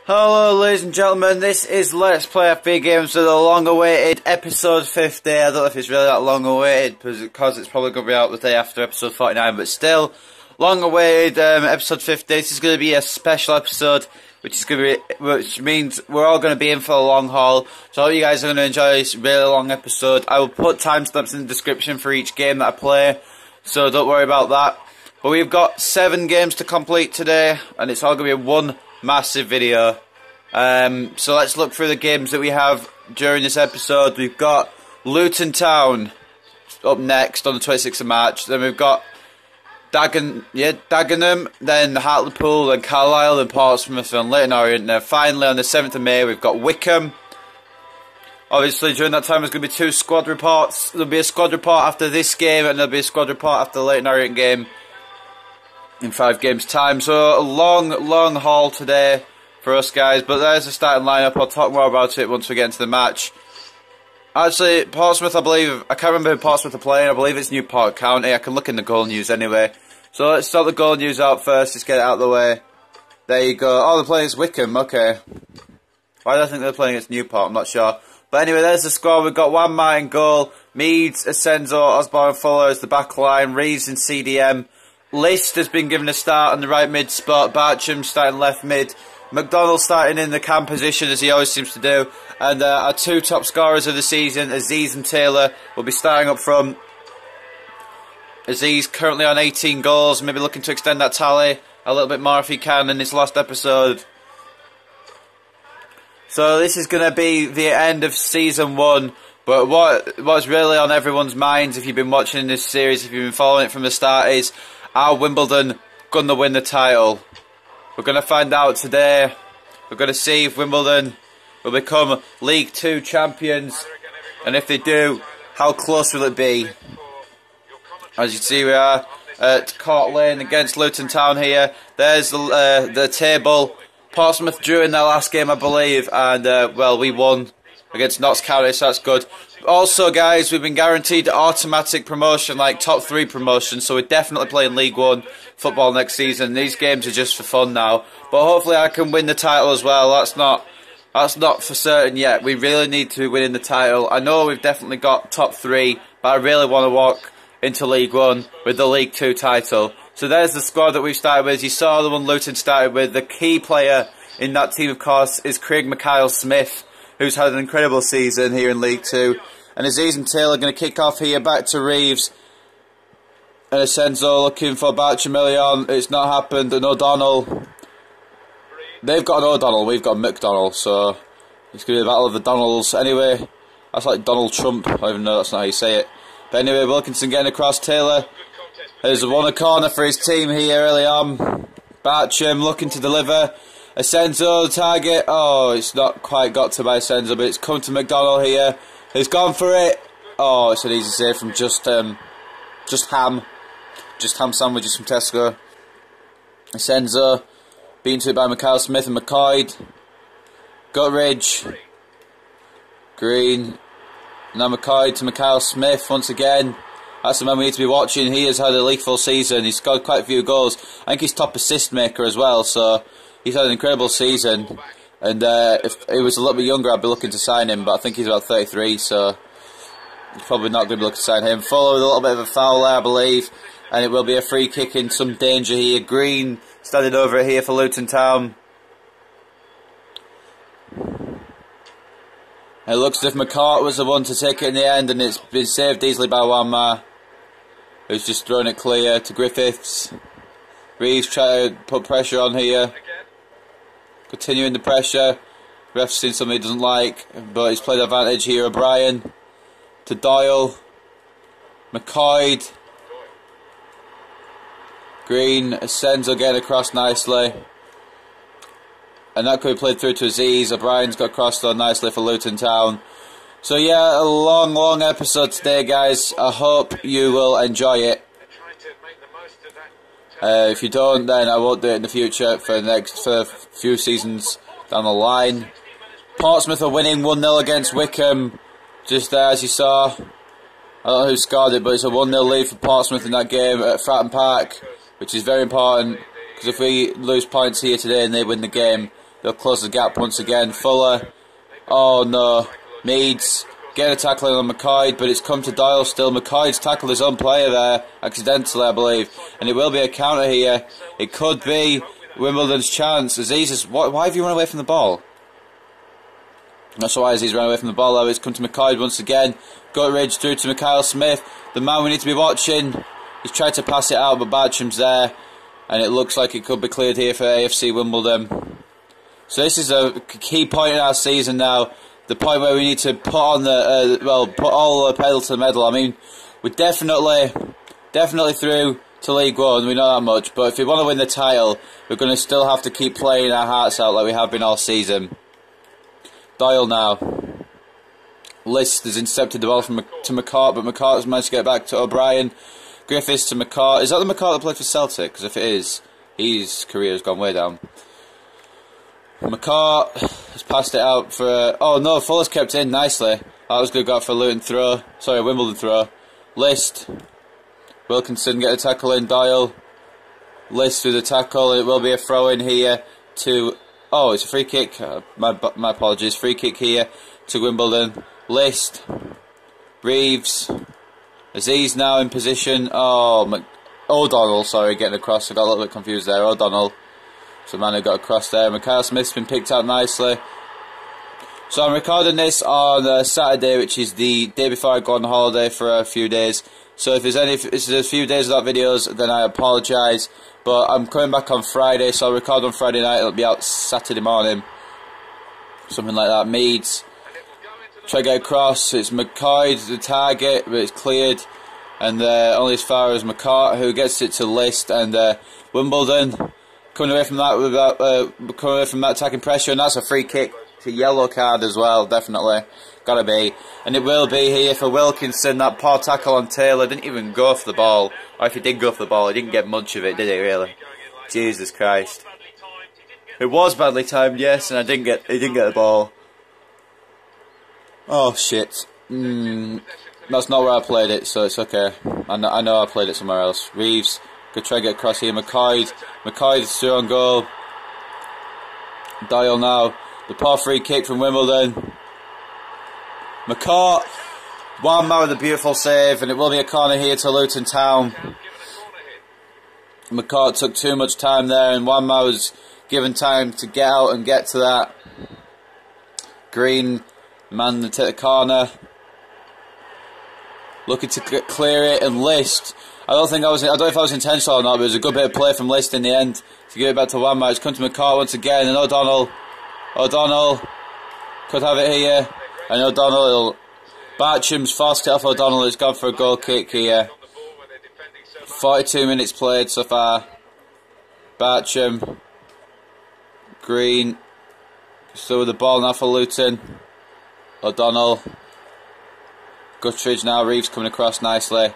Hello ladies and gentlemen, this is Let's Play FB Games with the long-awaited episode 50. I don't know if it's really that long-awaited because it's probably going to be out the day after episode 49, but still, long-awaited episode 50. This is going to be a special episode, which means we're all going to be in for a long haul. So I hope you guys are going to enjoy this really long episode. I will put timestamps in the description for each game that I play, so don't worry about that. But we've got 7 games to complete today, and it's all going to be one massive video. So let's look through the games that we have during this episode. We've got Luton Town up next on the 26th of March. Then we've got Dagenham, then Hartlepool, then Carlisle, then Portsmouth, and Leyton, Orient. And then finally on the 7th of May we've got Wycombe. Obviously during that time there's going to be 2 squad reports. There'll be a squad report after this game, and there'll be a squad report after the Leyton Orient game in 5 games time. So a long haul today for us guys, but there's the starting lineup. I'll talk more about it once we get into the match. Actually, Portsmouth, I can't remember who Portsmouth are playing. I believe it's Newport County. I can look in the goal news anyway. So let's start the goal news out first, just get it out of the way. There you go. Oh, they're playing against Wycombe, okay. Why do I think they're playing against Newport? I'm not sure. But anyway, there's the squad. We've got Wan in goal, Meads, Asenzo, Osborne, Fuller as the back line, Reeves and CDM. List has been given a start on the right mid spot, Bartram starting left mid, McDonald starting in the cam position as he always seems to do, and our 2 top scorers of the season, Aziz and Taylor, will be starting up front. Aziz currently on 18 goals, maybe looking to extend that tally a little bit more if he can in this last episode. So this is going to be the end of season 1, but what's really on everyone's minds if you've been watching this series, if you've been following it from the start, is are Wimbledon going to win the title? We're going to find out today. We're going to see if Wimbledon will become League 2 champions, and if they do, how close will it be? As you see, we are at Court Lane against Luton Town here. There's the table. Portsmouth drew in their last game, I believe, and well, we won against Notts County, so that's good. Also, guys, we've been guaranteed automatic promotion, like top 3 promotion, so we're definitely playing League 1 football next season. These games are just for fun now, but hopefully I can win the title as well. That's not for certain yet. We really need to win in the title. I know we've definitely got top 3, but I really want to walk into League 1 with the League 2 title. So there's the squad that we've started with. You saw the one Luton started with. The key player in that team, of course, is Craig Smith, who's had an incredible season here in League 2. And Aziz and Taylor are going to kick off here, back to Reeves. And Asenzo looking for Bartram. It's not happened. And O'Donnell. They've got an O'Donnell, we've got a McDonald, so it's going to be a battle of the Donalds. Anyway, that's like Donald Trump. I don't even know that's not how you say it. But anyway, Wilkinson getting across Taylor. There's a corner for his team here early on. Bartram looking to deliver. Asenzo, the target. Oh, it's not quite got to by Asenzo, but it's come to McDonald here. He's gone for it. Oh, it's an easy save from just ham sandwiches from Tesco. Asenzo beaten to it by Smith and McCoy. Gutridge. Green. Now McCoy to Smith once again. That's the man we need to be watching. He has had a league full season. He's scored quite a few goals. I think he's top assist maker as well, so he's had an incredible season. And if he was a little bit younger, I'd be looking to sign him, but I think he's about 33, so he's probably not going to be looking to sign him. Fuller with a little bit of a foul there, I believe, and it will be a free kick in some danger here. Green standing over it here for Luton Town. It looks as if McCart was the one to take it in the end, and it's been saved easily by Wanma, who's just thrown it clear to Griffiths. Reeves trying to put pressure on here. Continuing the pressure. Ref's seen something he doesn't like, but he's played advantage here. O'Brien to Doyle. McCoy. Green. Asenzo getting across nicely. And that could be played through to Aziz. O'Brien's got across though nicely for Luton Town. So yeah, a long episode today, guys. I hope you will enjoy it. If you don't, then I won't do it in the future for a few seasons down the line. Portsmouth are winning 1-0 against Wycombe. Just there, as you saw. I don't know who scored it, but it's a 1-0 lead for Portsmouth in that game at Fratton Park, which is very important, because if we lose points here today and they win the game, They'll close the gap once again. Fuller. Oh no. Meads. Get a tackle in on McCoy, but it's come to Doyle still. McCoy's tackled his own player there, accidentally, I believe. And it will be a counter here. It could be Wimbledon's chance. Aziz, why have you run away from the ball? Not sure why Aziz ran away from the ball, though. It's come to McCoy once again. Gutridge through to Mikhail Smith. The man we need to be watching. He's tried to pass it out, but Bartram's there. And it looks like it could be cleared here for AFC Wimbledon. So this is a key point in our season now. The point where we need to put on the put all the pedal to the metal. I mean, we're definitely through to League One. We know that much. But if we want to win the title, we're going to still have to keep playing our hearts out like we have been all season. Doyle now. List has intercepted the ball to McCart, but McCart has managed to get back to O'Brien. Griffiths to McCart. Is that the McCart that played for Celtic? Because if it is, his career has gone way down. McCart has passed it out for... oh no, Fuller's kept in nicely. That was good, got for a Luton throw. Sorry, a Wimbledon throw. List. Wilkinson get a tackle in. Doyle. List through the tackle. It will be a throw in here to... oh, it's a free kick. My apologies. Free kick here to Wimbledon. List. Reeves. Aziz now in position. Oh, O'Donnell, sorry, getting across. I got a little bit confused there. O'Donnell. So man who got across there. Mikhail Smith's been picked out nicely. So I'm recording this on Saturday, which is the day before I go on holiday for a few days. So if there's a few days without videos, then I apologise. But I'm coming back on Friday, so I'll record on Friday night. It'll be out Saturday morning. Something like that. Meads. Try to get across. It's McCoy, the target, but it's cleared. And only as far as McCart, who gets it to List. And Wimbledon coming away from that attacking pressure, and that's a free kick. It's a yellow card as well, definitely. Gotta be. And it will be here for Wilkinson. That poor tackle on Taylor. Didn't even go for the ball. Or if he did go for the ball, he didn't get much of it, did he, really? Jesus Christ. It was badly timed, yes, and he didn't get the ball. Oh, shit. That's not where I played it, so it's okay. I know I played it somewhere else. Reeves. Good try to get across here. McCoy's through on goal. Doyle now. The poor free kick from Wimbledon. McCart. One man with a beautiful save, and it will be a corner here to Luton Town. McCart took too much time there, and one man was given time to get out and get to that. Green man to take the corner. Looking to clear it, and List. I don't know if I was intentional or not, but it was a good bit of play from List in the end to give it back to Wanmar. It's come to McCart once again, and O'Donnell could have it here, and O'Donnell, Bartram's forced it off O'Donnell. It's gone for a goal kick here. 42 minutes played so far. Bartram, Green, still with the ball now for Luton. O'Donnell, Gutridge now. Reeves coming across nicely.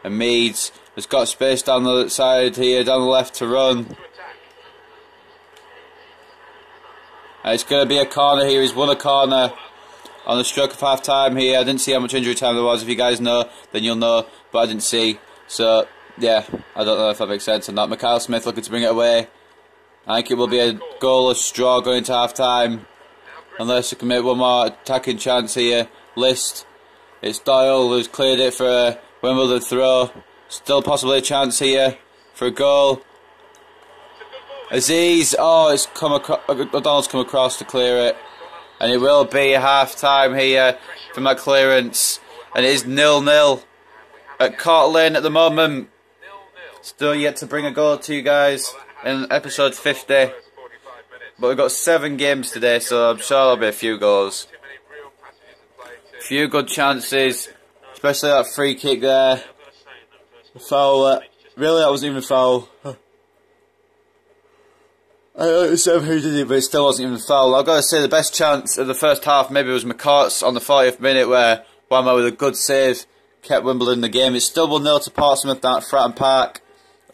And Meads has got space down the side here, down the left to run. And it's going to be a corner here. He's won a corner on the stroke of half time here. I didn't see how much injury time there was. If you guys know, then you'll know. But I didn't see. So, yeah, I don't know if that makes sense or not. Mikhail Smith looking to bring it away. I think it will be a goalless draw going into half time. Unless we can make one more attacking chance here. List. It's Doyle who's cleared it for a Wimbledon throw. Still possibly a chance here for a goal. Aziz. Oh, it's come across. O'Donnell's come across to clear it. And it will be half time here from that clearance. And it is 0-0 at Carlisle at the moment. Still yet to bring a goal to you guys in episode 50. But we've got 7 games today, so I'm sure there'll be a few goals. A few good chances, especially that free kick there. The foul, really that wasn't even a foul. I don't know who did it, but it still wasn't even a foul. I've got to say the best chance of the first half maybe was McCart's on the 40th minute where Wanmar with a good save kept Wimbledon in the game. It's still 1-0 to Portsmouth down at Fratton Park.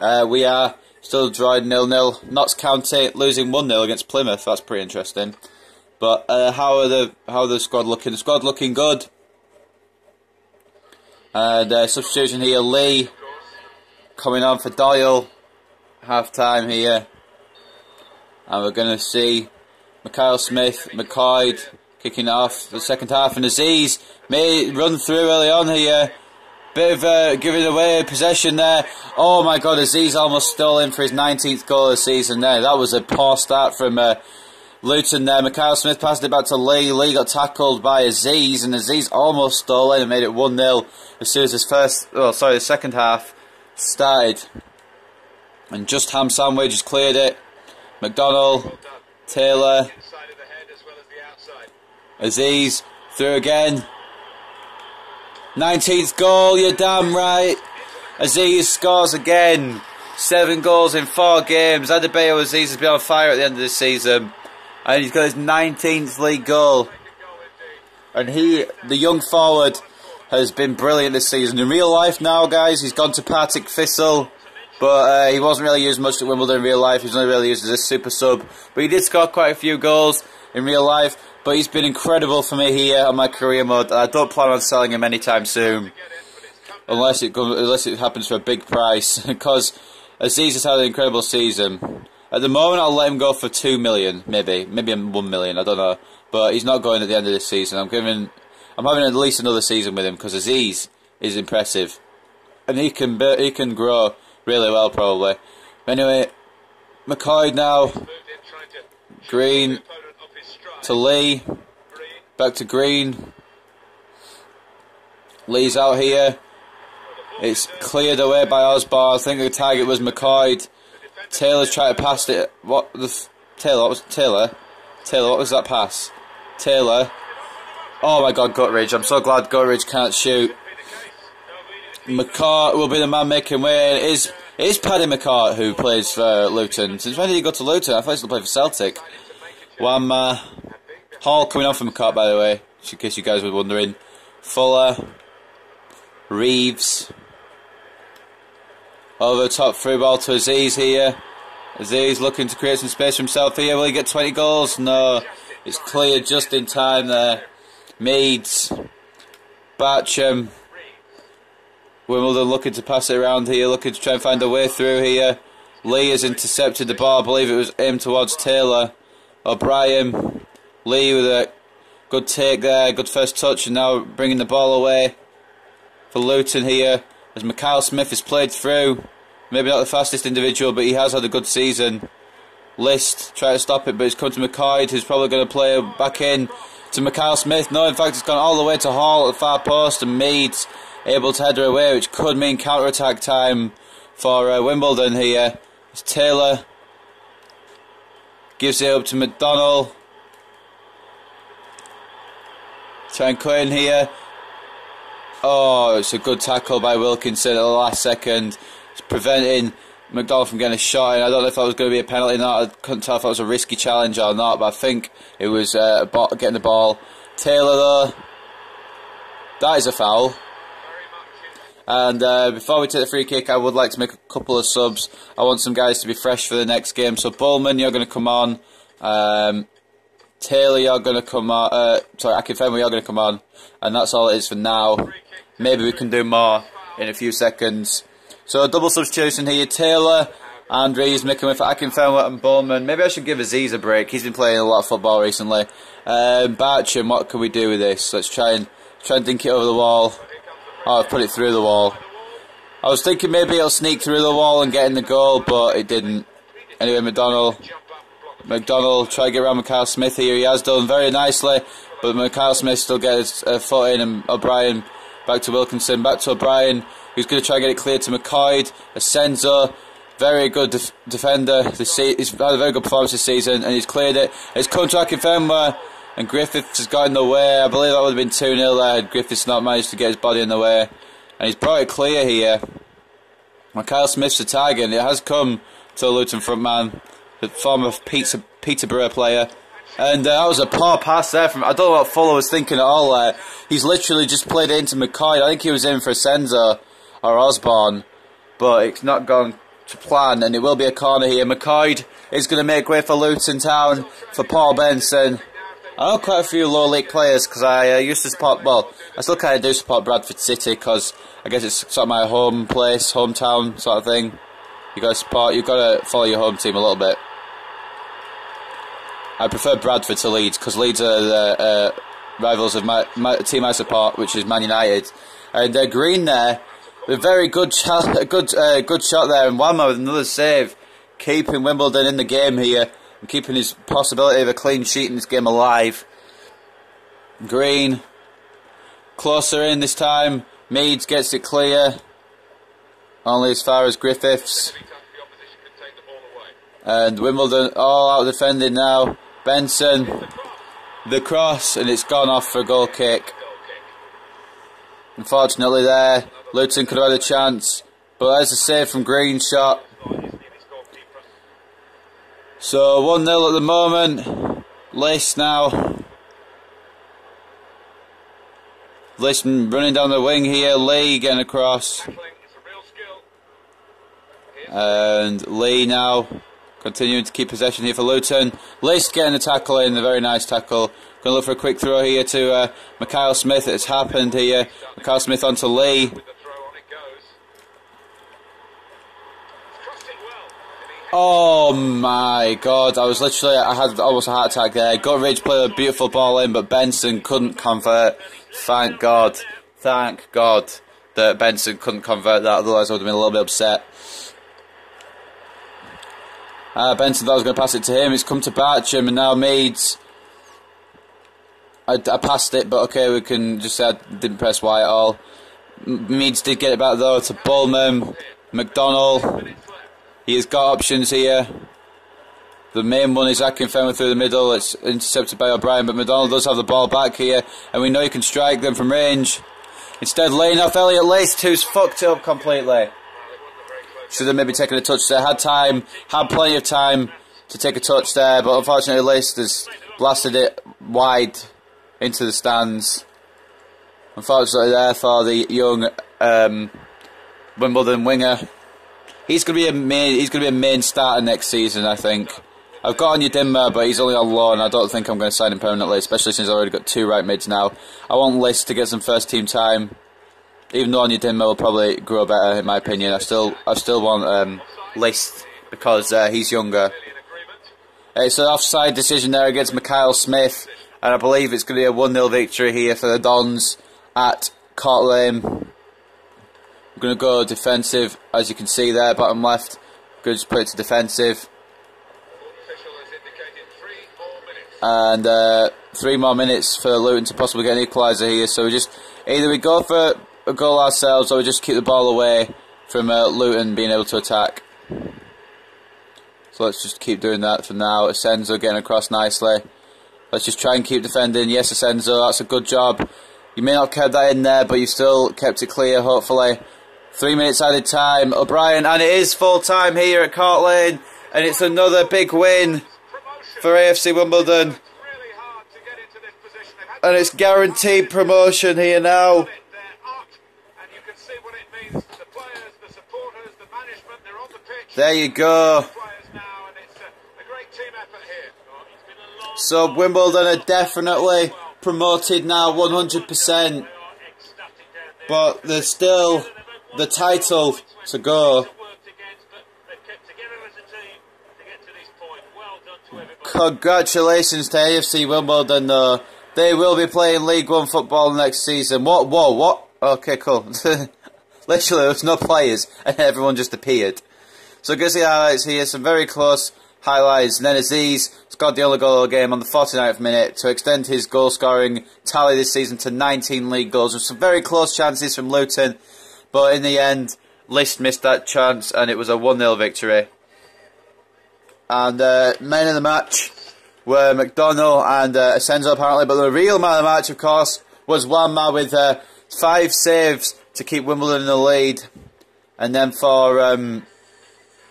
We are still drawing 0-0. Notts County losing 1-0 against Plymouth. That's pretty interesting. But how are the squad looking? The squad looking good. And substitution here, Lee coming on for Doyle. Half time here. And we're going to see Mikhail Smith, McCoy kicking it off the second half. And Aziz may run through early on here. Bit of giving away possession there. Oh my god, Aziz almost stole in for his 19th goal of the season there. That was a poor start from Luton there. Mikhail Smith passed it back to Lee. Lee got tackled by Aziz, and Aziz almost stole in and made it 1-0 as soon as the second half started. And just Ham Sandwich just cleared it. McDonald, Taylor, Aziz through again. 19th goal, you're damn right. Aziz scores again. 7 goals in 4 games. Adebayo Aziz has been on fire at the end of the season. And he's got his 19th league goal. And the young forward, has been brilliant this season. In real life now, guys, he's gone to Partick Thistle. But he wasn't really used much at Wimbledon in real life. He was only really used as a super sub. But he did score quite a few goals in real life. But he's been incredible for me here on my career mode. I don't plan on selling him anytime soon. Unless it happens for a big price. Because Aziz has had an incredible season. At the moment, I'll let him go for 2 million, maybe 1 million, I don't know. But he's not going at the end of this season. I'm having at least another season with him because Aziz is impressive. And he can grow really well, probably. Anyway, McCoy now. Green to Lee. Back to Green. Lee's out here. It's cleared away by Osborne. I think the target was McCoy. Taylor's trying to pass it. Taylor, what was that pass? Taylor. Oh my god, Gutteridge. I'm so glad Gutteridge can't shoot. McCart will be the man making way. It is Paddy McCart who plays for Luton. Since when did he go to Luton? I thought he still played for Celtic. Hall coming on for McCart, by the way, in case you guys were wondering. Fuller. Reeves. Over the top, through ball to Aziz here. Aziz looking to create some space for himself here. Will he get 20 goals? No. It's cleared just in time there. Meads. Batcham. Wimbledon looking to pass it around here, looking to try and find a way through here. Lee has intercepted the ball. I believe it was aimed towards Taylor. O'Brien. Lee with a good take there, good first touch, and now bringing the ball away for Luton here. As Mikhail Smith has played through. Maybe not the fastest individual, but he has had a good season. List, try to stop it, but it's come to McCoy, who's probably going to play back in to Mikhail Smith. No, in fact, it's gone all the way to Hall at the far post, and Meads able to head her away, which could mean counter-attack time for Wimbledon here. As Taylor gives it up to McDonald. Try and clear in here. Oh, it's a good tackle by Wilkinson at the last second. It's preventing McDonald from getting a shot in. I don't know if that was going to be a penalty or not. I couldn't tell if that was a risky challenge or not, but I think it was getting the ball. Taylor, though, that is a foul. And before we take the free kick, I would like to make a couple of subs. I want some guys to be fresh for the next game. So Bullman, you're going to come on. Taylor, you're going to come on. Akinfenwa, you're going to come on. And that's all it is for now. Maybe we can do more in a few seconds. So a double substitution here. Taylor and Reeves making way for Akinfenwa and Bowman. Maybe I should give Aziz a break. He's been playing a lot of football recently. Barcham, what can we do with this? Let's try and dink it over the wall. Oh, I've put it through the wall. I was thinking maybe it'll sneak through the wall and get in the goal, but it didn't. Anyway, McDonald try to get around Mikhail Smith here. He has done very nicely, but Mikhail Smith still gets a foot in, and O'Brien back to Wilkinson, back to O'Brien, who's going to try and get it cleared to McCoy. Asenzo, very good defender. He's had a very good performance this season, and he's cleared it. It's come to Akinfenwa, and Griffiths has got in the way. I believe that would have been 2-0 there had Griffiths not managed to get his body in the way. And he's brought it clear here. Mikhail Smith's the target, and it has come to the Luton front man, the former Peterborough player. And that was a poor pass there from, I don't know what Fuller was thinking at all there. He's literally just played it into McCoy. I think he was in for Senzo or Osborne, but it's not gone to plan, and it will be a corner here. McCoy is going to make way for Luton Town, for Paul Benson. I know quite a few low league players because I used to support, well, I still kind of do support Bradford City because I guess it's sort of my home place, hometown sort of thing. You've got to follow your home team a little bit. I prefer Bradford to Leeds because Leeds are the rivals of my team I support, which is Man United. And Green there, a very good shot, good shot there, and Wamma with another save, keeping Wimbledon in the game here and keeping his possibility of a clean sheet in this game alive. Green, closer in this time. Meads gets it clear, only as far as Griffiths. And Wimbledon all out defending now. Benson, the cross, and it's gone off for a goal kick. Unfortunately there, Luton could have had a chance, but there's a save from Green's shot. So 1-0 at the moment. List now. Leyton running down the wing here. Lee getting across. And Lee now continuing to keep possession here for Luton. List getting a tackle in, a very nice tackle. Going to look for a quick throw here to Mikhail Smith. It's happened here. Mikhail Smith onto Lee. Oh my God, I had almost a heart attack there. Gutridge played a beautiful ball in, but Benson couldn't convert. Thank God that Benson couldn't convert that, otherwise I would have been a little bit upset. Benson thought I was going to pass it to him. It's come to Bartram, and now Meads. I passed it, but okay, we can just say I didn't press Y at all. Meads did get it back though to Bullman. McDonnell. He has got options here. The main one is Akinfenwa through the middle. It's intercepted by O'Brien, but McDonnell does have the ball back here, and we know he can strike them from range. Instead, laying off Elliot Laced, who's fucked it up completely. Should have maybe taken a touch there. Had plenty of time to take a touch there, but unfortunately Laced has blasted it wide into the stands. Unfortunately there for the young Wimbledon winger. He's going to be a main starter next season, I think. I've got Onyedinma, but he's only on loan. I don't think I'm going to sign him permanently, especially since I've already got 2 right mids now. I want List to get some first team time, even though Onyedinma will probably grow better, in my opinion. I still want List because he's younger. It's an offside decision there against Mikhail Smith, and I believe it's going to be a 1-0 victory here for the Dons at Court Lane. I'm going to go defensive, as you can see there, bottom left. Good, just put it to defensive. And 3 more minutes for Luton to possibly get an equaliser here. So either we go for a goal ourselves, or we just keep the ball away from Luton being able to attack. So let's just keep doing that for now. Asenzo getting across nicely. Let's just try and keep defending. Yes, Asenzo, that's a good job. You may not have kept that in there, but you still kept it clear, hopefully. 3 minutes added time. O'Brien, and it is full time here at Court Lane, and it's another big win for AFC Wimbledon. And it's guaranteed promotion here now. There you go. So Wimbledon are definitely promoted now, 100%. But there's still the title to go. Congratulations to AFC Wimbledon though. They will be playing League One football next season. What? Okay, cool. Literally, there's no players and everyone just appeared. So go see the highlights here. Some very close highlights. And then Aziz scored the only goal of the game on the 49th minute to extend his goal scoring tally this season to 19 league goals. With some very close chances from Luton. But in the end, List missed that chance and it was a 1-0 victory. And men of the match were McDonnell and Asenzo apparently. But the real man of the match, of course, was Wamma with 5 saves to keep Wimbledon in the lead. And then for...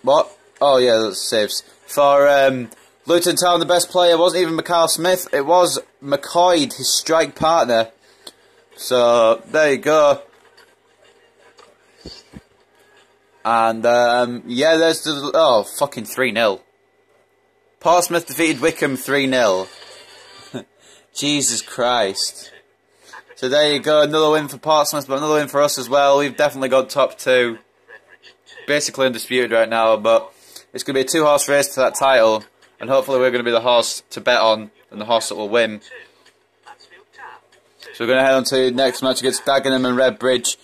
what? Oh yeah, those saves. For Luton Town, the best player wasn't even Mikhail Smith. It was McCoy, his strike partner. So, there you go. And, yeah, there's the... Oh, fucking 3-0. Portsmouth defeated Wycombe 3-0. Jesus Christ. So there you go, another win for Portsmouth, but another win for us as well. We've definitely got top 2. Basically undisputed right now, but it's going to be a 2-horse race to that title. and hopefully we're going to be the horse to bet on and the horse that will win. So we're going to head on to the next match against Dagenham and Redbridge.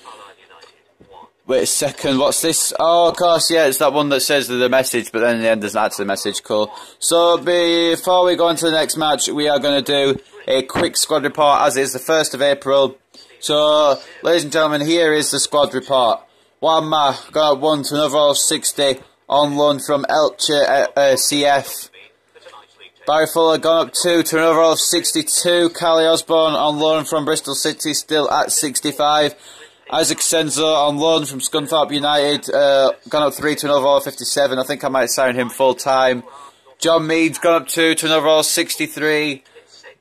Wait a second, what's this? Oh, of course, yeah, it's that one that says the message, but then in the end doesn't answer the message. Cool. So before we go on to the next match, we are going to do a quick squad report, as it is the 1st of April. So, ladies and gentlemen, here is the squad report. Wanma got up 1 to an overall 60 on loan from Elche CF. Barry Fuller gone up 2 to an overall 62. Carlisle Osborne on loan from Bristol City, still at 65. Isaac Senzo on loan from Scunthorpe United, gone up 3 to an overall 57. I think I might sign him full time. John Mead's gone up 2 to an overall 63.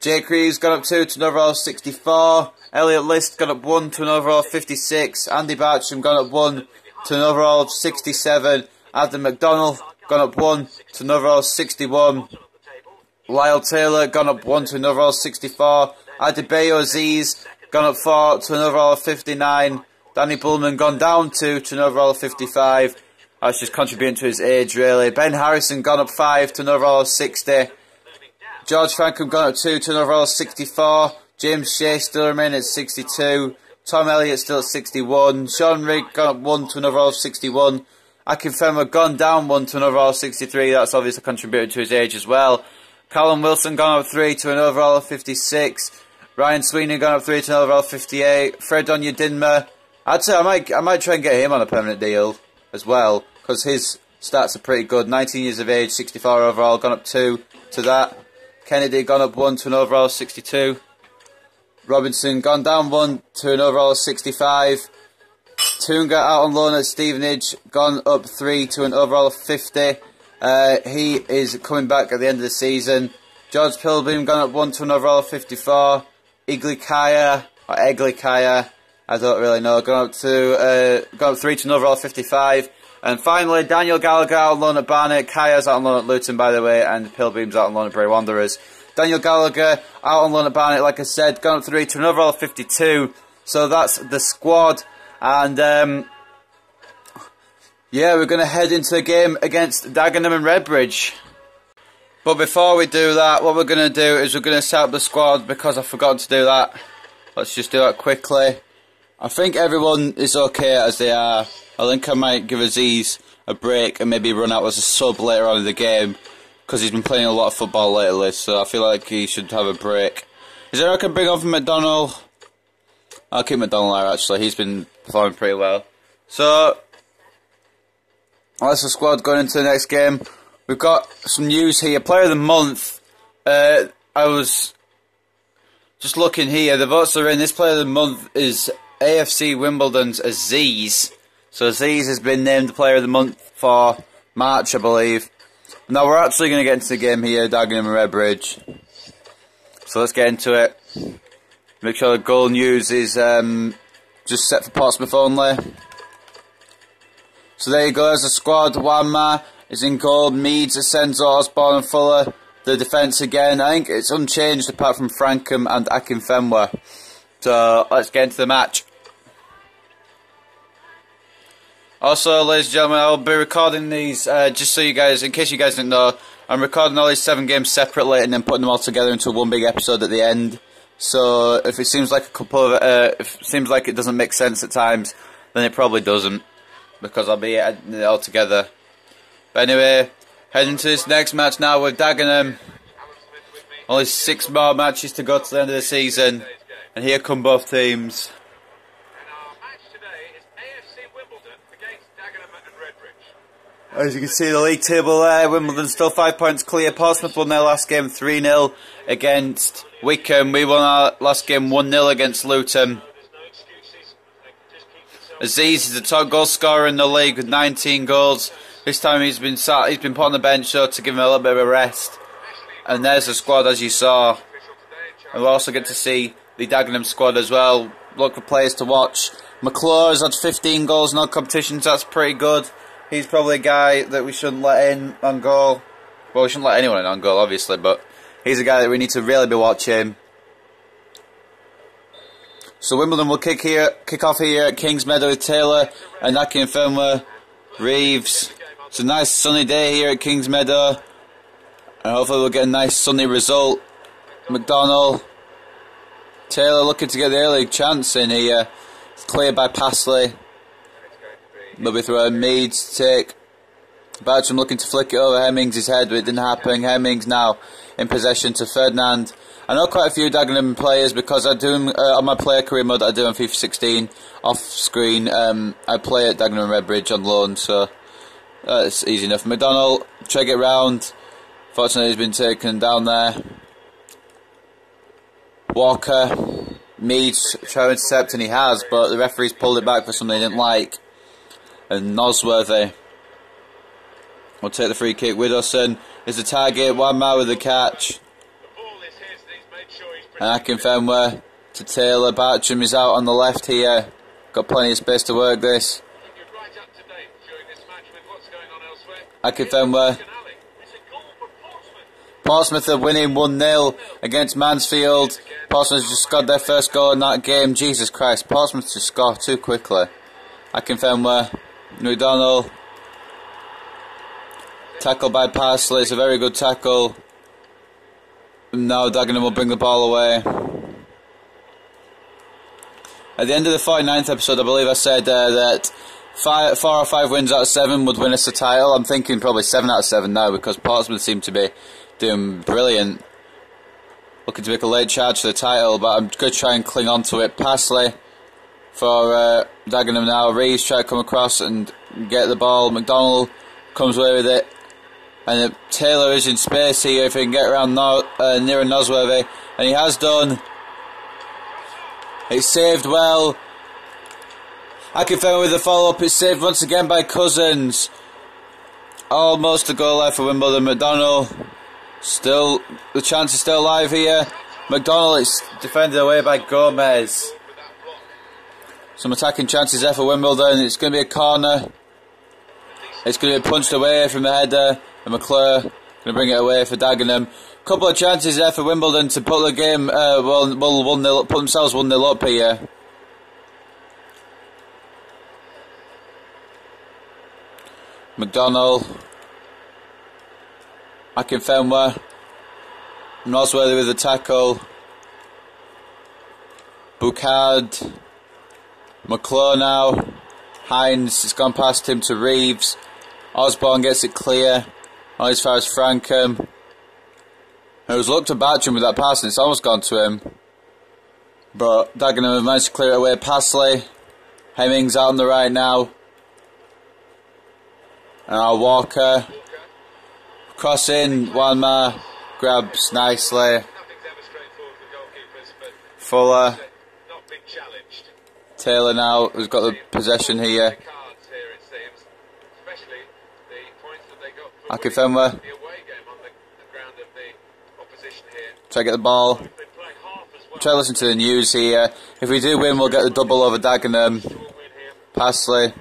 Jake Reeves gone up 2 to an overall 64. Elliot List gone up 1 to an overall 56. Andy Bartram gone up 1 to an overall 67. Adam McDonnell gone up 1 to an overall 61. Lyle Taylor gone up 1 to an overall 64. Adebayo Aziz gone up 4 to an overall 59. Danny Bullman gone down 2 to an overall 55. That's just contributing to his age, really. Ben Harrison gone up 5 to an overall 60. George Frankham gone up 2 to an overall 64. James Shea still remaining at 62. Tom Elliott still at 61. Sean Rigg gone up 1 to an overall 61. Akinfenwa gone down 1 to an overall 63. That's obviously contributed to his age as well. Callum Wilson gone up 3 to an overall 56. Ryan Sweeney gone up 3 to an overall 58. Fred Onyedinma. I'd say I might try and get him on a permanent deal as well, because his stats are pretty good. 19 years of age, 64 overall, gone up 2 to that. Kennedy gone up 1 to an overall 62. Robinson gone down 1 to an overall 65. Toonga out on loan at Stevenage, gone up 3 to an overall 50. He is coming back at the end of the season. George Pilbeam gone up 1 to an overall 54. Iglikaya, or Eglikaya, I don't really know, gone up 3 to an overall 55. And finally, Daniel Gallagher out on loan at Barnet. Kaya's out on loan at Luton, by the way, and Pilbeam's out on loan at Bray Wanderers. Daniel Gallagher out on loan at Barnet, like I said, gone up 3 to an overall 52. So that's the squad. And yeah, we're going to head into the game against Dagenham and Redbridge. But before we do that, what we're going to do is we're going to set up the squad, because I forgot to do that. Let's just do that quickly. I think everyone is okay as they are. I think I might give Aziz a break and maybe run out as a sub later on in the game, because he's been playing a lot of football lately, so I feel like he should have a break. Is there I can bring on from McDonald? I'll keep McDonald there, actually. He's been performing pretty well. So that's the squad going into the next game. We've got some news here. Player of the month. I was just looking here. The votes are in. This player of the month is AFC Wimbledon's Aziz. So Aziz has been named the player of the month for March, I believe. Now we're actually going to get into the game here, Dagenham and Redbridge. So let's get into it. Make sure the goal news is just set for Portsmouth only. So there you go, there's the squad. Wanma is in goal, Meads, Asenzo, Osborne and Fuller. The defence again, I think it's unchanged apart from Frankham and Akinfenwa. So let's get into the match. Also, ladies and gentlemen, I'll be recording these, just so you guys, in case you guys didn't know, I'm recording all these 7 games separately and then putting them all together into one big episode at the end. So if it seems like if it seems like it doesn't make sense at times, then it probably doesn't, because I'll be adding it all together. But anyway, heading to this next match now with Dagenham. Only 6 more matches to go to the end of the season, and here come both teams. And our match today is AFC Wimbledon against Dagenham and Redbridge. As you can see, the league table there, Wimbledon still 5 points clear. Portsmouth won their last game 3-0 against Wycombe. We won our last game 1-0 against Luton. Aziz is the top goal scorer in the league with 19 goals. This time he's been put on the bench so to give him a little bit of a rest. And there's the squad as you saw. And we'll also get to see the Dagenham squad as well. Look for players to watch. McClure has had 15 goals in all competitions. That's pretty good. He's probably a guy that we shouldn't let in on goal. Well, we shouldn't let anyone in on goal, obviously, but he's a guy that we need to really be watching. So Wimbledon will kick off here at Kings Meadow with Taylor and Akinfenwa, Reeves. It's a nice sunny day here at Kings Meadow. And hopefully we'll get a nice sunny result. McDonald. Taylor looking to get the early chance in here. It's cleared by Passley. They'll be throwing Meads to take. Bartram looking to flick it over Hemmings' head, but it didn't happen. Hemmings now in possession to Ferdinand. I know quite a few Dagenham players because I do on my player career mode I do on FIFA 16 off screen. I play at Dagenham and Redbridge on loan, so it's easy enough. McDonald try to get round. Fortunately, he's been taken down there. Walker, Meads try to intercept, and he has, but the referee's pulled it back for something he didn't like. And Nosworthy will take the free kick. Widowson is the target. One man with the catch. And Akinfenwa to Taylor. Bartram is out on the left here. Got plenty of space to work this. Akinfenwa. Portsmouth are winning 1-0 against Mansfield. Portsmouth just scored their first goal in that game. Jesus Christ, Portsmouth just scored too quickly. Akinfenwa. McDonald. Tackle by Parsley. It's a very good tackle. Now Dagenham will bring the ball away. At the end of the 49th episode, I believe I said that 4 or 5 wins out of 7 would win us the title. I'm thinking probably 7 out of 7 now because Portsmouth seem to be doing brilliant. Looking to make a late charge for the title, but I'm going to try and cling on to it. Passley for Dagenham now. Reeves try to come across and get the ball. McDonald comes away with it. And Taylor is in space here if he can get around near Nosworthy. And he has done. It's saved well. Akinfenwa with the follow-up. It's saved once again by Cousins. Almost a goal left for Wimbledon. McDonald. Still, the chance is still alive here. McDonald is defended away by Gomez. Some attacking chances there for Wimbledon. It's going to be a corner. It's going to be punched away from the header. And McClure going to bring it away for Dagenham. Couple of chances there for Wimbledon to put the game, put themselves 1-0 up here. McDonald. Akinfenwa. Nosworthy with the tackle. Boucard. McClure now. Hines has gone past him to Reeves. Osborne gets it clear. On as far as Frankham. It was looked at Bartram with that pass and it's almost gone to him. But Dagenham have managed to clear it away. Passley. Hemmings out on the right now. And Walker. Cross in. Wanma grabs nicely. Fuller. Taylor now has got the possession here. Akinfenwa. Try to get the ball. Try to listen to the news here. If we do win, we'll get the double over Dagenham. Passley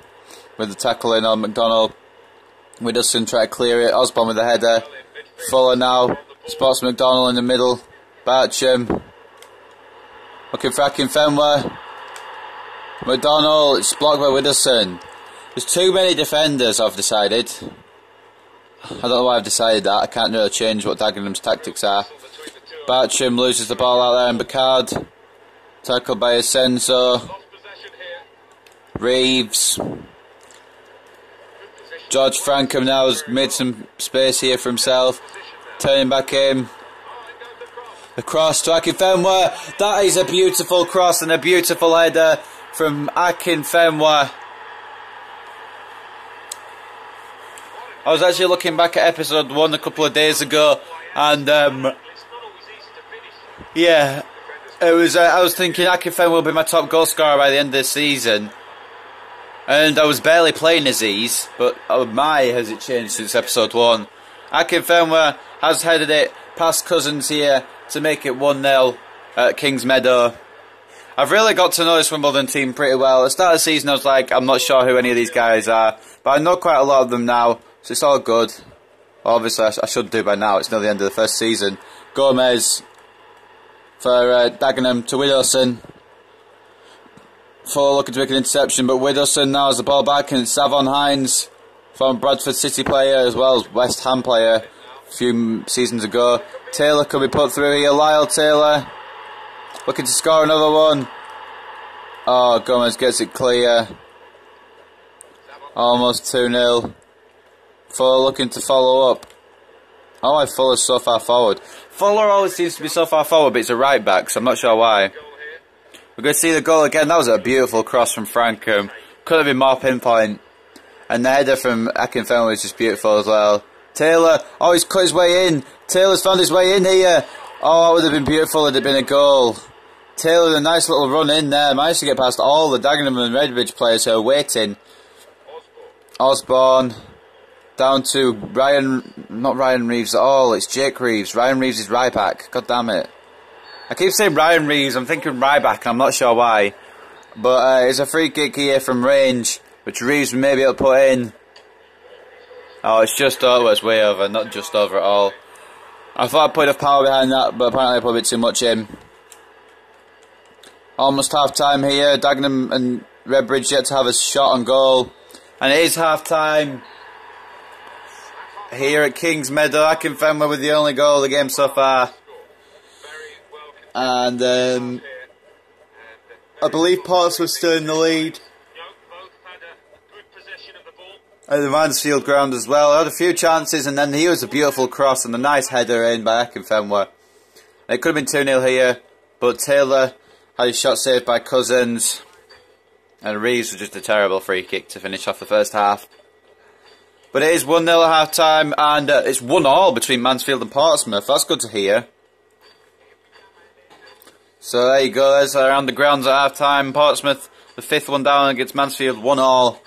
with the tackle in on McDonald. Widowson try to clear it. Osborne with the header. Fuller now. Spots McDonald in the middle. Bartram. Looking for Akinfenwa. McDonald. It's blocked by Widowson. There's too many defenders, I've decided. I don't know why I've decided that. I can't really change what Dagenham's tactics are. Bartram loses the ball out there and Boucard. Tackled by Asenso. Reeves. George Frankham now has made some space here for himself. Turning back in. The cross to Akinfenwa. That is a beautiful cross and a beautiful header from Akinfenwa. I was actually looking back at episode 1 a couple of days ago, and yeah, it was. I was thinking Akinfenwa will be my top goal scorer by the end of the season, and I was barely playing Aziz, but oh my, has it changed since episode 1? Akinfenwa has headed it past Cousins here to make it 1-0 at Kings Meadow. I've really got to know this Wimbledon team pretty well. At the start of the season I was like, I'm not sure who any of these guys are, but I know quite a lot of them now. So it's all good. Obviously, I should do by now. It's near the end of the first season. Gomez for Dagenham to Widowson. Fuller looking to make an interception, but Widowson now has the ball back, and it's Savon Hines from Bradford City player as well as West Ham player a few seasons ago. Taylor could be put through here. Lyle Taylor looking to score another one. Oh, Gomez gets it clear. Almost 2-0. Fuller looking to follow up. Oh, why Fuller's so far forward. Fuller always seems to be so far forward, but he's a right back, so I'm not sure why. We're going to see the goal again. That was a beautiful cross from Frankham. Could have been more pinpoint. And the header from Akinfenwa was just beautiful as well. Taylor, oh, he's cut his way in. Taylor's found his way in here. Oh, that would have been beautiful had it been a goal. Taylor with a nice little run in there. Managed to get past all the Dagenham and Redbridge players who are waiting. Osborne. Down to not Ryan Reeves at all, it's Jake Reeves. Ryan Reeves is right back. God damn it. I keep saying Ryan Reeves, I'm thinking right back, and I'm not sure why. But it's a free kick here from range, which Reeves may be able to put in. Oh, it's just over, it's way over, not just over at all. I thought I put enough power behind that, but apparently I put a bit too much in. Almost half time here. Dagenham and Redbridge yet to have a shot on goal. And it is half time here at Kings Meadow. Akinfenwa with the only goal of the game so far. And I believe Portsmouth still in the lead. At the Mansfield ground as well. I had a few chances, and then here was a beautiful cross and a nice header in by Akinfenwa. It could have been 2-0 here, but Taylor had his shot saved by Cousins. And Reeves was just a terrible free kick to finish off the first half. But it is 1-0 at half time, and it's 1-1 between Mansfield and Portsmouth. That's good to hear. So there you go, there's around the grounds at half time. Portsmouth, the 5th one down against Mansfield, 1-1.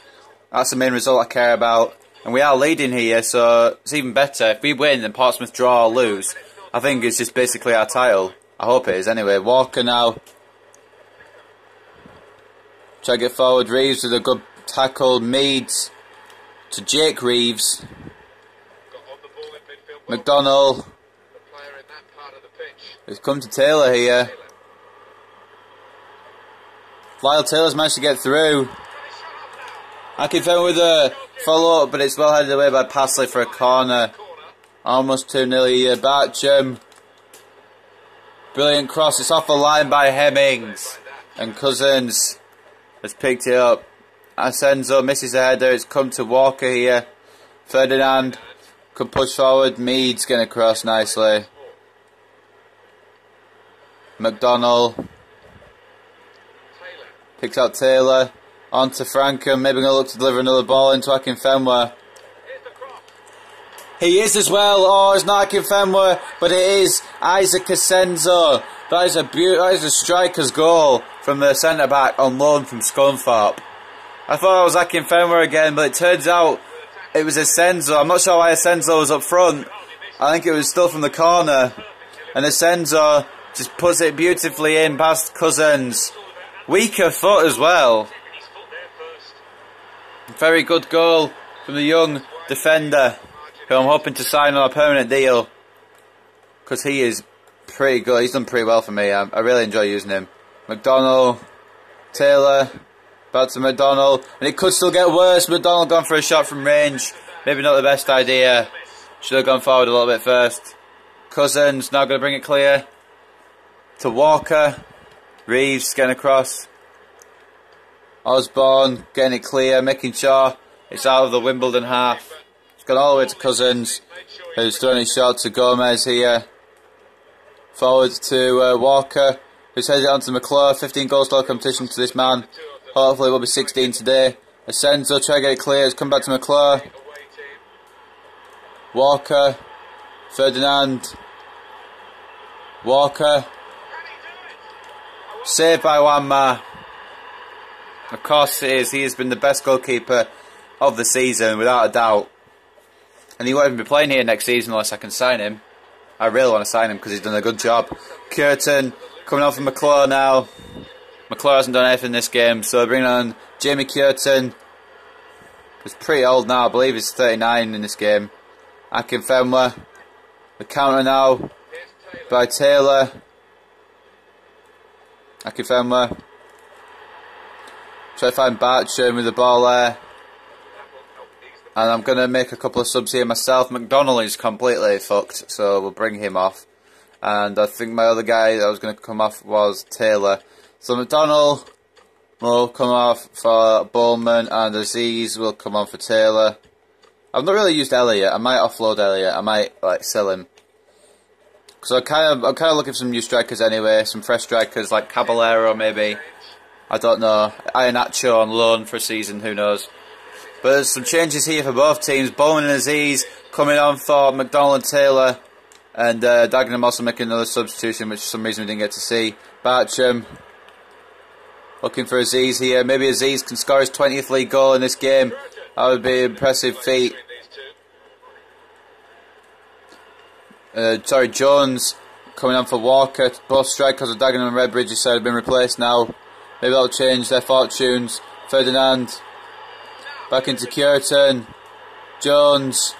That's the main result I care about. And we are leading here, so it's even better. If we win and Portsmouth draw or lose, I think it's just basically our title. I hope it is anyway. Walker now. Try to get forward. Reeves with a good tackle. Meads to Jake Reeves. McDonnell. It's come to Taylor here. Lyle Taylor's managed to get through. Akinfenwa with a follow-up, but it's well headed away by Passley for a corner. Almost 2-0 here. Bartram. Brilliant cross. It's off the line by Hemmings. And Cousins has picked it up. Asenzo misses a header. It's come to Walker here. Ferdinand could push forward. Meads getting across nicely. McDonnell picks out Taylor. On to Frankham. Maybe going to look to deliver another ball into Akinfenwa. He is as well. Oh, it's not Akinfenwa, but it is Isaac Asenzo. That is a striker's goal from the centre back on loan from Scunthorpe. I thought it was Akinfenwa again, but it turns out it was Asenzo. I'm not sure why Asenzo was up front. I think it was still from the corner. And Asenzo just puts it beautifully in past Cousins. Weaker foot as well. Very good goal from the young defender, who I'm hoping to sign on a permanent deal, because he is pretty good. He's done pretty well for me. I really enjoy using him. McDonnell, Taylor, back to McDonnell, and it could still get worse. McDonnell gone for a shot from range. Maybe not the best idea. Should have gone forward a little bit first. Cousins now going to bring it clear to Walker. Reeves getting across. Osborne getting it clear, making sure it's out of the Wimbledon half. It's gone all the way to Cousins, who's throwing his shot to Gomez here. Forward to Walker, who's headed on to McClure. 15 goal scorer competition to this man. Hopefully it will be 16 today. Asenzo try to get it clear. It's come back to McClure. Walker. Ferdinand. Walker. Saved by Wanma. Of course it is. He has been the best goalkeeper of the season, without a doubt. And he won't even be playing here next season unless I can sign him. I really want to sign him because he's done a good job. Curtin coming on from McClure now. McClure hasn't done anything this game, so bringing on Jamie Curtin. He's pretty old now. I believe he's 39 in this game. Akinfenwa. The counter now by Taylor. Akinfenwa. Try to find Bartram with the ball there. And I'm going to make a couple of subs here myself. McDonnell is completely fucked, so we'll bring him off. And I think my other guy that was going to come off was Taylor. So McDonnell will come off for Bowman, and Aziz will come on for Taylor. I've not really used Elliot. I might offload Elliot. I might sell him. So I'm kind of looking for some new strikers anyway. Some fresh strikers like Caballero maybe. I don't know. Iheanacho on loan for a season. Who knows? But there's some changes here for both teams. Bowman and Aziz coming on for McDonnell and Taylor. And Dagenham also making another substitution, which for some reason we didn't get to see. Bartram looking for Aziz here. Maybe Aziz can score his 20th league goal in this game. That would be an impressive feat. Jones coming on for Walker. Both strikers of Dagenham and Redbridge have been replaced now. Maybe that'll change their fortunes. Ferdinand back into Cureton. Jones.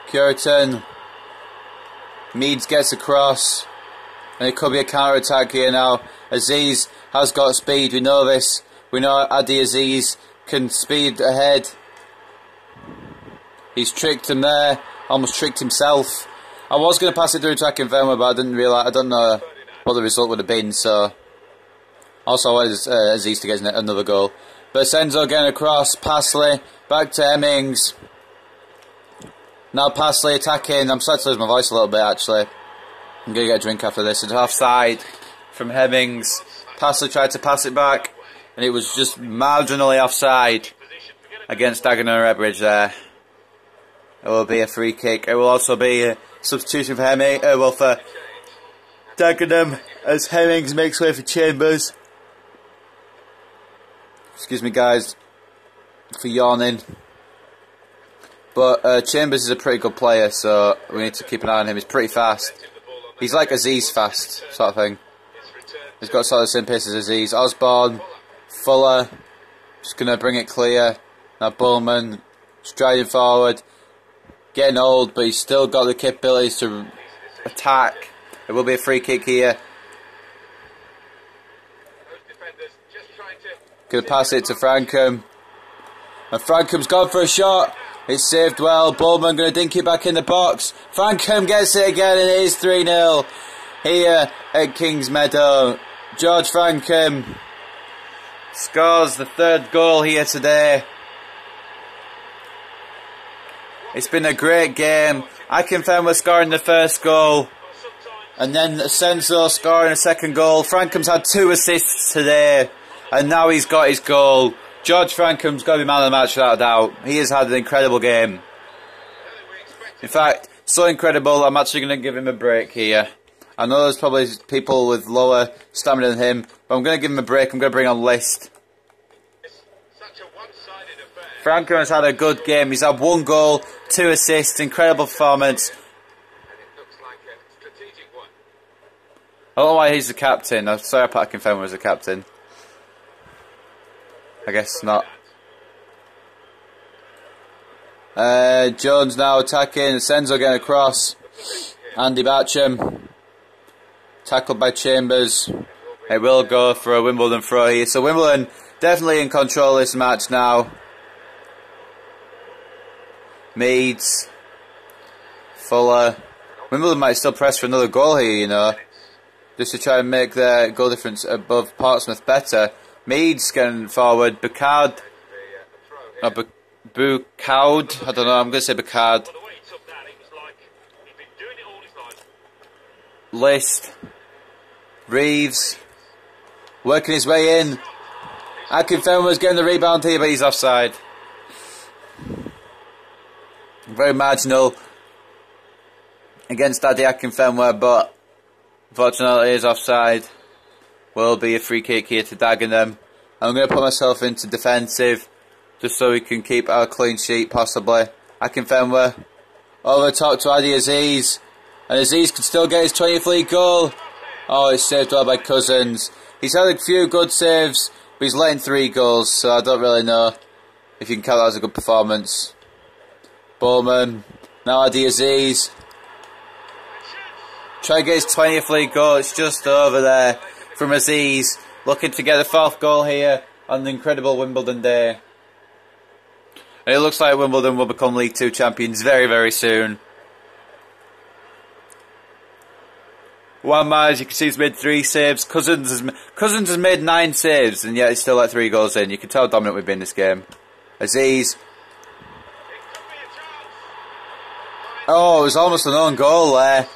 Cureton. Meads gets across. And it could be a counter-attack here now. Aziz has got speed. We know this. We know Adi Aziz can speed ahead. He's tricked him there. Almost tricked himself. I was going to pass it through to Akinfenwa, but I didn't realise. I don't know what the result would have been. So also I wanted Aziz to get another goal. But Senzo getting across. Passley back to Hemmings. Now Passley attacking. I'm starting to lose my voice a little bit actually. I'm going to get a drink after this. It's offside from Hemmings. Passley tried to pass it back, and it was just marginally offside against Dagenham and Redbridge there. It will be a free kick. It will also be a substitution for for Dagenham as Hemmings makes way for Chambers. Excuse me guys for yawning. But Chambers is a pretty good player, so we need to keep an eye on him. He's pretty fast. He's like Aziz fast, sort of thing. He's got sort of the same pace as Aziz. Osborne, Fuller, just going to bring it clear. Now Bowman, striding forward. Getting old, but he's still got the capabilities to attack. It will be a free kick here. Going to pass it to Frankham. And Frankham's gone for a shot. It's saved well. Bowman going to dink it back in the box. Frankham gets it again, and it is 3-0 here at Kings Meadow. George Frankham scores the third goal here today. It's been a great game. Akinfenwa scoring the first goal, and then Senzo scoring a second goal. Frankham's had 2 assists today, and now he's got his goal. George Frankham's got to be man of the match without a doubt. He has had an incredible game. In fact, so incredible, I'm actually going to give him a break here. I know there's probably people with lower stamina than him, but I'm going to give him a break. I'm going to bring on List. Frankham has had a good game. He's had 1 goal, 2 assists, incredible performance. I don't know why he's the captain. I'm sorry I put Akinfenwa as the captain. I guess not. Jones now attacking. Senzo getting across. Andy Batcham. Tackled by Chambers. It will go for a Wimbledon throw here. So Wimbledon definitely in control of this match now. Meads. Fuller. Wimbledon might still press for another goal here, you know. Just to try and make their goal difference above Portsmouth better. Meads getting forward. Boucard. No, Boucard. I don't know, I'm going to say Boucard. List. Reeves. Working his way in. Akinfenwa's getting the rebound here, but he's offside. Very marginal against Adi Akinfenwa, but unfortunately is offside. Will be a free kick here to Dagenham. I'm going to put myself into defensive just so we can keep our clean sheet possibly. Akinfenwa over the top to Adi Aziz, and Aziz can still get his 20th league goal. Oh, it's saved well by Cousins. He's had a few good saves, but he's letting 3 goals, so I don't really know if you can count that as a good performance. Bowman, now Adi Aziz. Try to get his 20th league goal, it's just over there from Aziz, looking to get the 4th goal here on the incredible Wimbledon day. And it looks like Wimbledon will become League 2 champions very, very soon. Wamma, as you can see, has made 3 saves. Cousins has made 9 saves, and yet he's still let 3 goals in. You can tell how dominant we've been in this game. Aziz. Oh, it was almost an own goal there.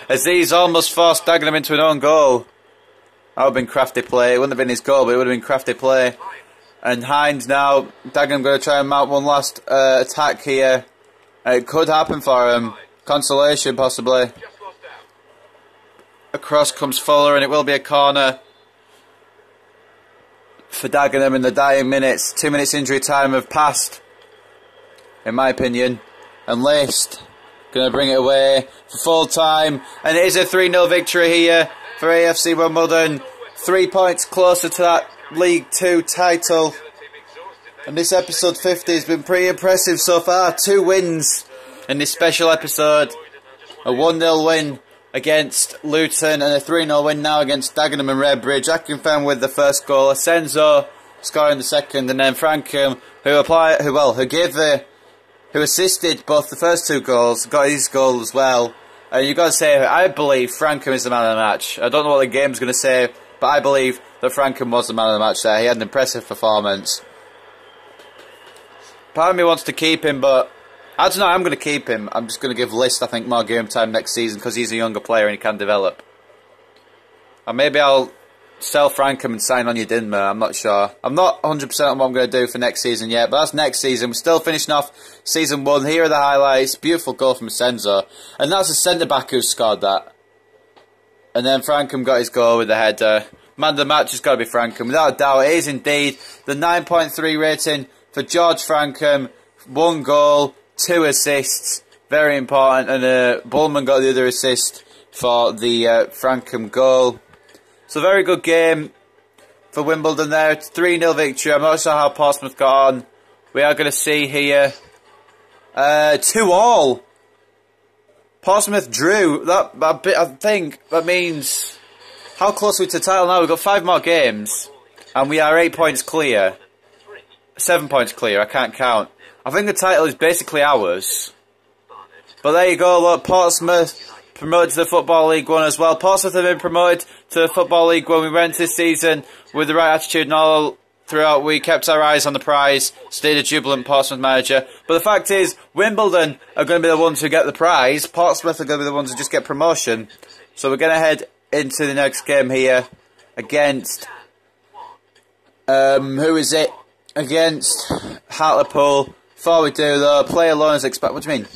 Aziz almost forced Dagenham into an own goal. That would have been crafty play. It wouldn't have been his goal, but it would have been crafty play. And Hines now, Dagenham going to try and mount one last attack here. It could happen for him. Consolation, possibly. Across comes Fuller, and it will be a corner for Dagenham in the dying minutes. 2 minutes injury time have passed, in my opinion. And List going to bring it away for full time. And it is a 3-0 victory here for AFC Wimbledon. 3 points closer to that League 2 title. And this episode 50 has been pretty impressive so far. 2 wins in this special episode. A 1-0 win against Luton and a 3-0 win now against Dagenham and Redbridge. I confirm with the first goal. Asenzo scoring the second, and then Frankham, who assisted both the first 2 goals, got his goal as well. And you've got to say, I believe Frankham is the man of the match. I don't know what the game's going to say, but I believe that Frankham was the man of the match there. He had an impressive performance. Part of me wants to keep him, but I don't know, I'm going to keep him. I'm just going to give List, I think, more game time next season because he's a younger player and he can develop. And maybe I'll sell Frankham and sign on Dinma, I'm not sure. I'm not 100% on what I'm going to do for next season yet, but that's next season. We're still finishing off season 1. Here are the highlights. Beautiful goal from Senzo. And that's a centre-back who scored that. And then Frankham got his goal with the header. Man of the match has got to be Frankham. Without a doubt, it is indeed the 9.3 rating for George Frankham. 1 goal, 2 assists. Very important. And Bullman got the other assist for the Frankham goal. So very good game for Wimbledon there. 3-0 victory. I'm not sure how Portsmouth got on. We are going to see here 2-2. Portsmouth drew. I think that means, how close are we to the title now? We've got 5 more games and we are 8 points clear. 7 points clear, I can't count. I think the title is basically ours. But there you go, look, Portsmouth promoted to the Football League 1 as well. Portsmouth have been promoted to the Football League 1. We went this season with the right attitude and all throughout. We kept our eyes on the prize, stayed a jubilant Portsmouth manager. But the fact is, Wimbledon are going to be the ones who get the prize. Portsmouth are going to be the ones who just get promotion. So we're going to head into the next game here against, who is it? Against Hartlepool. Before we do though, player loans expect. What do you mean?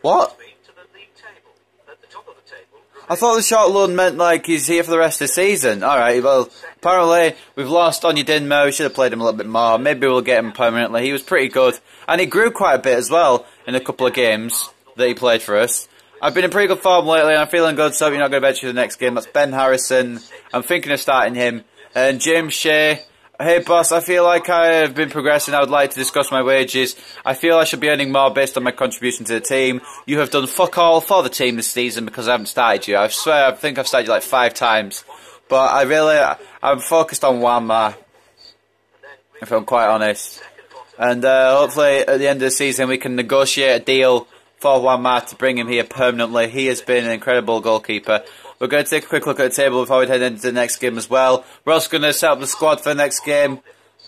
What? I thought the short loan meant like he's here for the rest of the season. Alright, well, apparently we've lost Dinma. We should have played him a little bit more. Maybe we'll get him permanently. He was pretty good. And he grew quite a bit as well in a couple of games that he played for us. I've been in pretty good form lately and I'm feeling good, so you're not going to bench you the next game. That's Ben Harrison. I'm thinking of starting him. And James Shea. Hey boss, I feel like I have been progressing. I would like to discuss my wages. I feel I should be earning more based on my contribution to the team. You have done fuck all for the team this season because I haven't started you. I swear, I think I've started you like 5 times. But I'm focused on Wamma, if I'm quite honest. And hopefully at the end of the season we can negotiate a deal for Wamma to bring him here permanently. He has been an incredible goalkeeper. We're going to take a quick look at the table before we head into the next game as well. We're also going to set up the squad for the next game.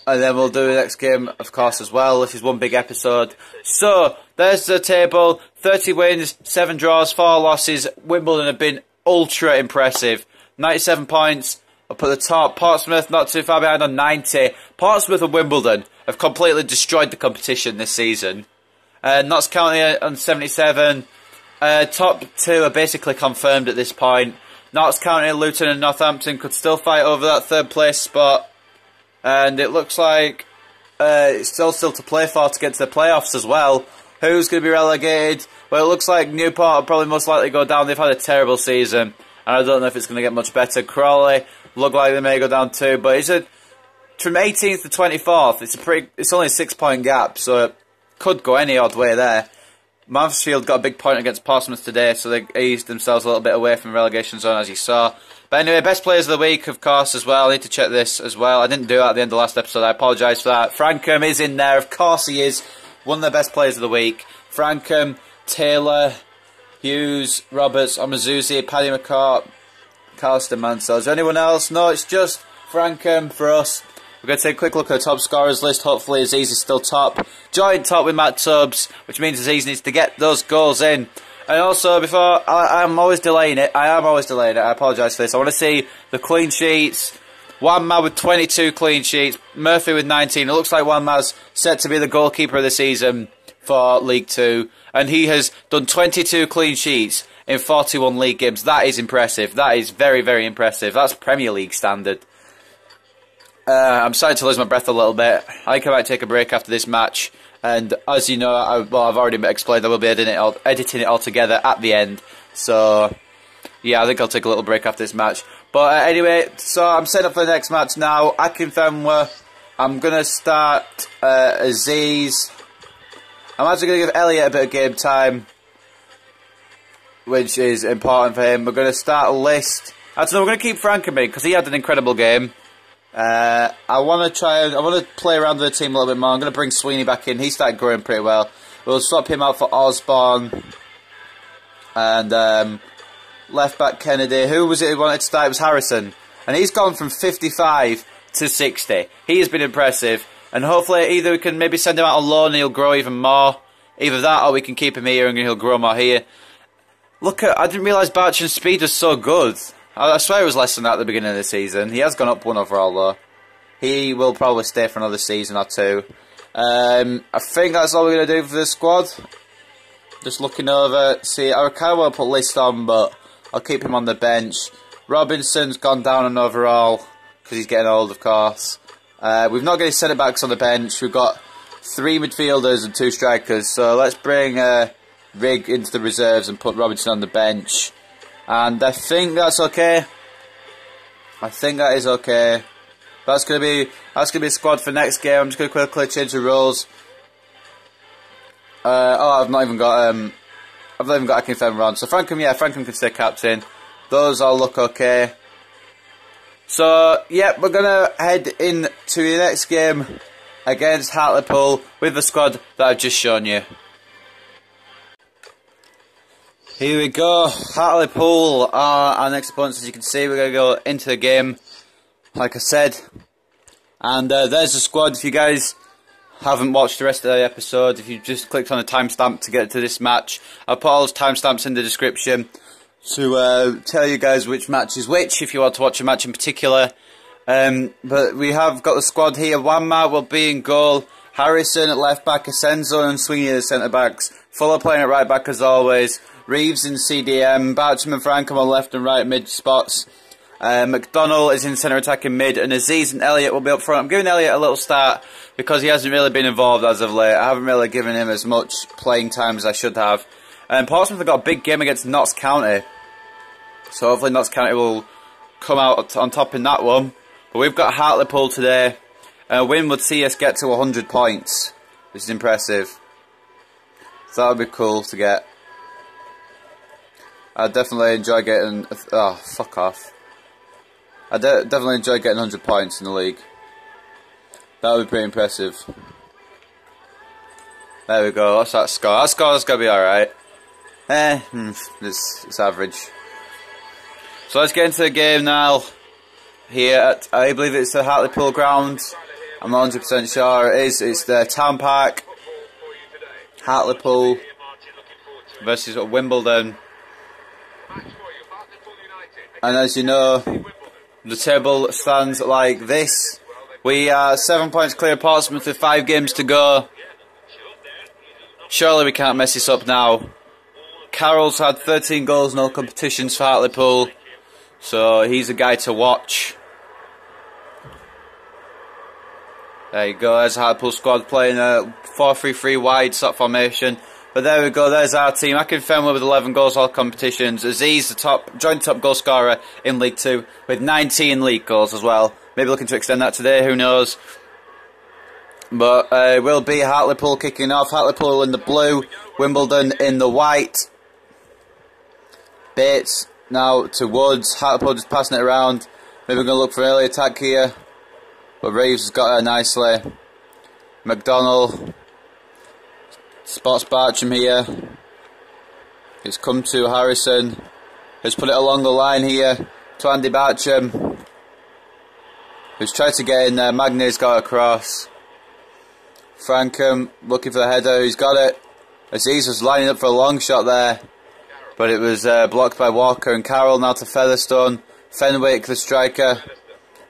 And then we'll do the next game, of course, as well. This is one big episode. So, there's the table. 30 wins, 7 draws, 4 losses. Wimbledon have been ultra impressive. 97 points up at the top. Portsmouth not too far behind on 90. Portsmouth and Wimbledon have completely destroyed the competition this season. Notts County on 77. Top 2 are basically confirmed at this point. Notts County, Luton and Northampton could still fight over that 3rd place spot. And it looks like it's still to play for to get to the playoffs as well. Who's going to be relegated? Well, it looks like Newport will probably most likely go down. They've had a terrible season. And I don't know if it's going to get much better. Crawley look like they may go down too. But from 18th to 24th, it's only a 6-point gap. So it could go any odd way there. Mansfield got a big point against Portsmouth today, so they eased themselves a little bit away from the relegation zone, as you saw. But anyway, best players of the week, of course, as well. I need to check this as well. I didn't do that at the end of the last episode. I apologise for that. Frankham is in there. Of course he is. One of the best players of the week. Frankham, Taylor, Hughes, Roberts, Omazuzi, Paddy McCourt, Carlisle, Mansell. Is there anyone else? No, it's just Frankham for us. We're going to take a quick look at the top scorers list. Hopefully Aziz is still top. Joint top with Matt Tubbs, which means Aziz needs to get those goals in. And also, before, I'm always delaying it. I apologise for this. I want to see the clean sheets. Wanma with 22 clean sheets. Murphy with 19. It looks like Wanma's set to be the goalkeeper of the season for League 2. And he has done 22 clean sheets in 41 league games. That is impressive. That is very, very impressive. That's Premier League standard. I'm starting to lose my breath a little bit. I think I might take a break after this match. And as you know, I've already explained I will be editing it all together at the end. So, yeah, I think I'll take a little break after this match. But anyway, so I'm set up for the next match now. Akinfenwa. I'm going to start Aziz. I'm actually going to give Elliot a bit of game time, which is important for him. We're going to start List. Actually, no, we're going to keep Frankham in because he had an incredible game. I want to play around with the team a little bit more. I'm going to bring Sweeney back in. He started growing pretty well. We'll swap him out for Osborne. And left back Kennedy. Who was it who wanted to start? It was Harrison. And he's gone from 55 to 60. He has been impressive. And hopefully either we can maybe send him out on loan and he'll grow even more. Either that or we can keep him here and he'll grow more here. Look at, I didn't realise Bartram's speed was so good. I swear it was less than that at the beginning of the season. He has gone up 1 overall though. He will probably stay for another season or 2. I think that's all we're going to do for the squad. Just looking over, see, I kind of want to put List on, but I'll keep him on the bench. Robinson's gone down an overall, because he's getting old, of course. We've not got any centre-backs on the bench. We've got 3 midfielders and 2 strikers, so let's bring Rigg into the reserves and put Robinson on the bench. And I think that's okay. I think that is okay. That's gonna be a squad for next game. I'm just gonna quickly change the roles. I've not even got Akinfenwa on. So Frankham can stay captain. Those all look okay. So yeah, we're gonna head into the next game against Hartlepool with the squad that I've just shown you. Here we go. Hartlepool are our next opponents. As you can see, we're going to go into the game, like I said. And there's the squad. If you guys haven't watched the rest of the episode, if you just clicked on a timestamp to get to this match, I'll put all those timestamps in the description to tell you guys which match is which, if you want to watch a match in particular. But we have got the squad here. Wanma will be in goal. Harrison at left back. Asenzo and Sweeney at centre backs. Fuller playing at right back as always. Reeves in CDM, Bartram and Frankham on left and right mid spots. McDonnell is in centre attacking mid, and Aziz and Elliot will be up front. I'm giving Elliot a little start because he hasn't really been involved as of late. I haven't really given him as much playing time as I should have. Portsmouth have got a big game against Notts County, so hopefully Notts County will come out on top in that one. But we've got Hartlepool today. A win would see us get to 100 points, which is impressive. So that would be cool to get. I definitely enjoy getting... Oh, fuck off. I definitely enjoy getting 100 points in the league. That would be pretty impressive. There we go, that's that score. That score's going to be alright. It's average. So let's get into the game now. Here at, I believe it's the Hartlepool ground. I'm not 100% sure it is. It's the Town Park. Hartlepool versus Wimbledon. And as you know, the table stands like this. We are 7 points clear of Portsmouth with 5 games to go. Surely we can't mess this up now. Carroll's had 13 goals in all competitions for Hartlepool, so he's a guy to watch. There you go, there's Hartlepool squad playing a 4-3-3 wide sort of formation. But there we go, there's our team. Akinfenwa with 11 goals all competitions. Aziz, the joint top goal scorer in League 2 with 19 league goals as well. Maybe looking to extend that today, who knows. But it will be Hartlepool kicking off. Hartlepool in the blue, Wimbledon in the white. Bates now to Woods. Hartlepool just passing it around. Maybe we're going to look for early attack here. But Reeves has got her nicely. McDonald spots Bartram here. It's come to Harrison. Has put it along the line here to Andy Bartram, who's tried to get in there. Magny's got across. Frankham looking for the header. He's got it. Aziz was lining up for a long shot there, but it was blocked by Walker. And Carroll now to Featherstone. Fenwick, the striker.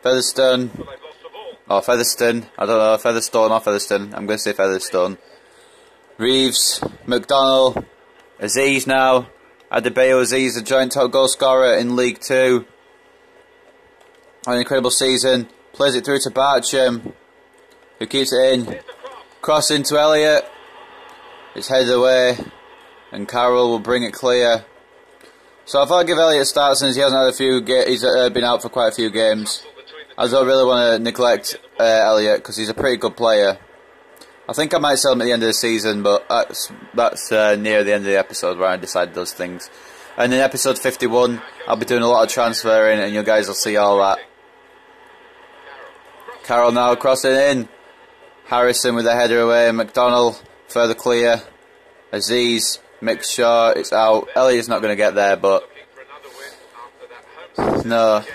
Featherstone. Oh, Featherstone. I don't know. Featherstone or Featherstone. I'm going to say Featherstone. Reeves. McDonald. Aziz now. Adebayo Aziz, the joint top goal scorer in League 2. An incredible season. Plays it through to Bartram, who keeps it in. Cross into Elliott. It's headed away, and Carroll will bring it clear. So I thought I'd give Elliott a start since he hasn't had a few. He's been out for quite a few games. I don't really want to neglect Elliott because he's a pretty good player. I think I might sell him at the end of the season, but that's near the end of the episode where I decide those things. And in episode 51, I'll be doing a lot of transferring, and you guys will see all that. Carroll now crossing in. Harrison with a header away. McDonald further clear. Aziz makes sure it's out. Elliott's not going to get there, but no.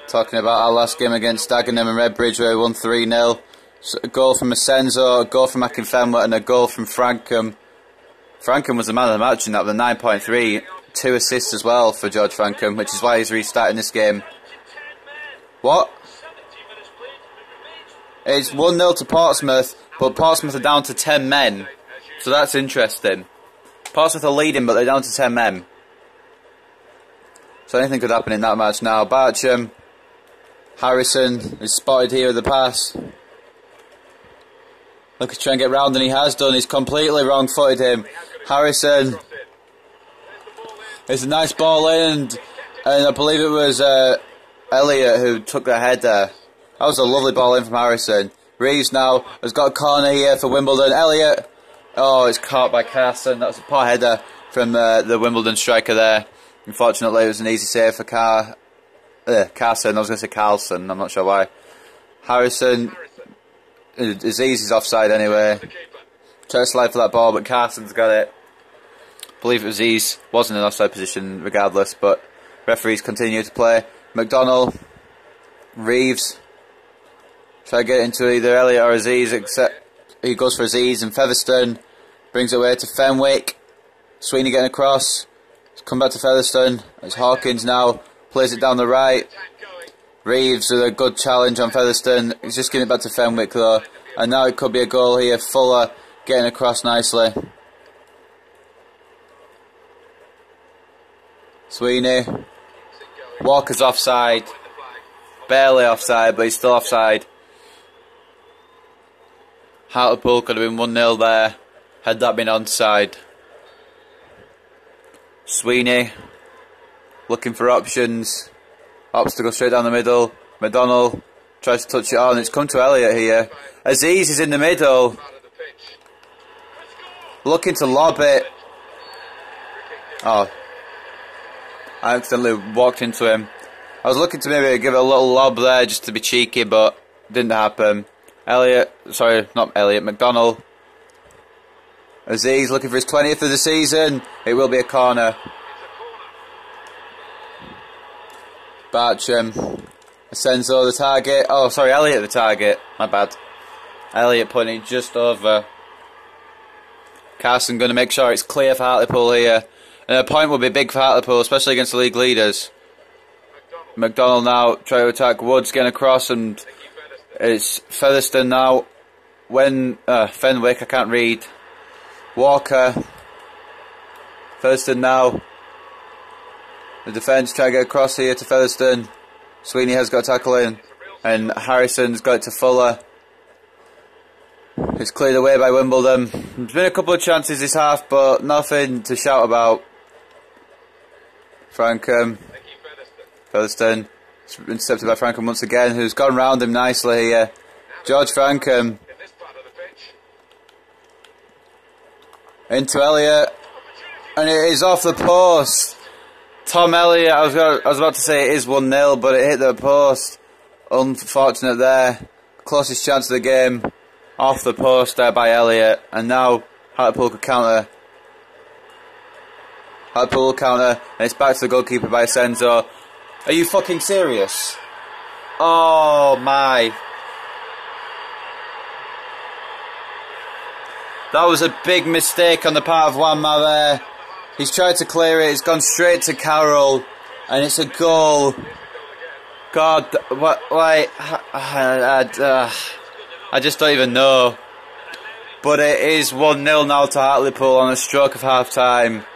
Talking about our last game against Dagenham and Redbridge where we won 3-0. So a goal from Asenzo, a goal from Akinfenwa and a goal from Frankham. Frankham was the man of the match in that with a 9.3. 2 assists as well for George Frankham, which is why he's restarting this game. What? It's 1-0 to Portsmouth, but Portsmouth are down to 10 men. So that's interesting. Portsmouth are leading, but they're down to 10 men. So anything could happen in that match now. Bartram. Harrison is spotted here with the pass. Look, he's trying to get round, and he has done. He's completely wrong-footed him. Harrison. It's a nice ball in, and I believe it was Elliott who took the header. That was a lovely ball in from Harrison. Reeves now has got a corner here for Wimbledon. Elliott. Oh, it's caught by Carson. That was a poor header from the Wimbledon striker there. Unfortunately, it was an easy save for Carson. I was going to say Carlson. I'm not sure why. Harrison. Aziz is offside anyway. Try to slide for that ball, but Carson's got it. I believe Aziz wasn't in offside position regardless, but referees continue to play. McDonald. Reeves. Try to get into either Elliott or Aziz, except he goes for Aziz, and Featherstone brings it away to Fenwick. Sweeney getting across. It's come back to Featherstone. It's Hawkins now. Plays it down the right. Reeves with a good challenge on Featherstone. He's just getting it back to Fenwick though. And now it could be a goal here. Fuller getting across nicely. Sweeney. Walker's offside. Barely offside, but he's still offside. Hartlepool could have been 1-0 there had that been onside. Sweeney looking for options. Opts to go straight down the middle. McDonald tries to touch it on. It's come to Elliott here. Aziz is in the middle. Looking to lob it. Oh. I accidentally walked into him. I was looking to maybe give it a little lob there just to be cheeky, but didn't happen. McDonald. Aziz looking for his 20th of the season. It will be a corner. Bartram. Asenzo the target. Oh, sorry, Elliott the target. My bad. Elliott putting it just over. Carson going to make sure it's clear for Hartlepool here. And a point will be big for Hartlepool, especially against the league leaders. McDonald now trying to attack. Woods getting across, and it's Featherstone now. Fenwick, I can't read. Walker. Featherstone now. The defence try to get across here to Featherstone. Sweeney has got a tackle in. And Harrison's got it to Fuller. It's cleared away by Wimbledon. There's been a couple of chances this half, but nothing to shout about. Frankham. Featherstone. It's intercepted by Frankham once again, who's gone round him nicely here. George Frankham. Into Elliott. And it is off the post. Tom Elliott, I was about to say it is 1-0, but it hit the post. Unfortunate there. Closest chance of the game. Off the post there by Elliott. And now Hartlepool could counter. Hartlepool will counter. And it's back to the goalkeeper by Senzo. Are you fucking serious? Oh my. That was a big mistake on the part of Wanma there. He's tried to clear it, it's gone straight to Carroll, and it's a goal. God, what, like, I just don't even know. But it is 1-0 now to Hartlepool on a stroke of half time.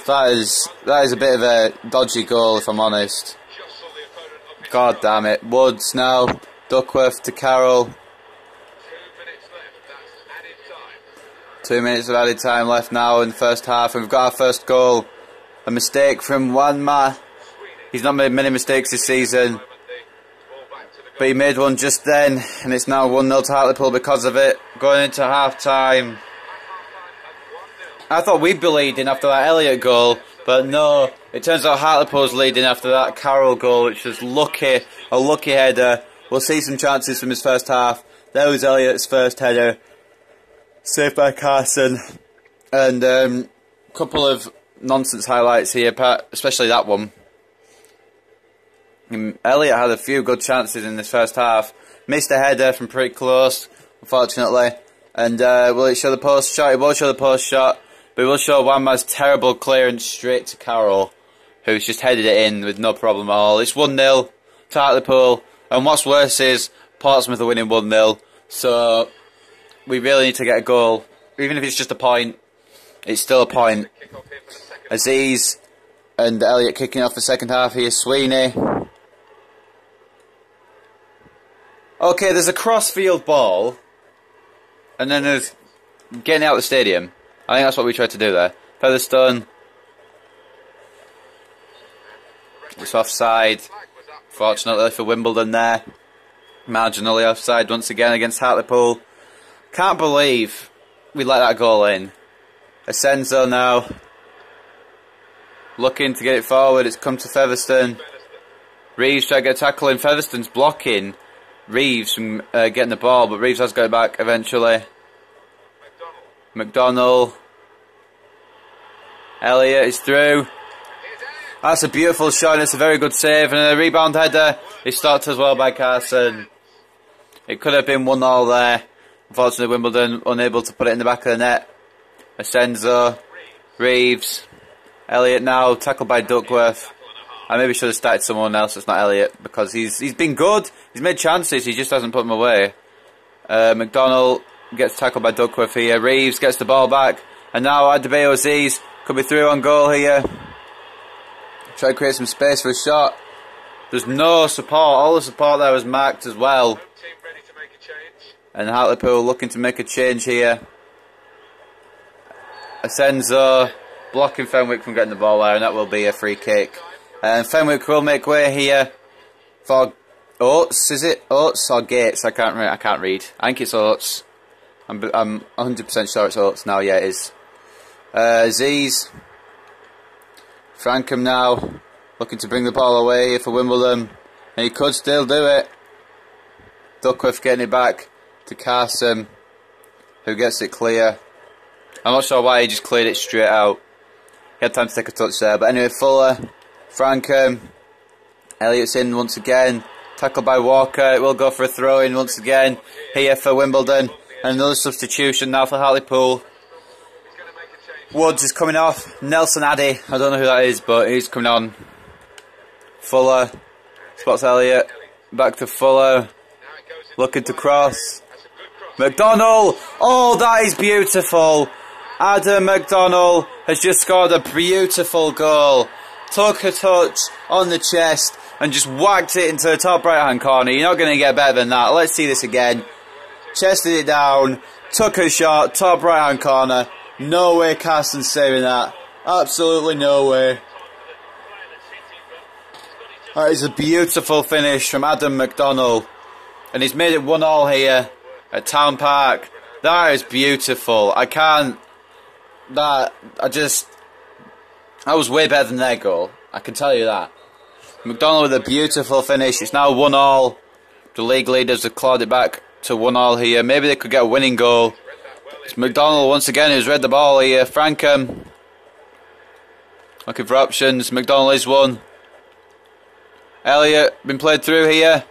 That is a bit of a dodgy goal, if I'm honest. God damn it. Woods now, Duckworth to Carroll. 2 minutes of added time left now in the first half, and we've got our first goal. A mistake from Wanma. He's not made many mistakes this season, but he made one just then, and it's now 1-0 to Hartlepool because of it. Going into half time. I thought we'd be leading after that Elliott goal, but no. It turns out Hartlepool's leading after that Carroll goal, which was lucky, a lucky header. We'll see some chances from his first half. There was Elliott's first header. Saved by Carson, and a couple of nonsense highlights here, especially that one. Elliott had a few good chances in this first half. Missed a header from pretty close, unfortunately. And will it show the post shot? It will show the post shot, but it will show Wanma's terrible clearance straight to Carroll, who's just headed it in with no problem at all. It's 1-0 to Hartlepool, and what's worse is Portsmouth are winning 1-0, so we really need to get a goal. Even if it's just a point, it's still a point. Aziz and Elliott kicking off the second half here. Sweeney. Okay, there's a cross-field ball, and then there's getting out of the stadium. I think that's what we tried to do there. Featherstone. It's offside. Fortunately for Wimbledon there. Marginally offside once again against Hartlepool. Can't believe we let that goal in. Asenzo now. Looking to get it forward. It's come to Featherstone. Reeves trying to get a tackle in. Featherstone's blocking Reeves from getting the ball, but Reeves has got it back eventually. McDonnell. Elliott is through. That's a beautiful shot, and it's a very good save, and a rebound header is stopped as well by Carson. It could have been 1-1 there. Unfortunately, Wimbledon unable to put it in the back of the net. Asenzo, Reeves, Elliott now, tackled by Duckworth. I maybe should have started someone else that's not Elliott, because he's been good. He's made chances, he just hasn't put them away. McDonnell gets tackled by Duckworth here. Reeves gets the ball back, and now Adebayo Aziz could be through on goal here. Try to create some space for a shot. There's no support. All the support there was marked as well. And Hartlepool looking to make a change here. Asenzo blocking Fenwick from getting the ball there, and that will be a free kick. And Fenwick will make way here for Oates. Is it Oates or Gates? I can't read. I think it's Oates. I'm 100% sure it's Oates now. Yeah, it is. Aziz. Frankham now looking to bring the ball away here for Wimbledon, and he could still do it. Duckworth getting it back to Carson, who gets it clear. I'm not sure why he just cleared it straight out. He had time to take a touch there, but anyway, Fuller, Frankham, Elliott's in once again, tackled by Walker. It will go for a throw-in once again here for Wimbledon, and another substitution now for Hartlepool. Woods is coming off. Nelson Addy, I don't know who that is, but he's coming on. Fuller spots Elliott, back to Fuller, looking to cross. McDonnell, oh, that is beautiful. Adam McDonnell has just scored a beautiful goal. Took a touch on the chest and just whacked it into the top right hand corner. You're not going to get better than that. Let's see this again. Chested it down, took a shot, top right hand corner. No way Carson's saving that. Absolutely no way. That is a beautiful finish from Adam McDonnell. And he's made it 1-1 here at Town Park. That is beautiful. That was way better than their goal. I can tell you that. McDonnell with a beautiful finish. It's now 1-1. The league leaders have clawed it back to 1-1 here. Maybe they could get a winning goal. It's McDonnell once again who's read the ball here. Frankham looking for options. McDonnell is one. Elliott been played through here.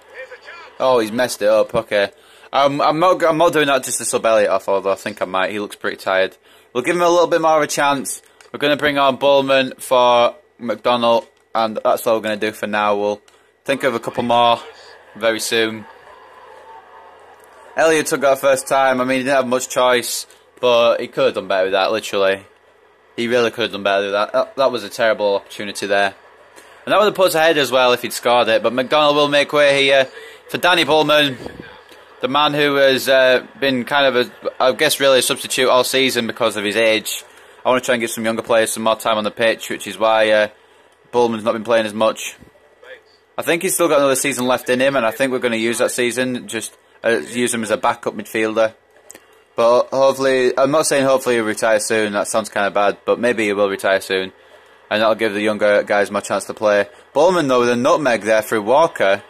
Oh, he's messed it up. Okay, I'm not doing that just to sub Elliott off, although I think I might. He looks pretty tired. We'll give him a little bit more of a chance. We're going to bring on Bullman for McDonnell, and that's all we're going to do for now. We'll think of a couple more very soon. Elliott took that first time. I mean, he didn't have much choice, but he could have done better with that, literally. He really could have done better with that. That was a terrible opportunity there. And that would have put ahead as well if he'd scored it. But McDonnell will make way here for Danny Bullman, the man who has been kind of, I guess, really a substitute all season because of his age. I want to try and give some younger players some more time on the pitch, which is why Bullman's not been playing as much. I think he's still got another season left in him, and I think we're going to use that season, just use him as a backup midfielder. But hopefully, I'm not saying hopefully he'll retire soon, that sounds kind of bad, but maybe he will retire soon. And that'll give the younger guys more chance to play. Bullman, though, with a nutmeg there through Walker.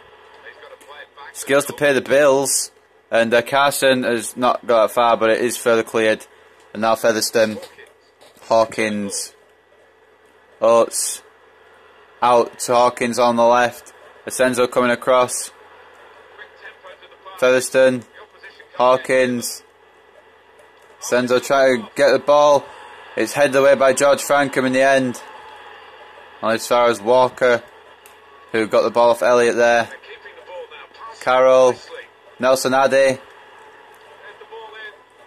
Skills to pay the bills. And Carson has not got that far, but it is further cleared. And now Featherstone. Hawkins. Oates. Out to Hawkins on the left. Asenzo coming across. Featherstone. Hawkins. Asenzo trying to get the ball. It's headed away by George Frankham in the end. And as far as Walker, who got the ball off Elliott there. Carroll, Nelson Addy.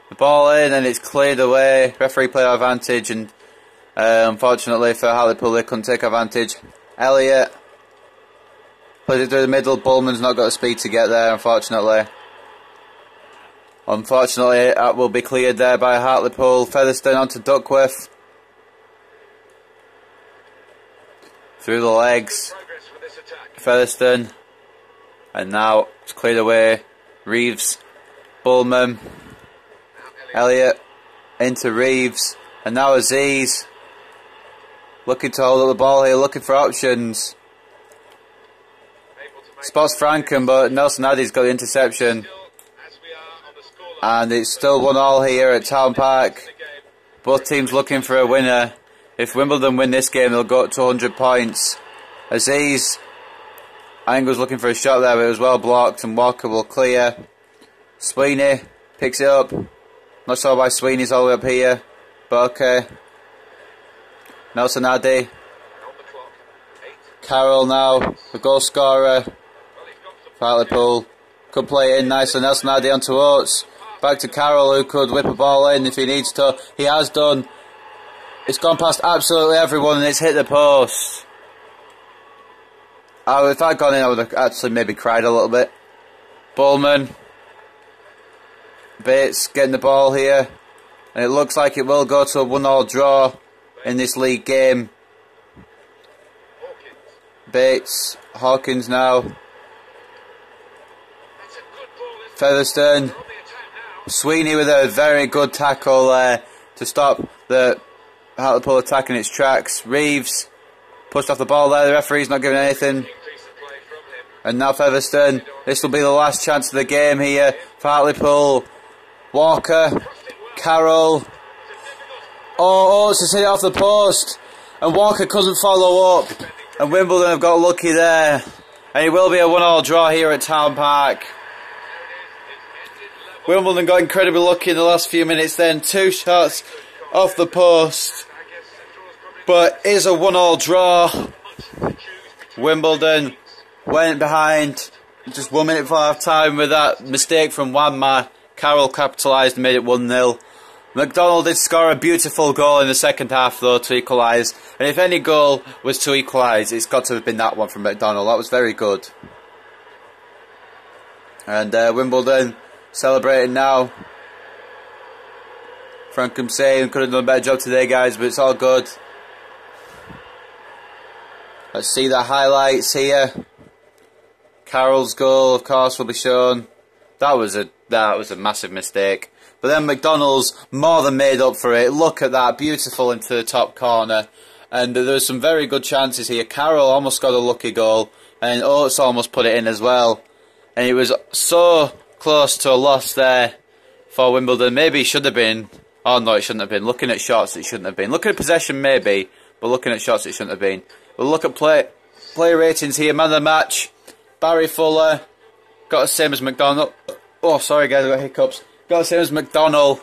The ball in and it's cleared away. Referee played advantage, and unfortunately for Hartlepool they couldn't take advantage. Elliott plays it through the middle. Bullman's not got the speed to get there, unfortunately. Unfortunately, that will be cleared there by Hartlepool. Featherstone onto Duckworth. Through the legs. Featherstone. And now it's cleared away. Reeves. Bullman. Elliott. Into Reeves. And now Aziz. Looking to hold up the ball here. Looking for options. Spots Frankham, but Nelson Addy's got the interception. And it's still 1-1 here at Town Park. Both teams looking for a winner. If Wimbledon win this game, they'll go up to 100 points. Aziz, I think was looking for a shot there, but it was well blocked, and Walker will clear. Sweeney picks it up. Not sure why Sweeney's all the way up here, but okay. Nelson Addy. Carroll now, the goal scorer. Hartlepool could play it in nicely. Nelson Addy onto Oates. Back to Carroll, who could whip a ball in if he needs to. He has done. It's gone past absolutely everyone and it's hit the post. If I'd gone in, I would have actually maybe cried a little bit. Bullman. Bates getting the ball here. And it looks like it will go to a 1-1 draw in this league game. Bates. Hawkins now. Featherstone. Sweeney with a very good tackle there to stop the Hartlepool attack in its tracks. Reeves pushed off the ball there. The referee's not giving anything. And now Featherstone. This will be the last chance of the game here for Hartlepool. Walker. Carroll. Oh, Oates has hit it off the post. And Walker couldn't follow up. And Wimbledon have got lucky there. And it will be a 1-1 draw here at Town Park. Wimbledon got incredibly lucky in the last few minutes then. 2 shots off the post. But it is a 1-1 draw. Wimbledon went behind just 1 minute before half time with that mistake from Wanma. Carroll capitalised and made it 1-0. McDonnell did score a beautiful goal in the second half though to equalise. And if any goal was to equalise, it's got to have been that one from McDonnell. That was very good. And Wimbledon celebrating now. Frankham saying could have done a better job today, guys, but it's all good. Let's see the highlights here. Carroll's goal, of course, will be shown. That was a massive mistake. But then McDonald's more than made up for it. Look at that, beautiful into the top corner. And there were some very good chances here. Carroll almost got a lucky goal, and Oates almost put it in as well. And it was so close to a loss there for Wimbledon. Maybe it should have been. Oh no, it shouldn't have been. Looking at shots, it shouldn't have been. Looking at possession, maybe. But looking at shots, it shouldn't have been. We'll look at play ratings here. Man of the match, Barry Fuller. Got the same as McDonald. Oh, sorry guys, I got hiccups. Got the same as McDonald.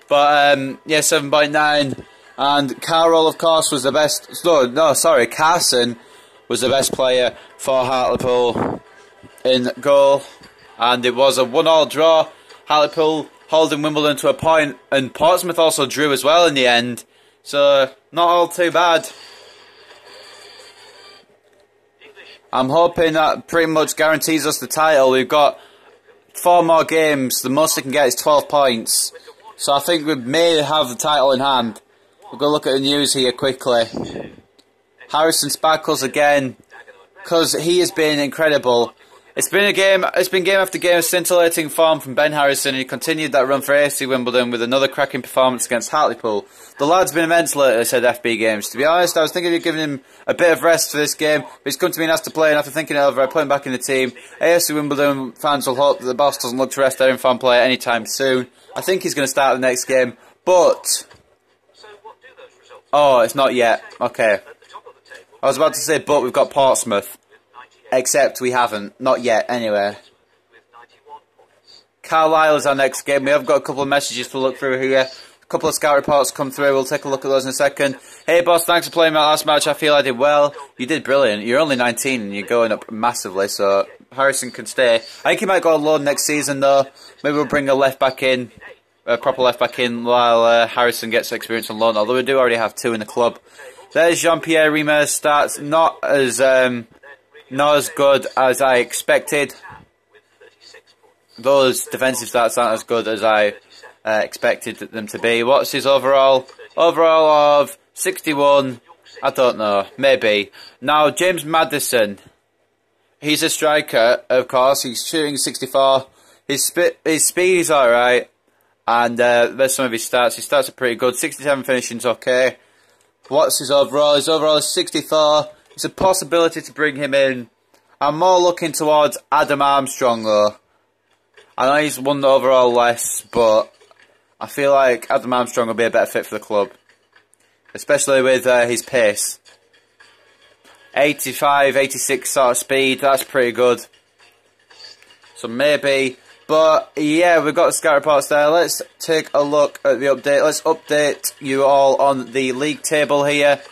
But, yeah, 7.9. And Carroll, of course, was the best. No, sorry, Carson was the best player for Hartlepool in goal. And it was a 1-1 draw. Hartlepool holding Wimbledon to a point, and Portsmouth also drew as well in the end. So, not all too bad. I'm hoping that pretty much guarantees us the title. We've got 4 more games. The most we can get is 12 points. So I think we may have the title in hand. We'll go look at the news here quickly. Harrison sparkles again, because he has been incredible. It's been game after game of scintillating form from Ben Harrison, and he continued that run for AFC Wimbledon with another cracking performance against Hartlepool. The lad's been immense lately, said FB Games. To be honest, I was thinking of giving him a bit of rest for this game, but he's come to me and asked to play, and after thinking it over, I put him back in the team. AFC Wimbledon fans will hope that the boss doesn't look to rest their informed player anytime soon. I think he's going to start the next game, but... Oh, it's not yet. Okay. I was about to say, but we've got Portsmouth. Except we haven't. Not yet, anyway. Carlisle is our next game. We have got a couple of messages to look through here. A couple of scout reports come through. We'll take a look at those in a second. Hey, boss, thanks for playing my last match. I feel I did well. You did brilliant. You're only 19 and you're going up massively, so Harrison can stay. I think he might go on loan next season, though. Maybe we'll bring a left back in. A proper left back in while Harrison gets experience on loan, although we do already have 2 in the club. There's Jean-Pierre Rimer's stats. Not as good as I expected. Those defensive stats aren't as good as I expected them to be. What's his overall? Overall of 61. I don't know. Maybe. Now, James Maddison. He's a striker, of course. He's shooting 64. His speed is alright. And there's some of his stats. His stats are pretty good. 67 finishing's okay. What's his overall? His overall is 64. It's a possibility to bring him in. I'm more looking towards Adam Armstrong, though. I know he's won the overall less, but I feel like Adam Armstrong will be a better fit for the club. Especially with his pace. 85, 86 sort of speed. That's pretty good. So maybe... But, yeah, we've got the scout reports there. Let's take a look at the update. Let's update you all on the league table here.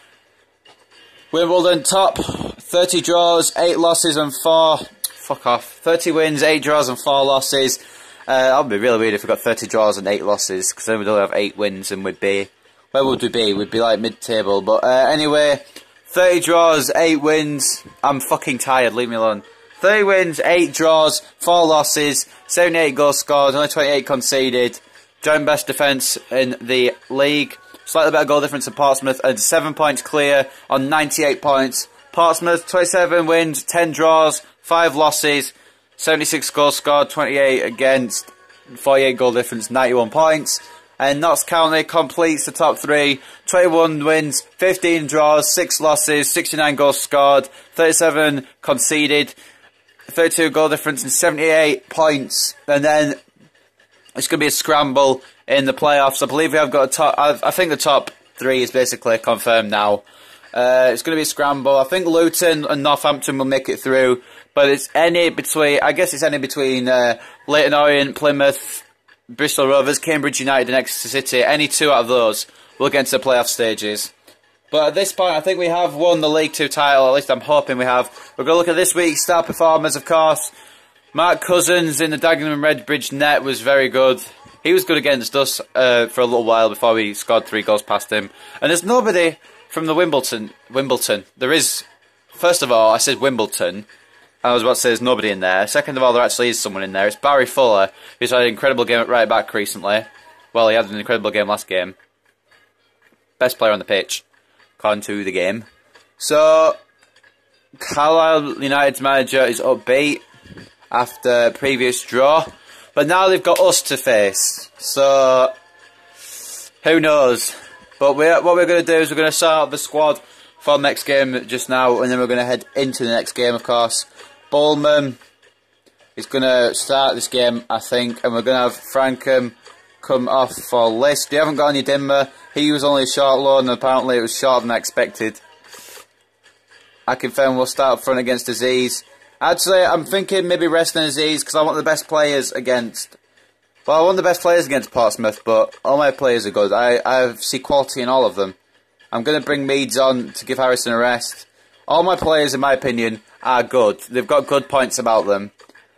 Wimbledon top, 30 draws, 8 losses and 4... Fuck off. 30 wins, 8 draws and 4 losses. That would be really weird if we got 30 draws and 8 losses, because then we'd only have 8 wins and we'd be... Where would we be? We'd be like mid-table. But anyway, 30 draws, 8 wins. I'm fucking tired, leave me alone. 30 wins, 8 draws, 4 losses, 78 goals scored, only 28 conceded. Joint best defence in the league. Slightly better goal difference than Portsmouth, and 7 points clear on 98 points. Portsmouth, 27 wins, 10 draws, 5 losses, 76 goals scored, 28 against, 48 goal difference, 91 points. And Notts County completes the top 3, 21 wins, 15 draws, 6 losses, 69 goals scored, 37 conceded. 32 goal difference and 78 points, and then it's going to be a scramble in the playoffs. I believe we have got a top. I think the top 3 is basically confirmed now. It's going to be a scramble. I think Luton and Northampton will make it through, but it's any between. I guess it's any between Leyton, Orient, Plymouth, Bristol Rovers, Cambridge United, and Exeter City. Any 2 out of those will get into the playoff stages. But at this point, I think we have won the League 2 title. At least I'm hoping we have. We're going to look at this week's star performers, of course. Mark Cousins in the Dagenham and Redbridge net was very good. He was good against us for a little while before we scored 3 goals past him. And there's nobody from the Wimbledon. There is, first of all, I said Wimbledon. I was about to say there's nobody in there. Second of all, there actually is someone in there. It's Barry Fuller, who's had an incredible game at right back recently. Well, he had an incredible game last game. Best player on the pitch. To the game. So, Carlisle United's manager is upbeat after previous draw, but now they've got us to face, so who knows. But what we're going to do is we're going to start the squad for the next game just now, and then we're going to head into the next game, of course. Bowman is going to start this game, I think, and we're going to have Frankham come off for List. We haven't got any Dimmer. He was only a short loan, and apparently it was shorter than I expected. I confirm we'll start up front against Aziz. Actually, I'm thinking maybe resting Aziz because I want the best players against... Well, I want the best players against Portsmouth, but all my players are good. I see quality in all of them. I'm going to bring Meads on to give Harrison a rest. All my players, in my opinion, are good. They've got good points about them.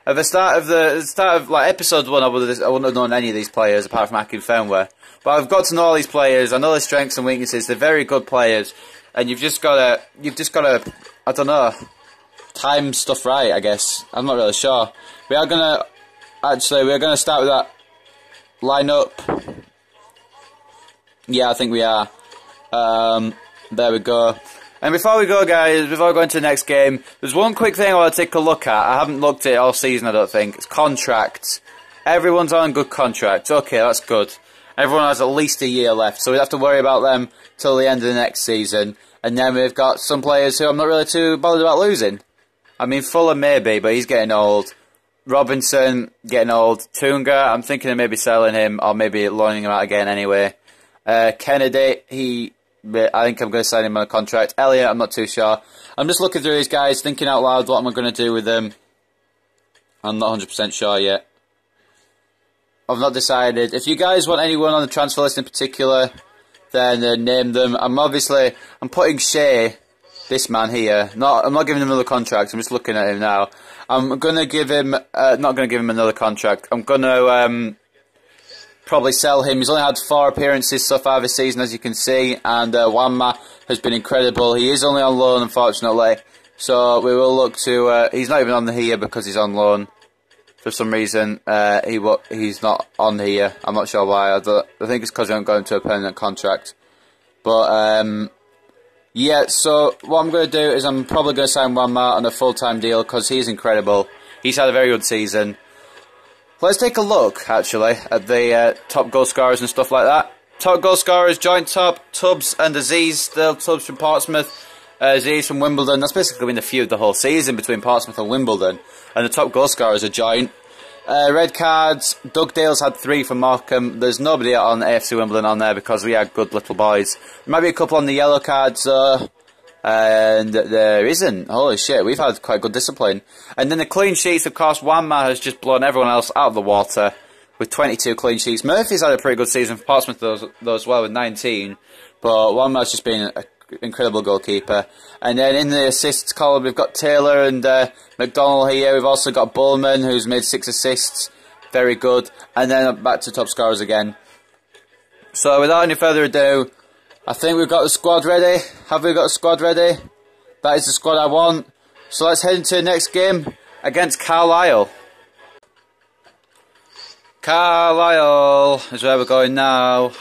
At the start of like episode 1, I wouldn't have known any of these players apart from Akin Fenway. But I've got to know all these players. I know their strengths and weaknesses. They're very good players, and you've just got to, I don't know, time stuff right. I guess I'm not really sure. We're gonna start with that lineup. Yeah, I think we are. There we go. And before we go, guys, before we go into the next game, there's one quick thing I want to take a look at. I haven't looked at it all season, I don't think. It's contracts. Everyone's on good contracts. Okay, that's good. Everyone has at least a year left, so we have to worry about them till the end of the next season. And then we've got some players who I'm not really too bothered about losing. I mean, Fuller maybe, but he's getting old. Robinson, getting old. Tunga, I'm thinking of maybe selling him, or maybe loaning him out again anyway. Kennedy, I think I'm going to sign him on a contract. Elliott, I'm not too sure. I'm just looking through these guys, thinking out loud what am I going to do with them. I'm not 100% sure yet. I've not decided. If you guys want anyone on the transfer list in particular, then name them. I'm putting Shea, this man here. I'm not giving him another contract. I'm just looking at him now. I'm going to give him, not going to give him another contract. I'm going to probably sell him. He's only had 4 appearances so far this season, as you can see, and Wanma has been incredible. He is only on loan, unfortunately, so we will look to... he's not even on here because he's on loan. For some reason, he's not on here. I'm not sure why. I think it's because he hasn't got into a permanent contract. But, yeah, so what I'm going to do is I'm probably going to sign Wanma on a full-time deal because he's incredible. He's had a very good season. Let's take a look, actually, at the top goal scorers and stuff like that. Top goal scorers, joint top, Tubbs and Aziz. Still Tubbs from Portsmouth, Aziz from Wimbledon. That's basically been the feud the whole season between Portsmouth and Wimbledon. And the top goal scorers are joint. Red cards, Doug Dale's had 3 from Morecambe. There's nobody on AFC Wimbledon on there because we are good little boys. There might be a couple on the yellow cards, and there isn't. Holy shit, we've had quite good discipline. And then the clean sheets, of course, Wanma has just blown everyone else out of the water with 22 clean sheets. Murphy's had a pretty good season for Portsmouth though as well with 19. But Wanma's just been an incredible goalkeeper. And then in the assists column, we've got Taylor and McDonnell here. We've also got Bullman, who's made 6 assists. Very good. And then back to top scorers again. So without any further ado, I think we've got the squad ready. Have we got the squad ready? That is the squad I want. So let's head into the next game against Carlisle. Carlisle is where we're going now.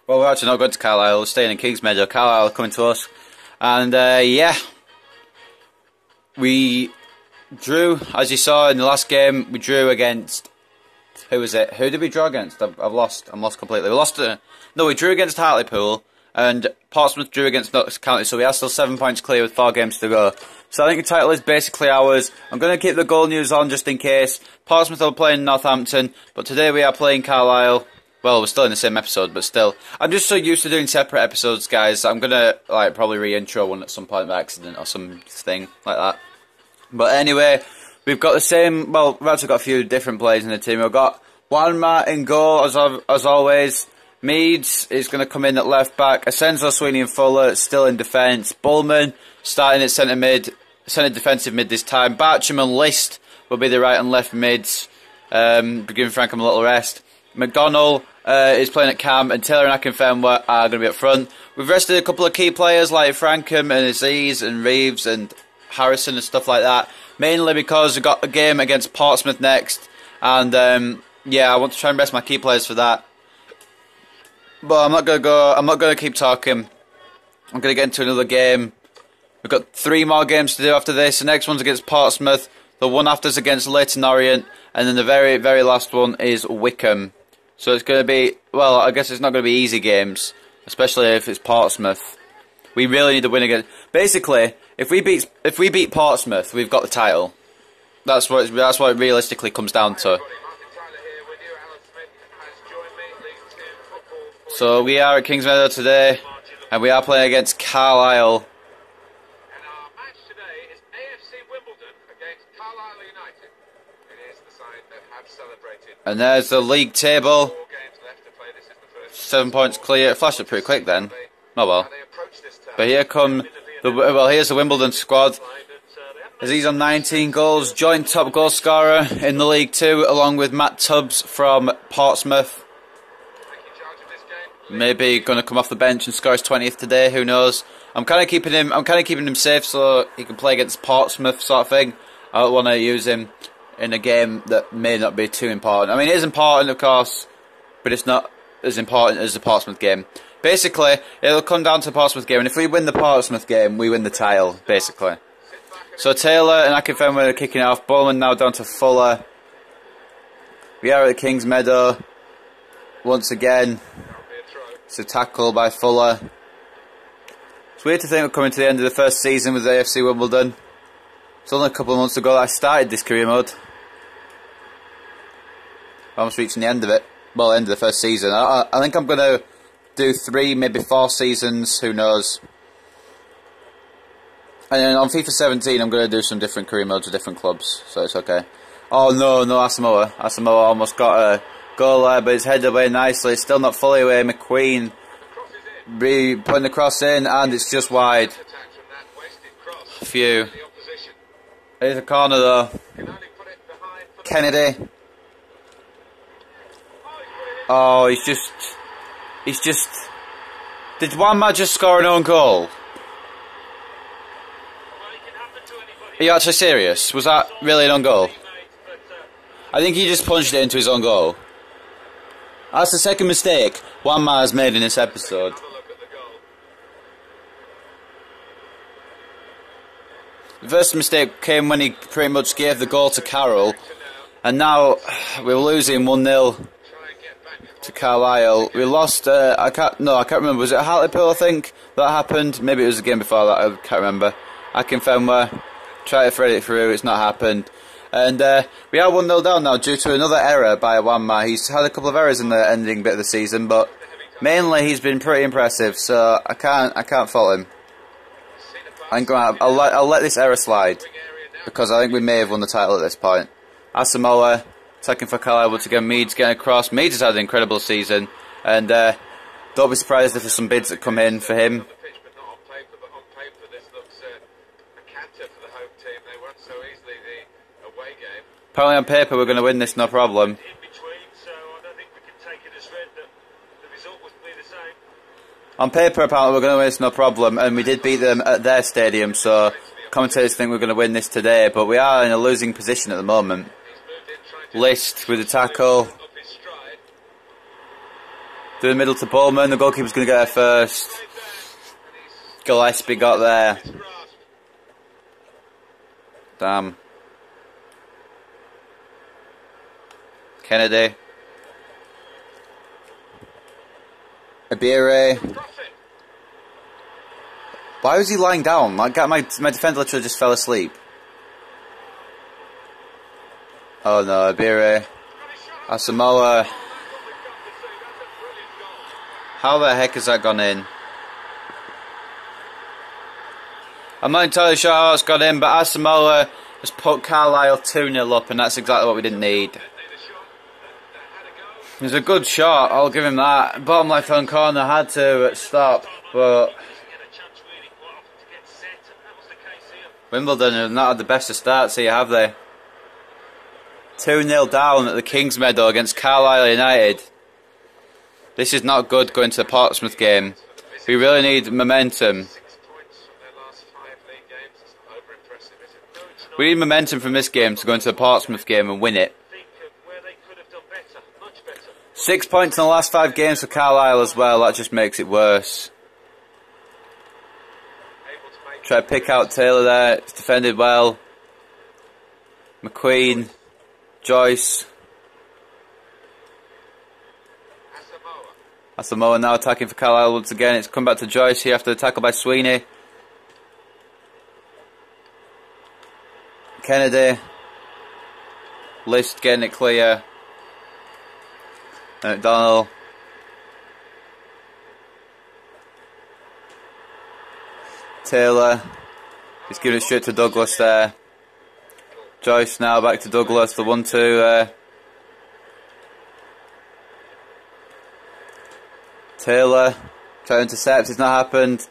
Well, we're actually not going to Carlisle. We're staying in Kingsmeadow. Carlisle are coming to us. And, yeah. We drew, as you saw in the last game, we drew against... Who was it? Who did we draw against? I'm lost completely. We drew against Hartlepool, and Portsmouth drew against Notts County, so we are still 7 points clear with 4 games to go. So I think the title is basically ours. I'm going to keep the goal news on just in case. Portsmouth are playing Northampton, but today we are playing Carlisle. Well, we're still in the same episode, but still. I'm just so used to doing separate episodes, guys. I'm going to probably re-intro one at some point by accident or something like that. But anyway, we've got the same... Well, we've actually got a few different players in the team. We've got Wanma in goal, as always. Meads is going to come in at left back. Asenzo, Sweeney and Fuller still in defence. Bullman starting at centre defensive mid this time. Bartram and List will be the right and left mids. Giving Frankham a little rest. McDonnell is playing at cam, and Taylor and Akinfenwa are going to be up front. We've rested a couple of key players like Frankham and Aziz and Reeves and Harrison and stuff like that. Mainly because we've got a game against Portsmouth next, and yeah, I want to try and rest my key players for that. But I'm not going to keep talking. I'm going to get into another game. We've got 3 more games to do after this. The next one's against Portsmouth. The one after's against Leyton, Orient. And then the very, very last one is Wycombe. So it's going to be, well, I guess it's not going to be easy games, especially if it's Portsmouth. We really need to win against. Basically, if we beat Portsmouth, we've got the title. That's what it realistically comes down to. So we are at Kings Meadow today, and we are playing against Carlisle. And our match today is AFC Wimbledon against Carlisle United. It is the side that have celebrated. And there's the league table. 4 games left to play. This is the first. 7 points clear. It flashed up pretty quick then. Oh well. But here come here's the Wimbledon squad. As he's on 19 goals, joint top goal scorer in the League 2, along with Matt Tubbs from Portsmouth. Maybe going to come off the bench and score his 20th today. Who knows? I'm kind of keeping him safe so he can play against Portsmouth, sort of thing. I don't want to use him in a game that may not be too important. I mean, it is important, of course, but it's not as important as the Portsmouth game. Basically, it'll come down to the Portsmouth game, and if we win the Portsmouth game, we win the title, basically. So Taylor and Akinfenwa are kicking it off. Bowman now down to Fuller. We are at the Kings Meadow. Once again, it's a tackle by Fuller. It's weird to think we're coming to the end of the first season with AFC Wimbledon. It's only a couple of months ago that I started this career mode. Almost reaching the end of it. Well, end of the first season. I think I'm going to do 3, maybe 4 seasons. Who knows? And then on FIFA 17, I'm going to do some different career modes with different clubs, so it's okay. Oh no, Asamoah. Asamoah almost got a goal there, but it's headed away nicely. It's still not fully away. McQueen putting the cross in, and it's just wide. Phew. Here's a corner though. Kennedy. Oh, he's just. Did Wanma just score an own goal? Are you actually serious? Was that really an own goal? I think he just punched it into his own goal. That's the second mistake Wanma has made in this episode. The first mistake came when he pretty much gave the goal to Carroll, and now we're losing 1-0 to Carlisle. We lost. I can't remember. Was it Hartlepool? I think that happened. Maybe it was the game before that. I can't remember. Akinfenwa try to thread it through. It's not happened. And we are 1-0 down now due to another error by Wanma. He's had a couple of errors in the ending bit of the season, but mainly he's been pretty impressive. So I can't fault him. I'll let this error slide because I think we may have won the title at this point. Asamoah attacking for Carlisle once again. Meads getting across. Meads has had an incredible season, and don't be surprised if there's some bids that come in for him. Apparently on paper we're going to win this, no problem. On paper apparently we're going to win this, no problem, and we did beat them at their stadium, so commentators think we're going to win this today, but we are in a losing position at the moment. List with the tackle. Through the middle to Bowman, the goalkeeper's going to get there first. Gillespie got there. Damn. Kennedy. Abire. Why was he lying down? My defender literally just fell asleep. Oh no, Abire. Asamoah. How the heck has that gone in? I'm not entirely sure how it's gone in, but Asamoah has put Carlisle 2-0 up, and that's exactly what we didn't need. It was a good shot, I'll give him that. Bottom left hand corner had to stop, but Wimbledon have not had the best of starts here, have they? 2-0 down at the Kings Meadow against Carlisle United. This is not good going to the Portsmouth game. We really need momentum. We need momentum from this game to go into the Portsmouth game and win it. 6 points in the last 5 games for Carlisle as well, that just makes it worse. Try to pick out Taylor there. It's defended well. McQueen. Joyce. Asamoah now attacking for Carlisle once again. It's come back to Joyce here after the tackle by Sweeney. Kennedy. List getting it clear. McDonald. Taylor. He's giving it straight to Douglas there. Joyce now back to Douglas. The 1-2. Taylor. Trying to intercept. It's not happened.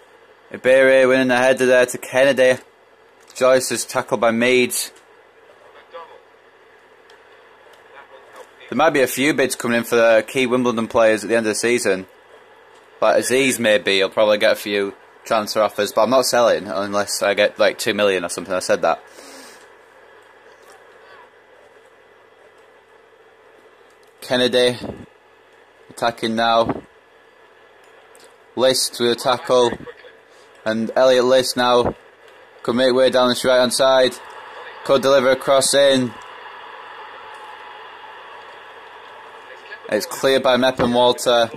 Iberi winning the header there to Kennedy. Joyce is tackled by Mead. There might be a few bids coming in for the key Wimbledon players at the end of the season. Like Aziz maybe, he'll probably get a few transfer offers, but I'm not selling unless I get like 2 million or something. I said that. Kennedy attacking now. List with a tackle, and Elliot List now could make way down this right hand side. Could deliver a cross in. It's cleared by Mepp and Walter.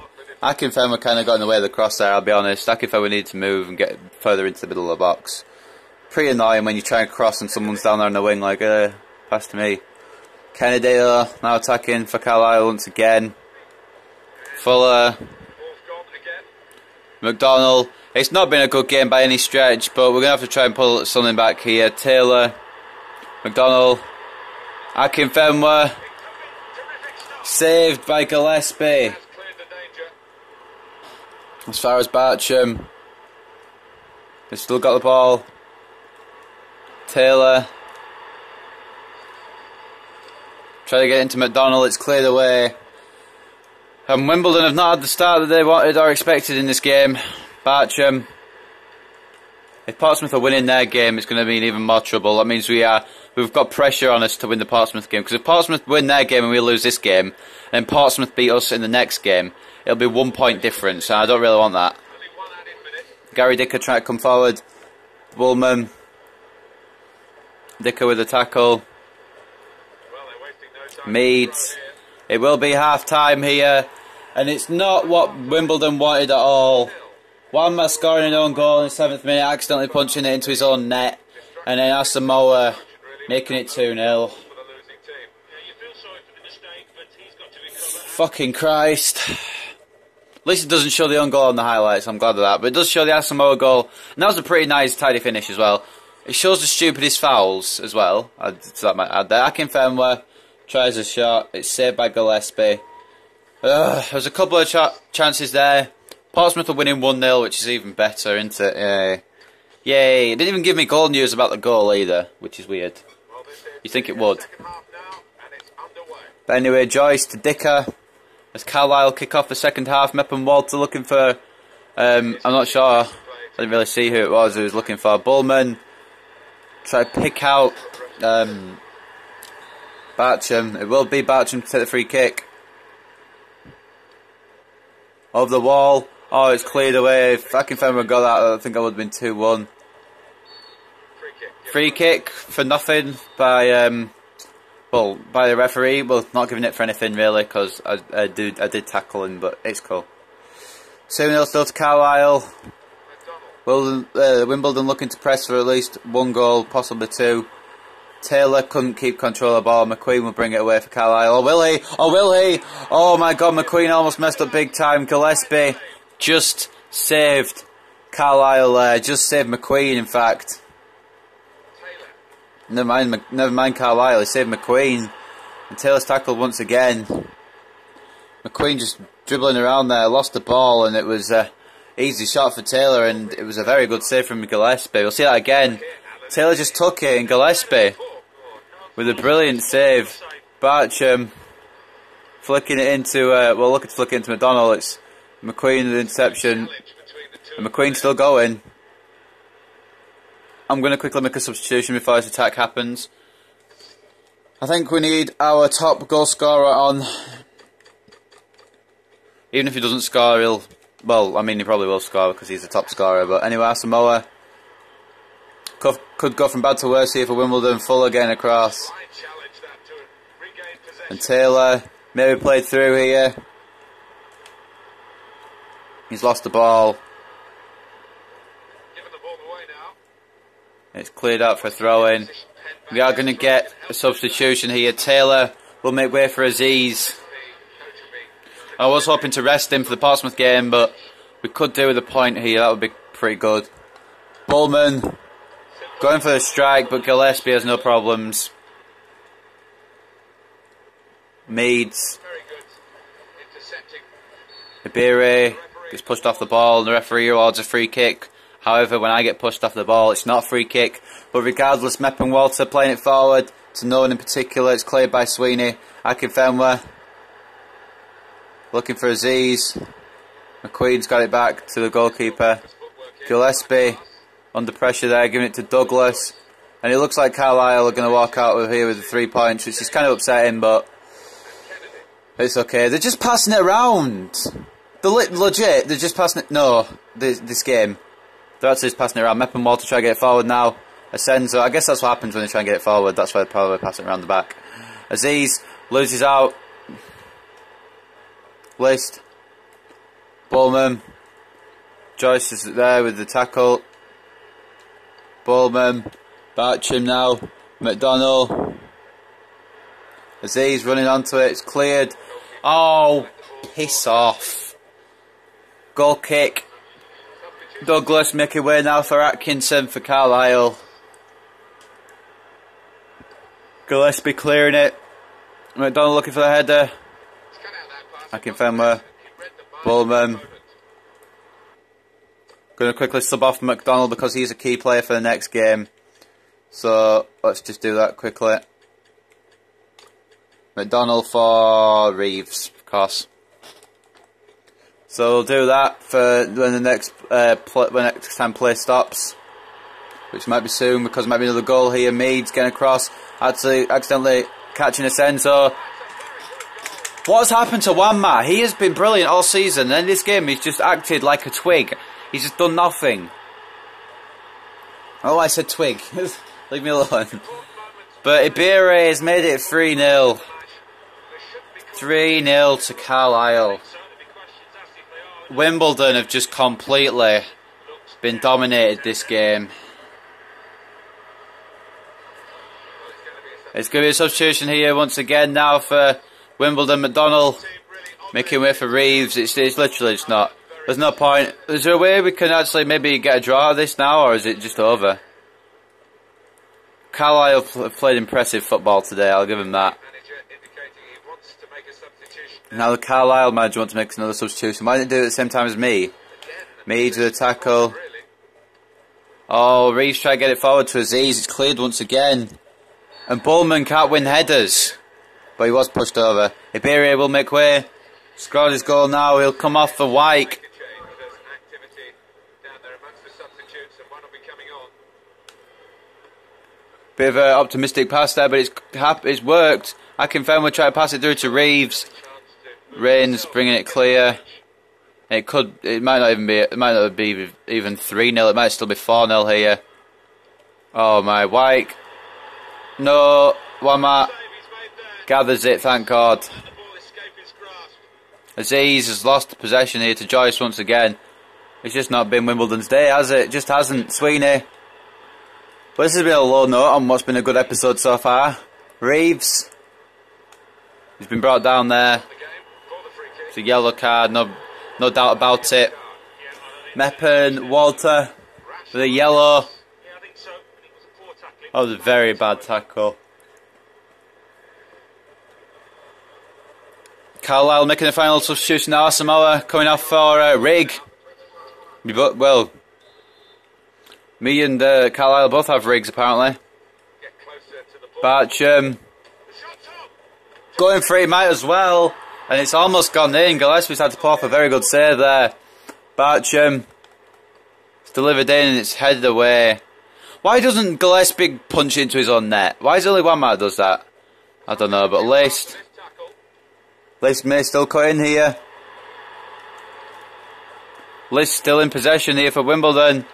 Akinfenwa kind of got in the way of the cross there, I'll be honest. Akinfenwa needed to move and get further into the middle of the box. Pretty annoying when you try and cross and someone's down there in the wing like, pass to me. Kennedy now attacking for Carlisle once again. Fuller. McDonald. It's not been a good game by any stretch, but we're going to have to try and pull something back here. Taylor. McDonald. Akinfenwa. Saved by Gillespie. As far as Bartram, they've still got the ball. Taylor. Try to get into McDonald, it's cleared away. And Wimbledon have not had the start that they wanted or expected in this game. Bartram. If Portsmouth are winning their game, it's going to mean even more trouble. That means we've got pressure on us to win the Portsmouth game. Because if Portsmouth win their game and we lose this game, and Portsmouth beat us in the next game, it'll be 1 point difference. And I don't really want that. Gary Dicker trying to come forward. Woolman. Dicker with a tackle. Mead. It will be half time here. And it's not what Wimbledon wanted at all. Wanma scoring an own goal in the 7th minute, accidentally punching it into his own net. And then Asamoah making it 2-0. Fucking Christ. At least it doesn't show the own goal on the highlights, I'm glad of that. But it does show the Asamoah goal. And that was a pretty nice, tidy finish as well. It shows the stupidest fouls as well. So that might add there. Akinfenwa tries a shot. It's saved by Gillespie. There's a couple of chances there. Portsmouth are winning 1-0, which is even better, isn't it? Yay. Yay. It didn't even give me goal news about the goal either, which is weird. You think it would. But anyway, Joyce to Dicker. As Carlisle kick off the second half. Mepp and Walter looking for... I'm not sure. I didn't really see who it was who was looking for. Bullman. Try to pick out Bartram. It will be Bartram to take the free kick. Over the wall. Oh, it's cleared away. If Akinfenwa got that, I think I would have been 2-1. Free kick for nothing by by the referee. Well, not giving it for anything really, because I did tackle him, but it's cool. 2-0 still to Carlisle. Wimbledon looking to press for at least 1 goal, possibly 2. Taylor couldn't keep control of the ball. McQueen will bring it away for Carlisle. Oh, will he? Oh, will he? Oh, my God, McQueen almost messed up big time. Gillespie just saved Carlisle there. Just saved McQueen, in fact. Never mind Carlisle. He saved McQueen. And Taylor's tackled once again. McQueen just dribbling around there. Lost the ball, and it was an easy shot for Taylor, and it was a very good save from Gillespie. We'll see that again. Taylor just took it, and Gillespie with a brilliant save. Bartram flicking it into, looking to flick it into McDonald. It's McQueen with the interception. And McQueen's still going. I'm going to quickly make a substitution before this attack happens. I think we need our top goal scorer on. Even if he doesn't score, he probably will score because he's the top scorer. But anyway, Asamoah. Could go from bad to worse here for Wimbledon. Fuller getting across. And Taylor maybe played through here. He's lost the ball. It's cleared out for a throw-in. We are going to get a substitution here. Taylor will make way for Aziz. I was hoping to rest him for the Portsmouth game, but we could do with a point here. That would be pretty good. Bullman going for the strike, but Gillespie has no problems. Meads. Ibire gets pushed off the ball, and the referee awards a free kick. However, when I get pushed off the ball, it's not a free kick. But regardless, Mep and Walter playing it forward to no one in particular. It's cleared by Sweeney. Akinfenwa looking for Aziz. McQueen's got it back to the goalkeeper. Gillespie under pressure there, giving it to Douglas. And it looks like Carlisle are going to walk out with here with the 3 points, which is kind of upsetting, but it's okay. They're just passing it around. Legit, they're just passing it. No, this game. They're actually just passing it around. Mep and Walter try to get it forward now. Asenzo, I guess that's what happens when they try and get it forward. That's why they're probably passing it around the back. Aziz loses out. List. Bullman. Joyce is there with the tackle. Bullman. Bartram now. McDonnell. Aziz running onto it. It's cleared. Oh, piss off. Goal kick. Douglas making way now for Atkinson for Carlisle. Gillespie clearing it. McDonnell looking for the header. Akinfenwa. Bullman. Going to quickly sub off McDonnell because he's a key player for the next game. So let's just do that quickly. McDonnell for Reeves, of course. So we'll do that for when the next when next time play stops, which might be soon because there might be another goal here. Meads getting across, actually accidentally catching Asenzo. What's happened to Wanma? He has been brilliant all season, and in this game he's just acted like a twig. He's just done nothing. Oh, I said twig. Leave me alone. But Ibire has made it 3-0. 3-0 to Carlisle. Wimbledon have just completely been dominated this game. It's going to be a substitution here once again now for Wimbledon. McDonnell making way for Reeves. It's literally just not. There's no point. Is there a way we can actually maybe get a draw of this now, or is it just over? Carlisle have played impressive football today, I'll give him that. Now the Carlisle manager wants to make another substitution. Why didn't they do it at the same time as me? Me to the tackle. Oh, Reeves try to get it forward to Aziz. It's cleared once again. And Bullman can't win headers. But he was pushed over. Ibire will make way. Scored his goal now. He'll come off for Wycombe. Bit of an optimistic pass there, but it's worked. Akinfenwa try to pass it through to Reeves. Rains bringing it clear. It might not be even 3-0. It might still be 4-0 here. Oh my, Wycombe. No, Wama gathers it, thank God. Aziz has lost possession here to Joyce once again. It's just not been Wimbledon's day, has it? It just hasn't. Sweeney. But this has been a low note on what's been a good episode so far. Reeves. He's been brought down there. It's a yellow card, no doubt about it. Meppen, Walter with a yellow. That was a very bad tackle. Carlisle making the final substitution now. Samoa coming off for Rig. Well, me and Carlisle both have rigs apparently. Bartram going free, might as well. And it's almost gone in. Gillespie's had to pull off a very good save there. Bartram. It's delivered in and it's headed away. Why doesn't Gillespie punch into his own net? Why is there only one man that does that? I don't know, but List may still cut in here. List still in possession here for Wimbledon.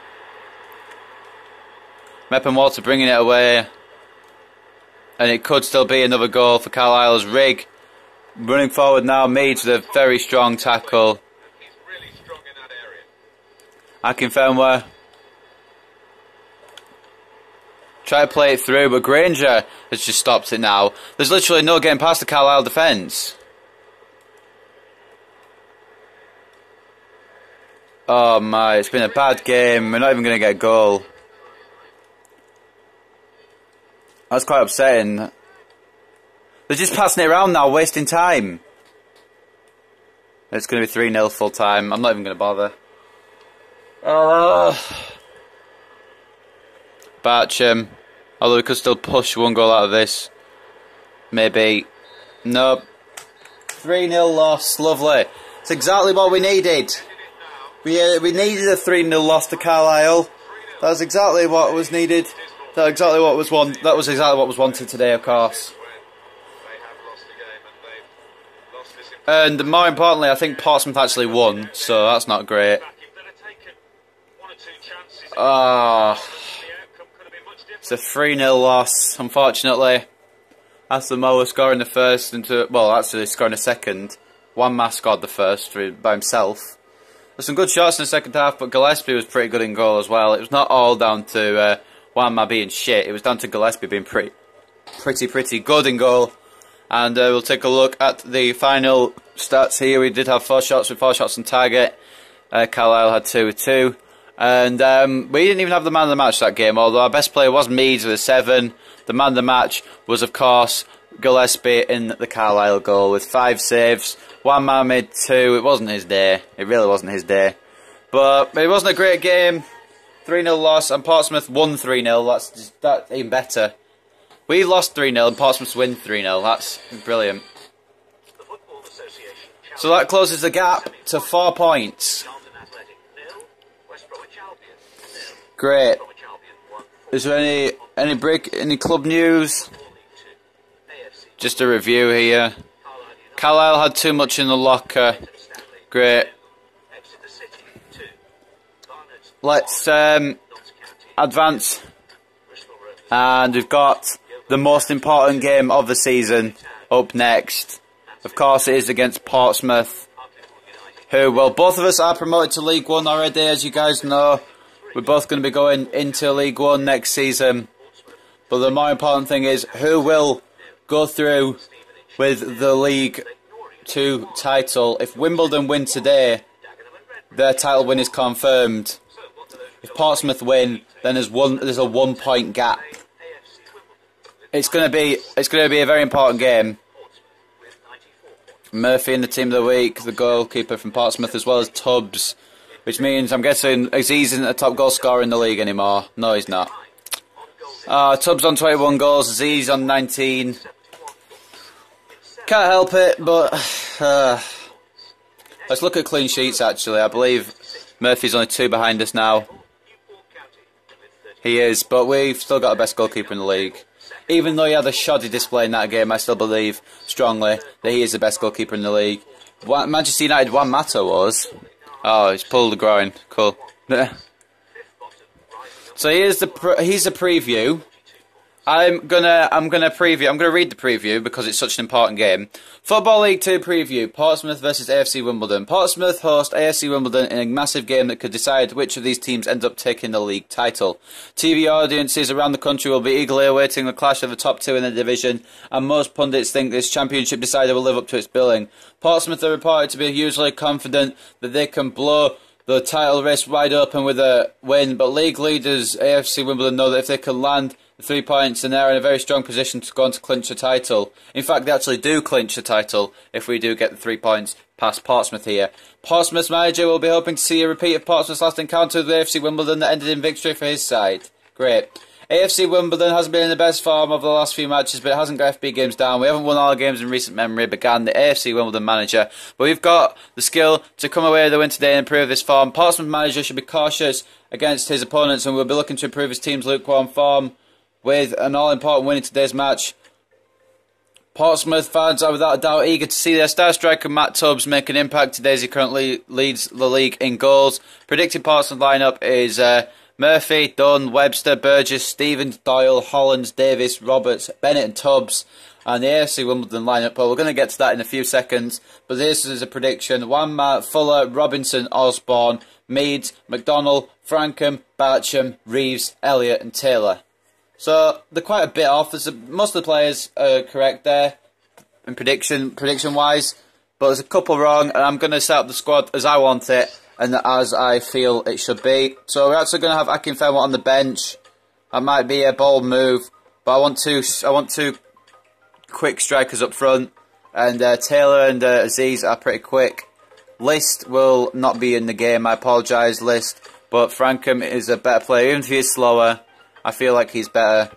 Meppenwater bringing it away. And it could still be another goal for Carlisle's Rig. Running forward now, Meads with a very strong tackle. He's really strong in that area. Akinfenwa. Try to play it through, but Granger has just stopped it now. There's literally no getting past the Carlisle defence. Oh my, it's been a bad game. We're not even going to get a goal. That's quite upsetting. They're just passing it around now, wasting time. It's going to be 3-0 full time. I'm not even going to bother. Barcham. Although we could still push one goal out of this. Maybe. Nope. 3-0 loss. Lovely. It's exactly what we needed. We needed a 3-0 loss to Carlisle. That was exactly what was needed. That was exactly what was wanted today, of course. And more importantly, I think Portsmouth actually won, so that's not great. It's a 3-0 loss, unfortunately. That's the Moa scoring the first, actually scoring the second. Wanma scored the first by himself. There's some good shots in the second half, but Gillespie was pretty good in goal as well. It was not all down to Wanma being shit. It was down to Gillespie being pretty good in goal. And we'll take a look at the final stats here. We did have 4 shots with 4 shots on target. Carlisle had 2 with 2. And we didn't even have the man of the match that game, although our best player was Meads with a 7. The man of the match was, of course, Gillespie in the Carlisle goal with 5 saves. One man made 2. It wasn't his day. It really wasn't his day. But it wasn't a great game. 3-0 loss, and Portsmouth won 3-0. That's even better. We lost 3-0 and Portsmouth win 3-0. That's brilliant. So that closes the gap to 4 points. Great. Is there any club news? Just a review here. Carlisle had too much in the locker. Great. Let's advance. And we've got the most important game of the season up next. Of course, it is against Portsmouth, who, well, both of us are promoted to League One already, as you guys know. We're both going to be going into League One next season. But the more important thing is who will go through with the League 2 title. If Wimbledon win today, their title win is confirmed. If Portsmouth win, then there's a 1 point gap. It's going to be a very important game. Murphy in the team of the week, the goalkeeper from Portsmouth, as well as Tubbs, which means I'm guessing Aziz isn't a top goal scorer in the league anymore. No, he's not. Tubbs on 21 goals, Aziz on 19. Can't help it, but let's look at clean sheets. Actually, I believe Murphy's only 2 behind us now. He is, but we've still got the best goalkeeper in the league. Even though he had a shoddy display in that game, I still believe strongly that he is the best goalkeeper in the league. Manchester United Juan Mata was. Oh, he's pulled the groin. Cool. So he's the preview. I'm gonna read the preview because it's such an important game. Football League 2 preview: Portsmouth versus AFC Wimbledon. Portsmouth host AFC Wimbledon in a massive game that could decide which of these teams ends up taking the league title. TV audiences around the country will be eagerly awaiting the clash of the top 2 in the division, and most pundits think this championship decider will live up to its billing. Portsmouth are reported to be hugely confident that they can blow the title race wide open with a win, but league leaders AFC Wimbledon know that if they can land the 3 points, then they're in a very strong position to go on to clinch the title. In fact, they actually do clinch the title if we do get the 3 points past Portsmouth here. Portsmouth's manager will be hoping to see a repeat of Portsmouth's last encounter with AFC Wimbledon that ended in victory for his side. Great. AFC Wimbledon hasn't been in the best form of the last few matches, but it hasn't got FB games down. We haven't won all our games in recent memory, began the AFC Wimbledon manager. But we've got the skill to come away with the win today and improve this form. Portsmouth manager should be cautious against his opponents and will be looking to improve his team's lukewarm form with an all-important win in today's match. Portsmouth fans are without a doubt eager to see their star striker Matt Tubbs make an impact today as he currently leads the league in goals. Predicted Portsmouth lineup is Murphy, Dunn, Webster, Burgess, Stevens, Doyle, Hollands, Davis, Roberts, Bennett and Tubbs, and the AFC Wimbledon lineup. But we're going to get to that in a few seconds. But this is a prediction. Wanma, Fuller, Robinson, Osborne, Meads, McDonnell, Frankham, Barcham, Reeves, Elliott and Taylor. So they're quite a bit off. Most of the players are correct there in prediction-wise. But there's a couple wrong, and I'm going to set up the squad as I want it and as I feel it should be. So we're actually going to have Akinfenwa on the bench. That might be a bold move, but I want two quick strikers up front, and Taylor and Aziz are pretty quick. List will not be in the game. I apologise, List, but Frankham is a better player. Even if he is slower, I feel like he's better.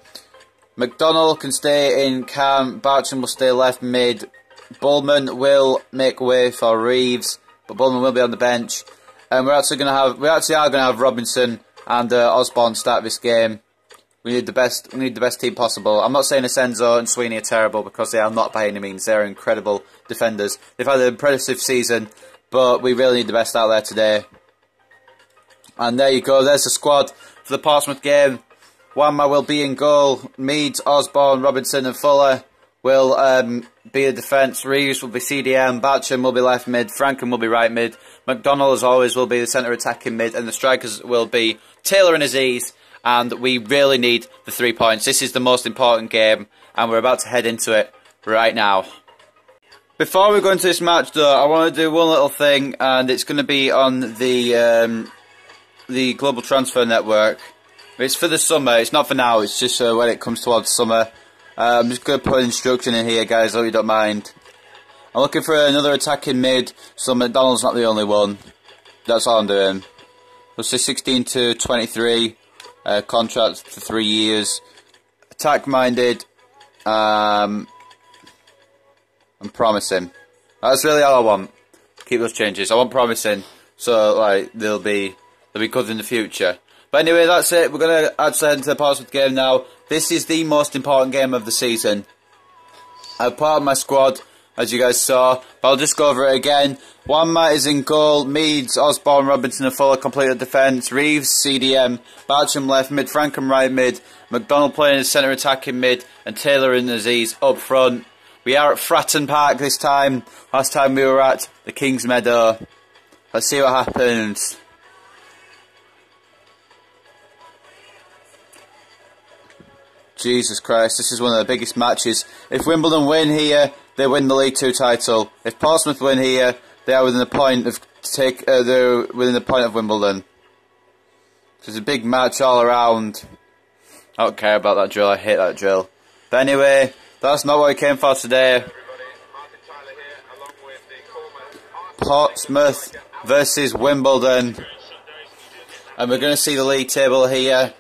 McDonnell can stay in cam. Barcham will stay left mid. Bullman will make way for Reeves, but Bullman will be on the bench. And we actually are going to have Robinson and Osborne start this game. We need the best team possible. I'm not saying Asenzo and Sweeney are terrible, because they are not by any means. They're incredible defenders. They've had an impressive season, but we really need the best out there today. And there you go. There's the squad for the Portsmouth game. Wanma will be in goal. Meads, Osborne, Robinson and Fuller will be the defence. Reeves will be CDM. Barcham will be left mid. Frankham will be right mid. McDonnell, as always, will be the centre attacking mid. And the strikers will be Taylor and Aziz. And we really need the 3 points. This is the most important game, and we're about to head into it right now. Before we go into this match, though, I want to do one little thing, and it's going to be on the Global Transfer Network. It's for the summer. It's not for now. It's just when it comes towards summer. I'm just going to put an instruction in here, guys, so you don't mind. I'm looking for another attacking mid, so McDonnell's not the only one. That's all I'm doing. Let's say 16 to 23. Contract for 3 years. Attack-minded. I'm promising. That's really all I want. Keep those changes. I want promising, so like they'll be good in the future. But anyway, that's it. We're going to actually head into the Portsmouth game now. This is the most important game of the season. I'm part of my squad, as you guys saw, but I'll just go over it again. Wanma is in goal. Meads, Osborne, Robinson and Fuller complete the defence. Reeves, CDM. Barcham left mid. Frankham right mid. McDonnell playing as centre attacking mid. And Taylor and Aziz up front. We are at Fratton Park this time. Last time we were at the King's Meadow. Let's see what happens. Jesus Christ, this is one of the biggest matches. If Wimbledon win here, they win the League 2 title. If Portsmouth win here, they are within a point of they're within a point of Wimbledon. So it's a big match all around. I don't care about that drill. I hate that drill. But anyway, that's not what we came for today. Portsmouth versus Wimbledon, and we're going to see the league table here.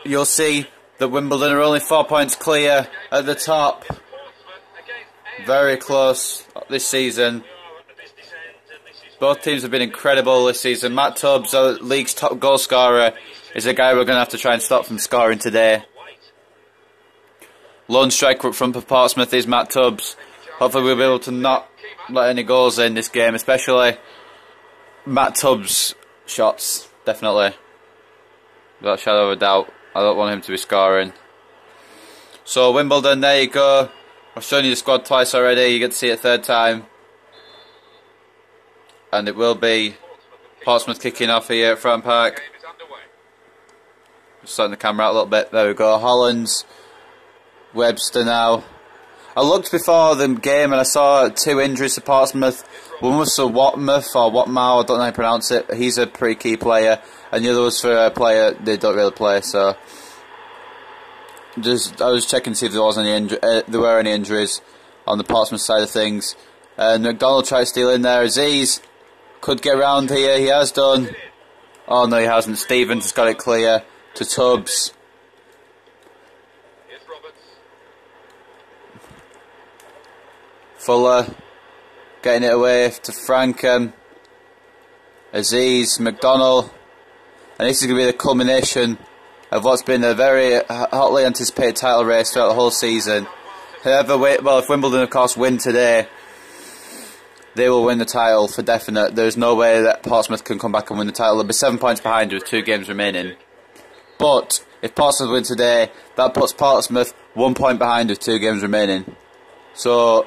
You'll see that Wimbledon are only 4 points clear at the top. Very close this season. Both teams have been incredible this season. Matt Tubbs, the league's top goal scorer, is a guy we're going to have to try and stop from scoring today. Lone striker up front for Portsmouth is Matt Tubbs. Hopefully we'll be able to not let any goals in this game, especially Matt Tubbs' shots, definitely. Without a shadow of a doubt. I don't want him to be scoring. So Wimbledon, there you go. I've shown you the squad twice already. You get to see it a third time. And it will be Portsmouth kicking off here at Fratton Park. Just starting the camera out a little bit. There we go. Hollands, Webster now. I looked before the game and I saw 2 injuries to Portsmouth. One was for Watmouth or Watmow, I don't know how to pronounce it. He's a pretty key player. And the other was for a player they don't really play. So I was checking to see if there was there were any injuries on the Portsmouth side of things. And McDonnell tried to steal in there. Aziz could get around here. He has done. Oh no, he hasn't. Stevens has got it clear to Tubbs. Fuller getting it away to Frankham. Aziz, McDonnell. And this is going to be the culmination of what's been a very hotly anticipated title race throughout the whole season. If Wimbledon of course win today, they will win the title for definite. There's no way that Portsmouth can come back and win the title. They'll be 7 points behind with 2 games remaining. But if Portsmouth win today, that puts Portsmouth 1 point behind with 2 games remaining. So,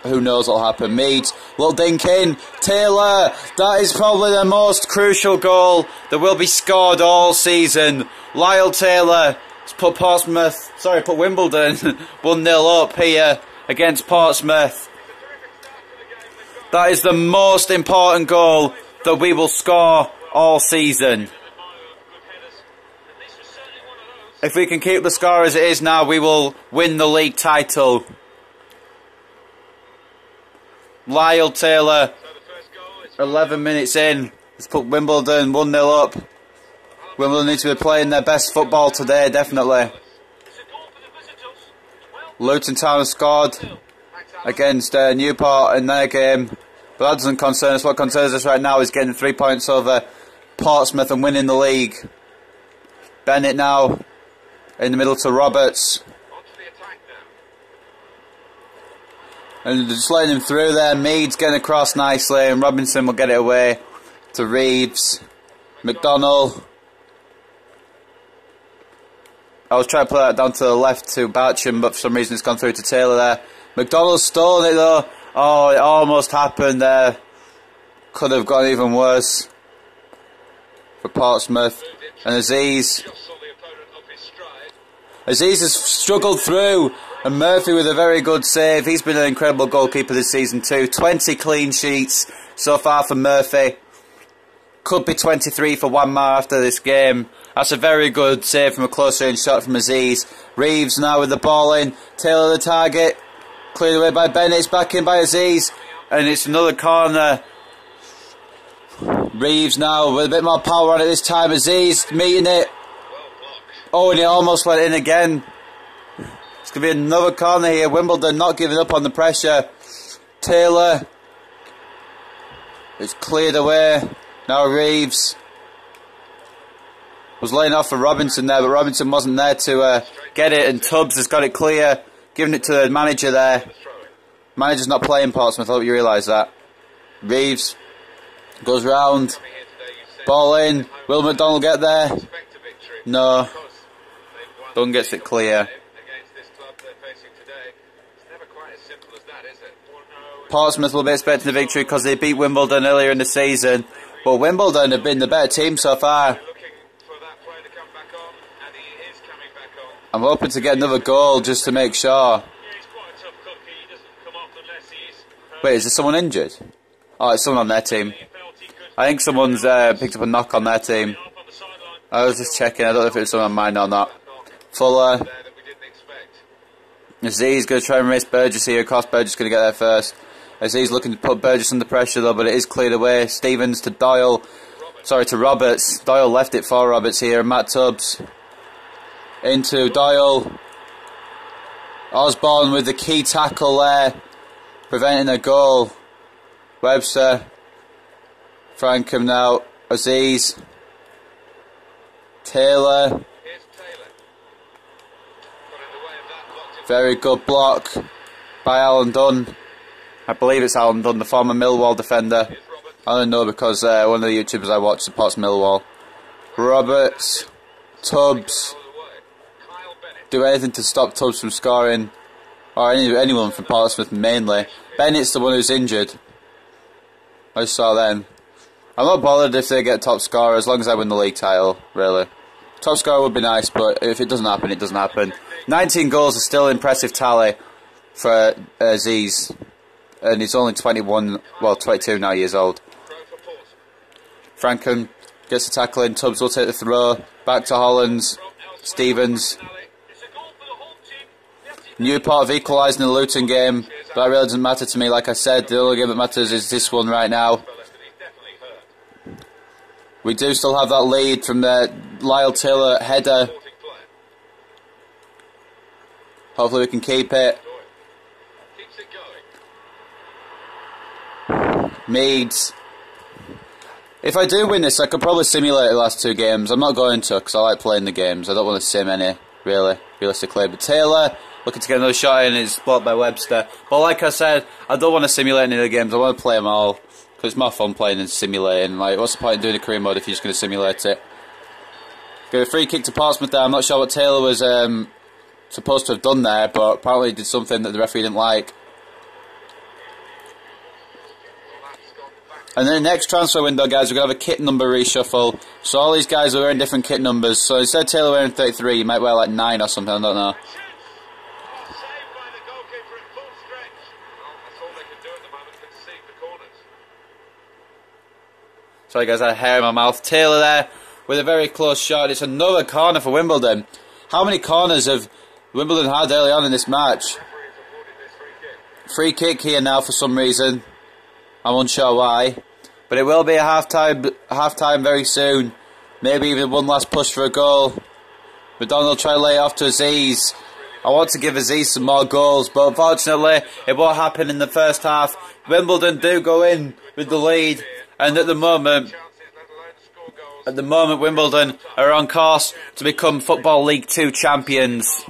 who knows what'll happen. Meads, little dink in. Taylor, that is probably the most crucial goal that will be scored all season. Lyle Taylor has put Wimbledon 1-0 up here against Portsmouth. That is the most important goal that we will score all season. If we can keep the score as it is now, we will win the league title. Lyle Taylor, 11 minutes in, has put Wimbledon 1-0 up. Wimbledon need to be playing their best football today, definitely. Luton Town scored against Newport in their game, but that doesn't concern us. What concerns us right now is getting 3 points over Portsmouth and winning the league. Bennett now in the middle to Roberts. And just letting him through there. Meads getting across nicely, and Robinson will get it away to Reeves. McDonnell. I was trying to play that down to the left to Barcham, but for some reason it's gone through to Taylor there. McDonnell's stolen it though. Oh, it almost happened there. Could have gone even worse for Portsmouth. And Aziz has struggled through, and Murphy with a very good save. He's been an incredible goalkeeper this season too. 20 clean sheets so far for Murphy. Could be 23 for Wanmar after this game. That's a very good save from a close range shot from Aziz. Reeves now with the ball in. Taylor the target. Cleared away by Bennett. It's back in by Aziz. And it's another corner. Reeves now with a bit more power on it this time. Aziz meeting it. Oh, and it almost went in again. It's going to be another corner here. Wimbledon not giving up on the pressure. Taylor. It's cleared away. Now Reeves was laying off for Robinson there, but Robinson wasn't there to get it, and Tubbs has got it clear, giving it to the manager there. Manager's not playing Portsmouth, I hope you realise that. Reeves goes round. Ball in. Will McDonnell get there? No. Dunn gets it clear. Portsmouth will be expecting a victory because they beat Wimbledon earlier in the season. But Wimbledon have been the better team so far. I'm hoping to get another goal just to make sure. Wait, is there someone injured? Oh, it's someone on their team. I think someone's picked up a knock on their team. I was just checking, I don't know if it was someone on mine or not. Fuller. Aziz going to try and race Burgess here. Of course, Burgess going to get there first. Aziz looking to put Burgess under pressure though, but it is cleared away. Stevens to Doyle. Sorry, to Roberts. Doyle left it for Roberts here. Matt Tubbs. Into Doyle. Osborne with the key tackle there, preventing a goal. Webster. Frankham now. Aziz. Taylor. Very good block by Alan Dunn. I believe it's Alan Dunn, the former Millwall defender. I don't know because one of the YouTubers I watch supports Millwall. Roberts. Tubbs. Do anything to stop Tubbs from scoring. Or anyone from Portsmouth mainly. Bennett's the one who's injured. I saw them. I'm not bothered if they get top scorer as long as I win the league title, really. Top scorer would be nice, but if it doesn't happen, it doesn't happen. 19 goals is still an impressive tally for Aziz. And he's only 22 now years old. Frankham gets the tackle in. Tubbs will take the throw. Back to Hollands. Stevens. Newport have equalised in the Luton game, but that really doesn't matter to me. Like I said, the only game that matters is this one right now. We do still have that lead from the Lyle Taylor header. Hopefully we can keep it. Meads. If I do win this, I could probably simulate the last 2 games. I'm not going to because I like playing the games. I don't want to sim any, really, realistically. But Taylor, looking to get another shot in, is blocked by Webster. But like I said, I don't want to simulate any of the games. I want to play them all because it's more fun playing than simulating. Like, what's the point in doing a career mode if you're just going to simulate it? Give a free kick to Portsmouth there. I'm not sure what Taylor was supposed to have done there, but apparently he did something that the referee didn't like. And then the next transfer window, guys, we're going to have a kit number reshuffle. So all these guys are wearing different kit numbers. So instead of Taylor wearing 33, he might wear like 9 or something, I don't know. Sorry guys, I had hair in my mouth. Taylor there with a very close shot. It's another corner for Wimbledon. How many corners have Wimbledon had early on in this match? Free kick here now for some reason. I'm unsure why. But it will be a half-time very soon. Maybe even one last push for a goal. McDonald try to lay it off to Aziz. I want to give Aziz some more goals, but unfortunately it won't happen in the first half. Wimbledon do go in with the lead, and at the moment Wimbledon are on course to become Football League 2 champions.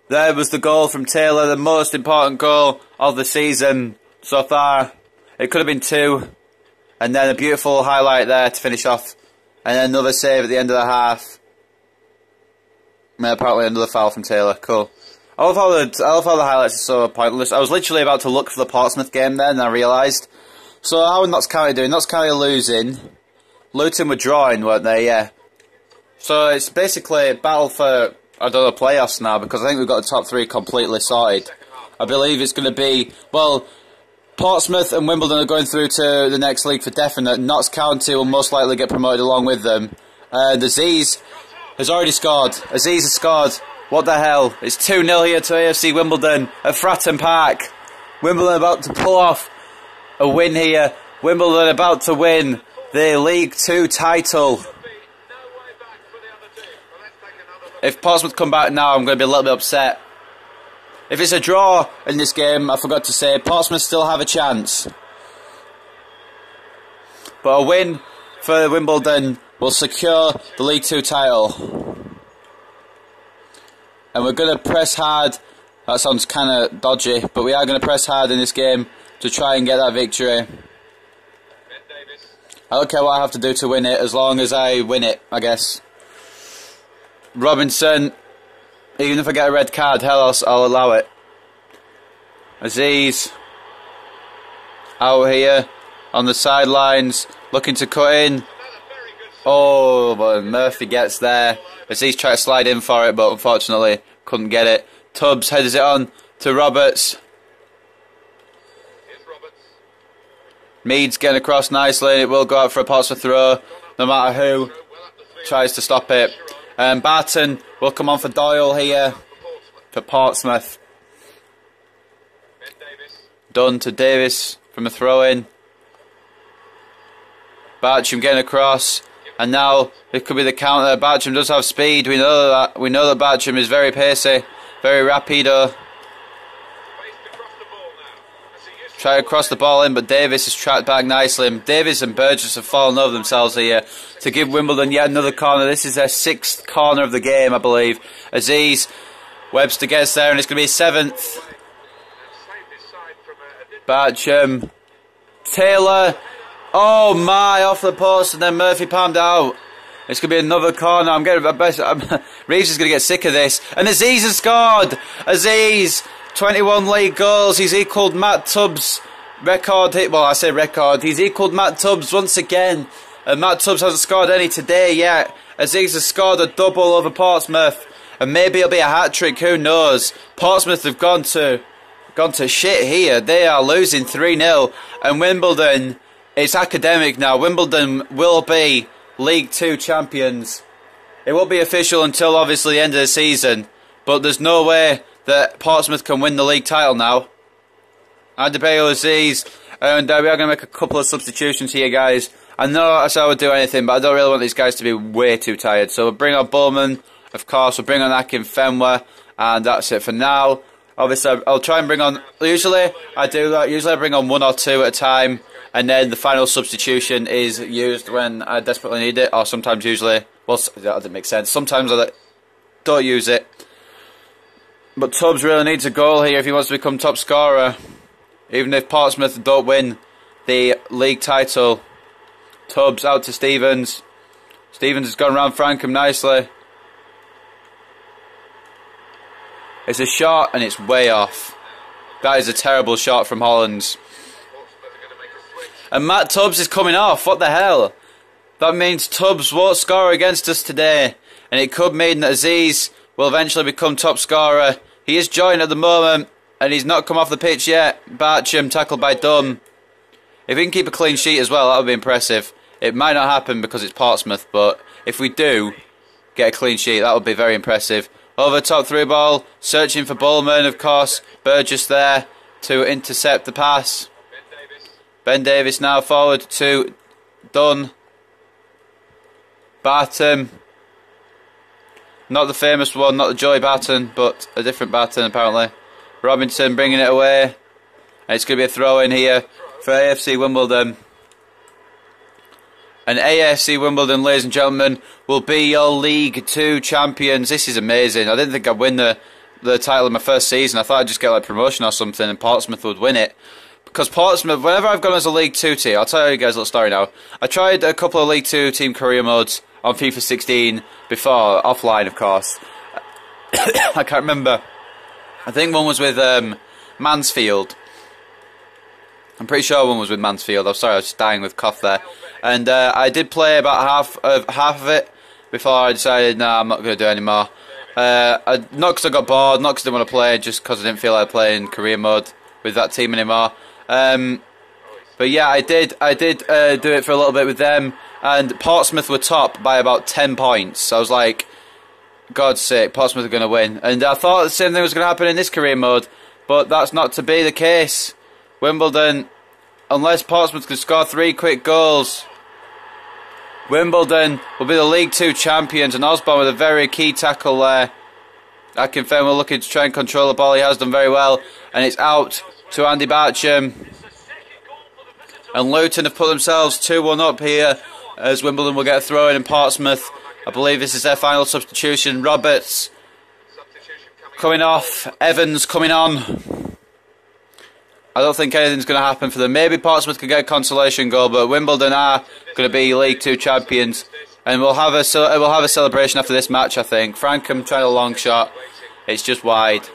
There was the goal from Taylor, the most important goal of the season so far. It could have been 2. And then a beautiful highlight there to finish off. And then another save at the end of the half. And apparently another foul from Taylor. Cool. I love how the highlights are so pointless. I was literally about to look for the Portsmouth game then, and I realised. So how are Notts County doing? Notts County are losing. Luton were drawing, weren't they? Yeah. So it's basically a battle for, I don't know, playoffs now, because I think we've got the top 3 completely sorted. I believe it's going to be, well, Portsmouth and Wimbledon are going through to the next league for definite. Notts County will most likely get promoted along with them. And Aziz has already scored. Aziz has scored. What the hell? It's 2-0 here to AFC Wimbledon at Fratton Park. Wimbledon about to pull off a win here. Wimbledon about to win the League 2 title. If Portsmouth come back now, I'm going to be a little bit upset. If it's a draw in this game, I forgot to say, Portsmouth still have a chance. But a win for Wimbledon will secure the League 2 title. And we're going to press hard. That sounds kind of dodgy, but we are going to press hard in this game to try and get that victory. I don't care what I have to do to win it, as long as I win it, I guess. Robinson, even if I get a red card, hell else, I'll allow it. Aziz, out here, on the sidelines, looking to cut in. Oh, but Murphy gets there. Aziz tried to slide in for it, but unfortunately couldn't get it. Tubbs headers it on to Roberts. Meads getting across nicely. It will go out for a Portsmouth throw, no matter who tries to stop it. Barton will come on for Doyle here for Portsmouth. Done to Davis from a throw-in. Bartram getting across, and now it could be the counter. Bartram does have speed. We know that. We know that Bartram is very pacey, very rapido. Try to cross the ball in, but Davis is tracked back nicely. And Davis and Burgess have fallen over themselves here to give Wimbledon yet another corner. This is their 6th corner of the game, I believe. Aziz, Webster gets there, and it's going to be 7th. Bartram, Taylor, oh my, off the post, and then Murphy palmed out. It's going to be another corner. Reeves is going to get sick of this. And Aziz has scored. Aziz, 21 league goals. He's equalled Matt Tubbs' record. Well, I say record. He's equalled Matt Tubbs once again. And Matt Tubbs hasn't scored any today yet. Aziz has scored a double over Portsmouth. And maybe it'll be a hat-trick, who knows. Portsmouth have gone to shit here. They are losing 3-0. And Wimbledon, it's academic now. Wimbledon will be League 2 champions. It won't be official until obviously the end of the season. But there's no way that Portsmouth can win the league title now. Adebayo Aziz, and we are going to make a couple of substitutions here, guys. I know I said I would do anything, but I don't really want these guys to be way too tired. So we'll bring on Bowman, of course. We'll bring on Akin Fenwa, and that's it for now. Obviously, I'll try and bring on. Usually, I do that. Usually, I bring on 1 or 2 at a time, and then the final substitution is used when I desperately need it, or sometimes usually. Well, that doesn't make sense. Sometimes I don't use it. But Tubbs really needs a goal here if he wants to become top scorer. Even if Portsmouth don't win the league title. Tubbs out to Stevens. Stevens has gone round Frankham nicely. It's a shot and it's way off. That is a terrible shot from Hollands. And Matt Tubbs is coming off. What the hell? That means Tubbs won't score against us today. And it could mean that Aziz will eventually become top scorer. He is joined at the moment. And he's not come off the pitch yet. Bartram tackled by Dunn. If we can keep a clean sheet as well, that would be impressive. It might not happen because it's Portsmouth, but if we do get a clean sheet, that would be very impressive. Over top through ball, searching for Bullman, of course. Burgess there to intercept the pass. Ben Davis now forward to Dunn. Barton. Not the famous one, not the Joey Barton, but a different Barton apparently. Robinson bringing it away. And it's going to be a throw in here for AFC Wimbledon. And AFC Wimbledon, ladies and gentlemen, will be your League 2 champions. This is amazing. I didn't think I'd win the title in my first season. I thought I'd just get like promotion or something and Portsmouth would win it. Because Portsmouth, whenever I've gone as a League 2 team, I'll tell you guys a little story now. I tried a couple of League 2 team career modes on FIFA 16 before, offline of course. I can't remember. I think one was with Mansfield. I'm pretty sure one was with Mansfield. I'm sorry, I was just dying with cough there. And I did play about half of it before I decided, nah, I'm not going to do it anymore. Not because I got bored, not because I didn't want to play, just because I didn't feel like playing career mode with that team anymore. But yeah, I did do it for a little bit with them. And Portsmouth were top by about 10 points. So I was like, God's sake, Portsmouth are going to win. And I thought the same thing was going to happen in this career mode, but that's not to be the case. Wimbledon, unless Portsmouth can score 3 quick goals, Wimbledon will be the League 2 champions. And Osborne with a very key tackle there. Akinfenwa looking to try and control the ball. He has done very well. And it's out to Andy Bartram. And Luton have put themselves 2-1 up here, as Wimbledon will get a throw in Portsmouth. I believe this is their final substitution. Roberts coming off. Evans coming on. I don't think anything's going to happen for them. Maybe Portsmouth could get a consolation goal, but Wimbledon are going to be League 2 champions. And we'll have a celebration after this match, I think. Frankham trying a long shot. It's just wide.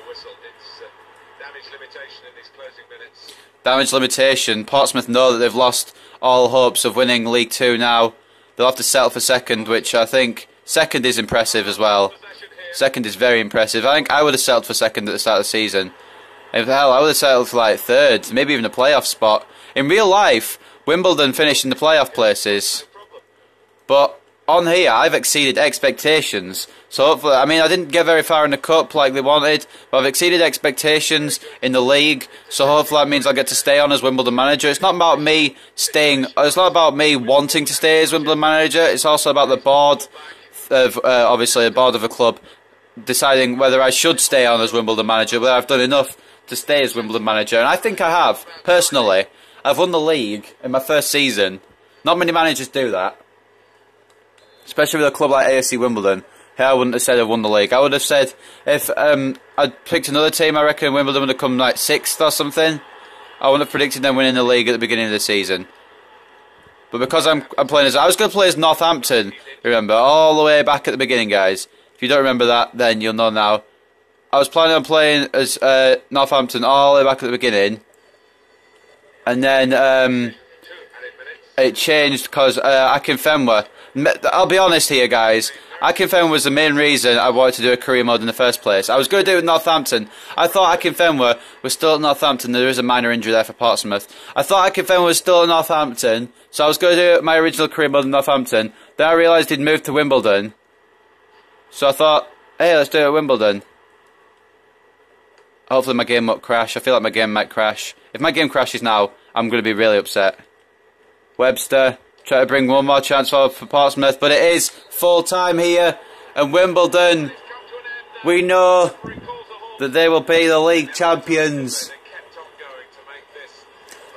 Damage limitation. Portsmouth know that they've lost all hopes of winning League 2 now. They'll have to settle for second, which I think second is impressive as well. Second is very impressive. I think I would have settled for second at the start of the season. If the hell, I would have settled for like third, maybe even a playoff spot. In real life, Wimbledon finished in the playoff places. But on here, I've exceeded expectations. So hopefully, I mean, I didn't get very far in the cup like they wanted, but I've exceeded expectations in the league. So hopefully that means I'll get to stay on as Wimbledon manager. It's not about me staying, it's not about me wanting to stay as Wimbledon manager. It's also about the board of, obviously, the board of a club deciding whether I should stay on as Wimbledon manager, whether I've done enough to stay as Wimbledon manager. And I think I have, personally. I've won the league in my first season. Not many managers do that. Especially with a club like AFC Wimbledon. Here I wouldn't have said I've won the league. I would have said, if I'd picked another team, I reckon Wimbledon would have come like 6th or something. I wouldn't have predicted them winning the league at the beginning of the season. But because I'm playing as... I was going to play as Northampton, remember, all the way back at the beginning, guys. If you don't remember that, then you'll know now. I was planning on playing as Northampton all the way back at the beginning. And then it changed because Akinfenwa... I'll be honest here, guys. Akinfenwa was the main reason I wanted to do a career mode in the first place. I was going to do it with Northampton. I thought Akinfenwa was still at Northampton. There is a minor injury there for Portsmouth. I thought Akinfenwa was still at Northampton, so I was going to do my original career mode in Northampton. Then I realised he'd moved to Wimbledon. So I thought, hey, let's do it at Wimbledon. Hopefully my game won't crash. I feel like my game might crash. If my game crashes now, I'm going to be really upset. Webster... try to bring one more chance forward for Portsmouth, but it is full time here. And Wimbledon, we know that they will be the league champions.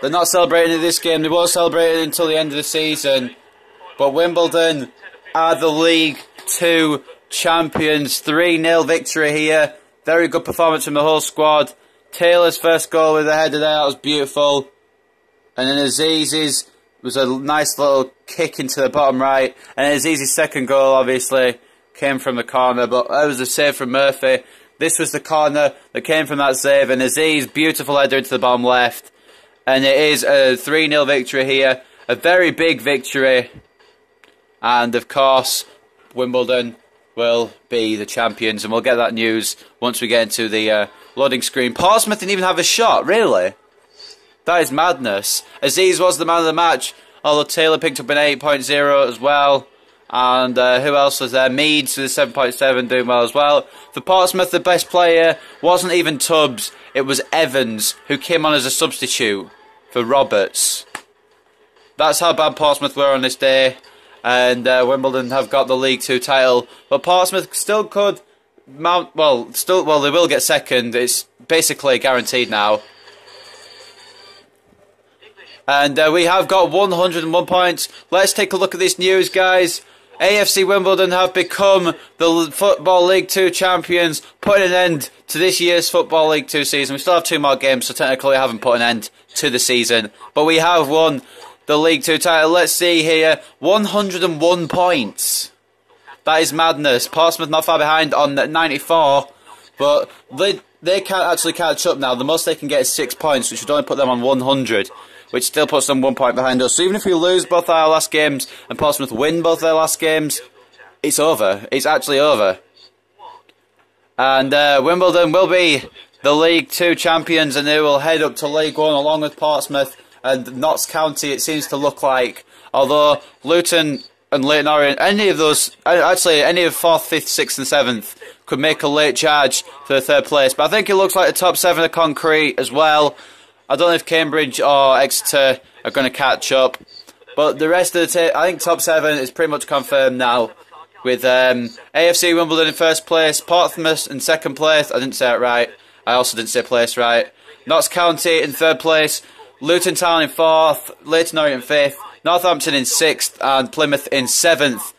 They're not celebrating in this game, they won't celebrate it until the end of the season. But Wimbledon are the League 2 champions. 3-0 victory here. Very good performance from the whole squad. Taylor's first goal with the header there, that was beautiful. And then Aziz's was a nice little kick into the bottom right, and Aziz's second goal obviously came from the corner, but that was a save from Murphy. This was the corner that came from that save, and Aziz, beautiful header into the bottom left, and it is a 3-0 victory here, a very big victory, and of course Wimbledon will be the champions, and we'll get that news once we get into the loading screen. Portsmouth didn't even have a shot, really? That is madness. Aziz was the man of the match, although Taylor picked up an 8.0 as well. And who else was there? Meads with a 7.7 doing well as well. For Portsmouth, the best player wasn't even Tubbs. It was Evans, who came on as a substitute for Roberts. That's how bad Portsmouth were on this day. And Wimbledon have got the League 2 title. But Portsmouth still could mount... Well, they will get second. It's basically guaranteed now. And we have got 101 points. Let's take a look at this news, guys. AFC Wimbledon have become the Football League 2 champions, putting an end to this year's Football League 2 season. We still have 2 more games, so technically we haven't put an end to the season. But we have won the League 2 title. Let's see here. 101 points. That is madness. Portsmouth not far behind on 94, but they can't actually catch up now. The most they can get is 6 points, which would only put them on 100. Which still puts them 1 point behind us. So even if we lose both our last games and Portsmouth win both their last games, it's over. It's actually over. And Wimbledon will be the League 2 champions, and they will head up to League 1 along with Portsmouth and Notts County, it seems to look like. Although Luton and Leyton Orient, any of 4th, 5th, 6th and 7th could make a late charge for the 3rd place. But I think it looks like the top 7 are concrete as well. I don't know if Cambridge or Exeter are going to catch up. But the rest of the I think top 7 is pretty much confirmed now. With AFC Wimbledon in 1st place, Portsmouth in 2nd place. I didn't say it right. I also didn't say place right. Notts County in 3rd place. Luton Town in 4th. Leyton Orient in 5th. Northampton in 6th. And Plymouth in 7th.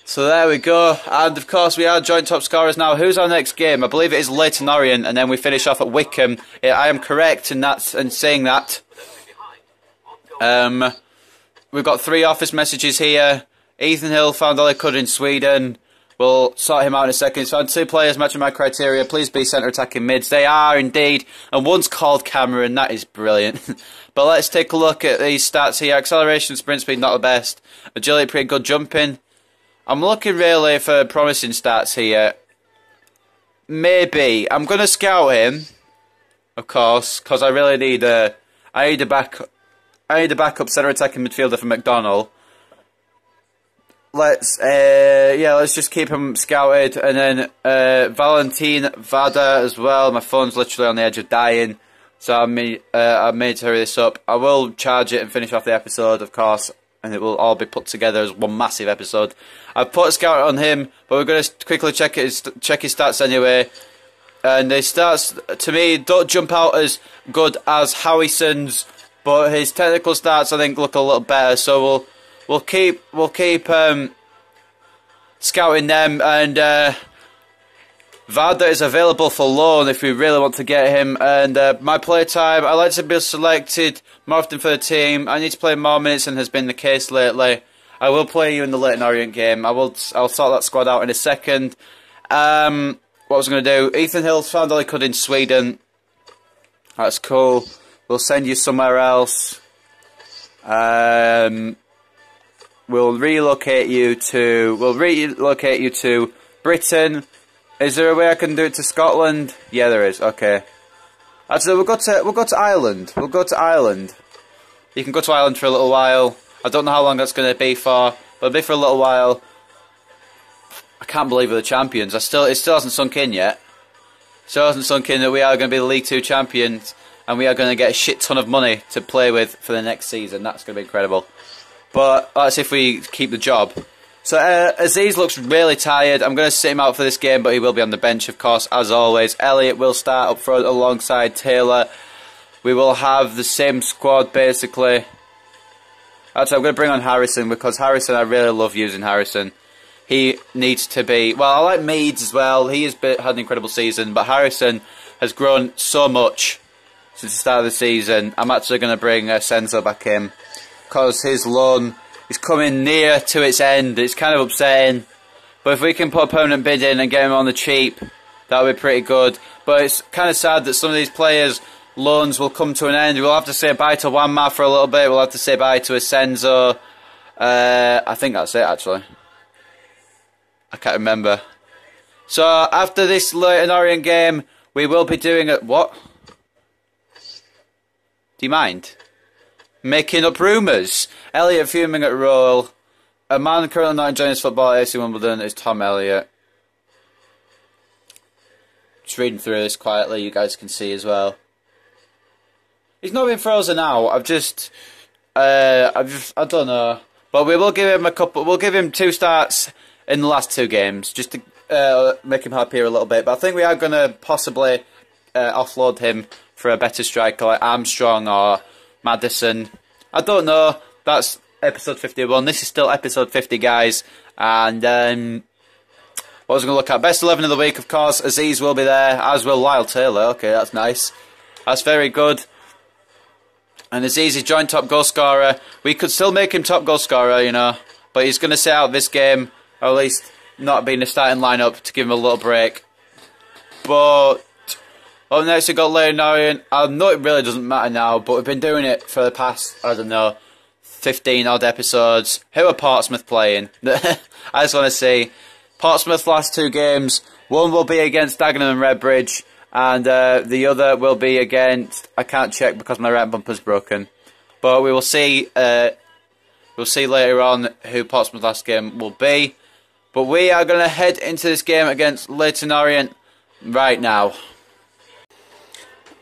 So there we go. And of course we are joint top scorers now. Who's our next game? I believe it is Leyton Orient, and then we finish off at Wycombe. I am correct in saying that. We've got 3 office messages here. Ethan Hill found all he could in Sweden. We'll sort him out in a second. He's found 2 players matching my criteria. Please be centre attacking mids. They are indeed. And one's called Cameron. That is brilliant. But let's take a look at these stats here. Acceleration, sprint speed, not the best. Agility, pretty good. Jumping. I'm looking really for promising stats here. Maybe. I'm going to scout him, of course, because I really need a backup centre attacking midfielder for McDonnell. Let's just keep him scouted, and then Valentin Vada as well. My phone's literally on the edge of dying, so I made to hurry this up. I will charge it and finish off the episode, of course, and it will all be put together as one massive episode. I've put a scout on him, but we're going to quickly check his stats anyway. And his stats, to me, don't jump out as good as Howison's, but his technical stats, I think, look a little better. So we'll keep scouting them, and Vada is available for loan if we really want to get him. And my play time, I like to be selected more often for the team. I need to play more minutes than has been the case lately. I will play you in the Leyton Orient game. I'll sort that squad out in a second. What was I going to do? Ethan Hill found all he could in Sweden. That's cool. We'll send you somewhere else. We'll relocate you to Britain. Is there a way I can do it to Scotland? Yeah, there is. Okay. Actually, we'll go to Ireland. We'll go to Ireland. You can go to Ireland for a little while. I don't know how long that's going to be for, but it'll be for a little while. I can't believe we're the champions. It still hasn't sunk in yet. It still hasn't sunk in that we are going to be the League 2 champions, and we are going to get a shit ton of money to play with for the next season. That's going to be incredible. But that's if we keep the job. So Aziz looks really tired. I'm going to sit him out for this game, but he will be on the bench, of course, as always. Elliott will start up front alongside Taylor. We will have the same squad, basically. Actually, I'm going to bring on Harrison, because Harrison, I really love using Harrison. He needs to be... Well, I like Meads as well. He has had an incredible season, but Harrison has grown so much since the start of the season. I'm actually going to bring Senzo back in. because his loan is coming near to its end. It's kind of upsetting. But if we can put a permanent bid in and get him on the cheap, that would be pretty good. But it's kind of sad that some of these players' loans will come to an end. We'll have to say bye to Wanma for a little bit. We'll have to say bye to Asenzo. I think that's it, actually. I can't remember. So after this Leyton Orient game, we will be doing a... What? Do you mind? Making up rumours. Elliot fuming at Royal. A man currently not enjoying his football at AFC Wimbledon is Tom Elliott. Just reading through this quietly, you guys can see as well. He's not been frozen out. I don't know. But we will give him a couple. We'll give him 2 starts in the last 2 games, just to make him happier a little bit. But I think we are going to possibly offload him for a better striker like Armstrong or Maddison. I don't know. That's episode 51. This is still episode 50, guys. And what was I going to look at? Best 11 of the week, of course. Aziz will be there, as will Lyle Taylor. Okay, that's nice. That's very good. And Aziz is joint top goal scorer. We could still make him top goal scorer, you know. But he's going to sit out this game, or at least not be in the starting lineup to give him a little break. But up next we've got Leyton Orient. I know it really doesn't matter now, but we've been doing it for the past, I don't know, 15 odd episodes. Who are Portsmouth playing? I just want to see. Portsmouth last 2 games. One will be against Dagenham and Redbridge, and the other will be against... I can't check because my right bumper's broken. But we will see. We'll see later on who Portsmouth's last game will be. But we are going to head into this game against Leyton Orient right now.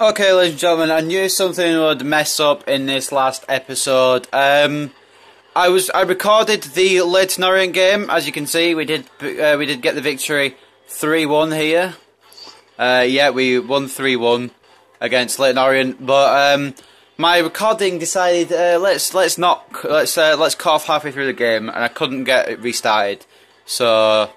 Okay, ladies and gentlemen, I knew something would mess up in this last episode. I recorded the Leyton Orient game. As you can see, we did get the victory 3-1 here. Yeah, we won 3-1 against Leyton Orient. But my recording decided let's cut off halfway through the game, and I couldn't get it restarted. So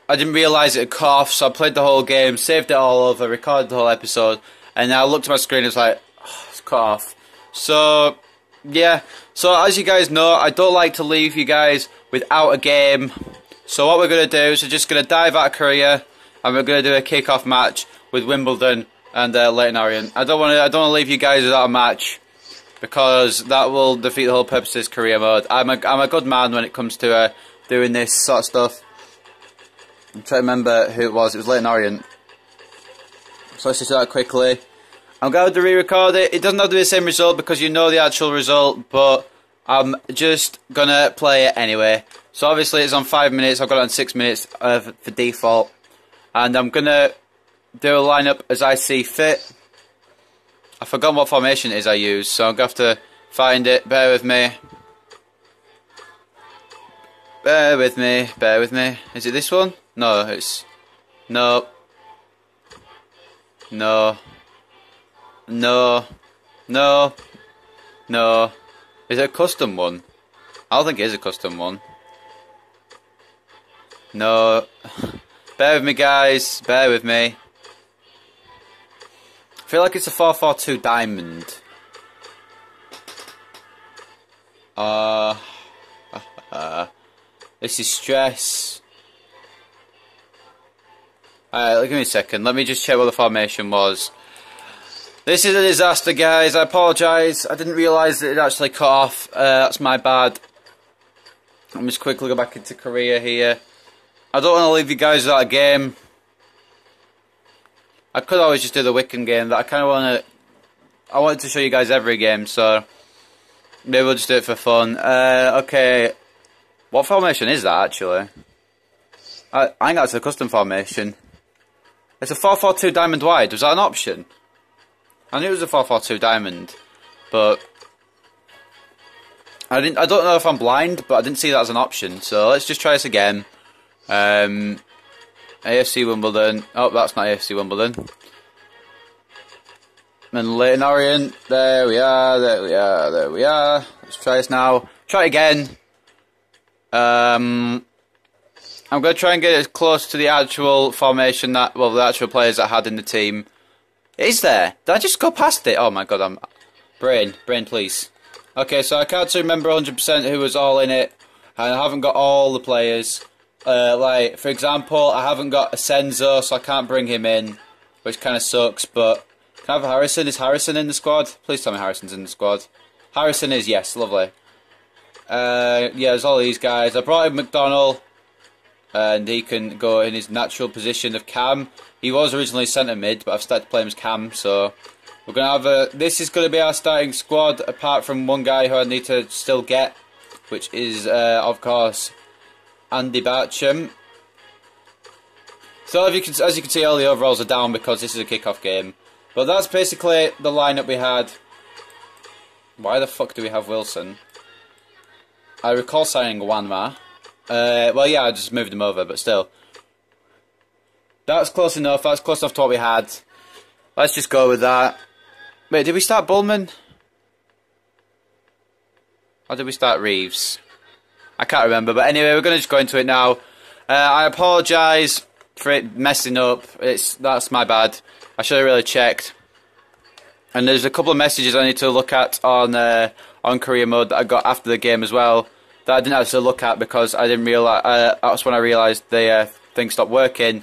I didn't realise it had cut off. So I played the whole game, saved it all over, recorded the whole episode, and now I looked at my screen. It's like, oh, it's cut off. So yeah. So as you guys know, I don't like to leave you guys without a game. So what we're going to do is we're just going to dive out of Korea, and we're going to do a kick-off match with Wimbledon and Leyton Orient. I don't want to leave you guys without a match, because that will defeat the whole purpose of this career mode. I'm a good man when it comes to doing this sort of stuff. I'm trying to remember who it was. It was Leyton Orient. So let's just do that quickly. I'm going to re-record it. It doesn't have to be the same result because you know the actual result, but I'm just going to play it anyway. So obviously it's on 5 minutes. I've got it on 6 minutes for default. And I'm going to do a lineup as I see fit. I forgot what formation it is I use, so I'm going to have to find it. Bear with me. Bear with me. Bear with me. Is it this one? No, it's... No. No. No. No. No. Is it a custom one? I don't think it is a custom one. No. Bear with me, guys. Bear with me. I feel like it's a 4-4-2 diamond. This is stress. Alright, give me a second. Let me just check what the formation was. This is a disaster, guys. I apologise. I didn't realise that it actually cut off. That's my bad. Let me just quickly go back into Korea here. I don't want to leave you guys without a game. I could always just do the Wycombe game, but I kind of want to... I wanted to show you guys every game, so... Maybe we'll just do it for fun. Okay. What formation is that, actually? I think that's a custom formation. It's a 4-4-2 diamond wide. Was that an option? I knew it was a 4-4-2 diamond, but... I don't know if I'm blind, but I didn't see that as an option, so let's just try this again. AFC Wimbledon. Oh, that's not AFC Wimbledon. And Leyton Orient. There we are, there we are, there we are. Let's try this now. Try it again. I'm going to try and get as close to the actual formation that, well, the actual players that I had in the team. It is there. Did I just go past it? Oh my god, Brain, please. Okay, so I can't remember 100% who was all in it, and I haven't got all the players. Like, for example, I haven't got Asenzo, so I can't bring him in, which kind of sucks, but can I have Harrison? Is Harrison in the squad? Please tell me Harrison's in the squad. Harrison is, yes, lovely. Yeah, there's all these guys. I brought in McDonnell, and he can go in his natural position of Cam. He was originally centre mid, but I've started to play him as Cam, so we're going to have a... This is going to be our starting squad, apart from one guy who I need to still get, which is, of course, Andy Barcham. So as you can see, all the overalls are down because this is a kick-off game. But that's basically the lineup we had. Why the fuck do we have Wilson? I recall signing Wanma. Well, yeah, I just moved him over, but still. That's close enough. That's close enough to what we had. Let's just go with that. Wait, did we start Bullman? Or did we start Reeves? I can't remember, but anyway, we're going to just go into it now. I apologise for it messing up. That's my bad. I should have really checked. And there's a couple of messages I need to look at on career mode that I got after the game as well that I didn't actually look at because I didn't realise. That's when I realised the thing stopped working.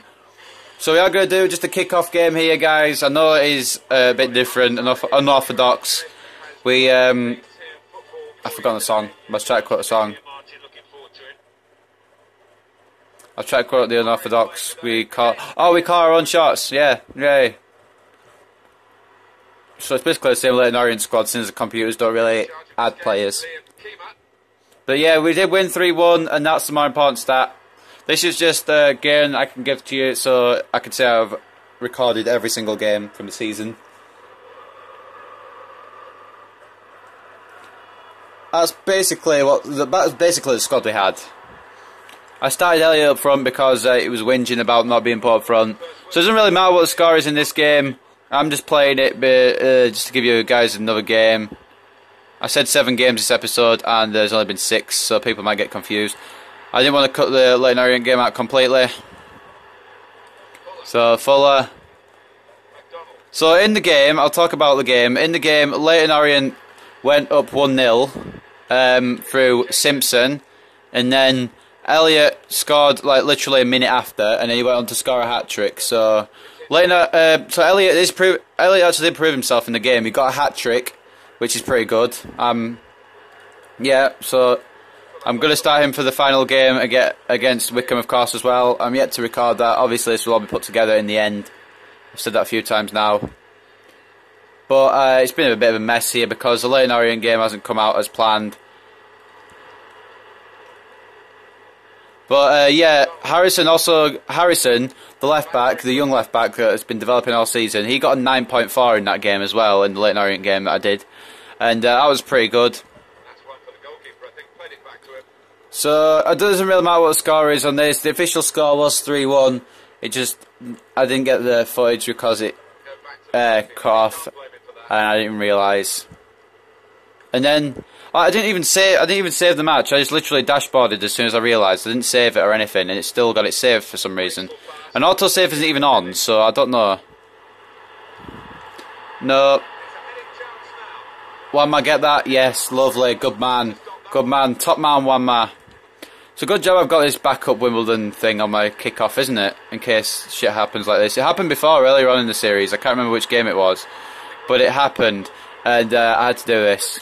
So we are going to do just a kick-off game here, guys. I know it is a bit different and unorthodox. We I've forgotten the song. Let's try to quote the song. I'll try to quote the unorthodox. We call our own shots. Yeah, yay. So it's basically the same Leyton Orient squad since the computers don't really add players. But yeah, we did win 3-1, and that's the more important stat. This is just a game I can give to you, so I can say I've recorded every single game from the season. That's basically the squad we had. I started Elliot up front because he was whinging about not being put up front. So it doesn't really matter what the score is in this game. I'm just playing it just to give you guys another game. I said 7 games this episode and there's only been 6, so people might get confused. I didn't want to cut the Leyton Orient game out completely. So Fuller. So in the game, I'll talk about the game. In the game, Leyton Orient went up 1-0 through Simpson, and then Elliot scored like literally a minute after, and then he went on to score a hat-trick. So Elliot actually did prove himself in the game. He got a hat-trick, which is pretty good. Yeah, so I'm going to start him for the final game against Wycombe, of course, as well. I'm yet to record that. Obviously, this will all be put together in the end. I've said that a few times now. But it's been a bit of a mess here because the Leyton Orient game hasn't come out as planned. But yeah, Harrison, the left back, the young left back that has been developing all season, he got a 9.4 in that game as well, in the Leyton Orient game that I did. And that was pretty good. So it doesn't really matter what the score is on this. The official score was 3-1. I didn't get the footage because it cut off, and I didn't realise. And then I didn't even save the match. I just literally dashboarded as soon as I realised. I didn't save it or anything, and it still got it saved for some reason. And autosave isn't even on, so I don't know. No. Wanma get that? Yes, lovely, good man, top man Wanma. So good job I've got this backup Wimbledon thing on my kickoff, isn't it? In case shit happens like this. It happened before, earlier on in the series. I can't remember which game it was, but it happened, and I had to do this.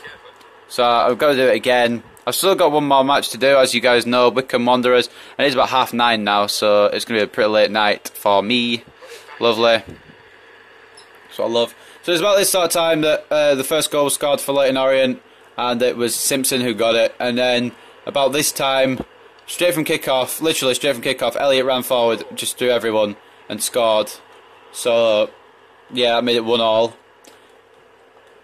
So I've got to do it again. I've still got one more match to do, as you guys know, Wycombe Wanderers, and it's about 9:30 now, so it's going to be a pretty late night for me. Lovely. That's what I love. So it's about this sort of time that the first goal was scored for Leyton Orient, and it was Simpson who got it. And then about this time, straight from kickoff, literally straight from kickoff, Elliot ran forward just through everyone and scored. So yeah, that made it 1-1.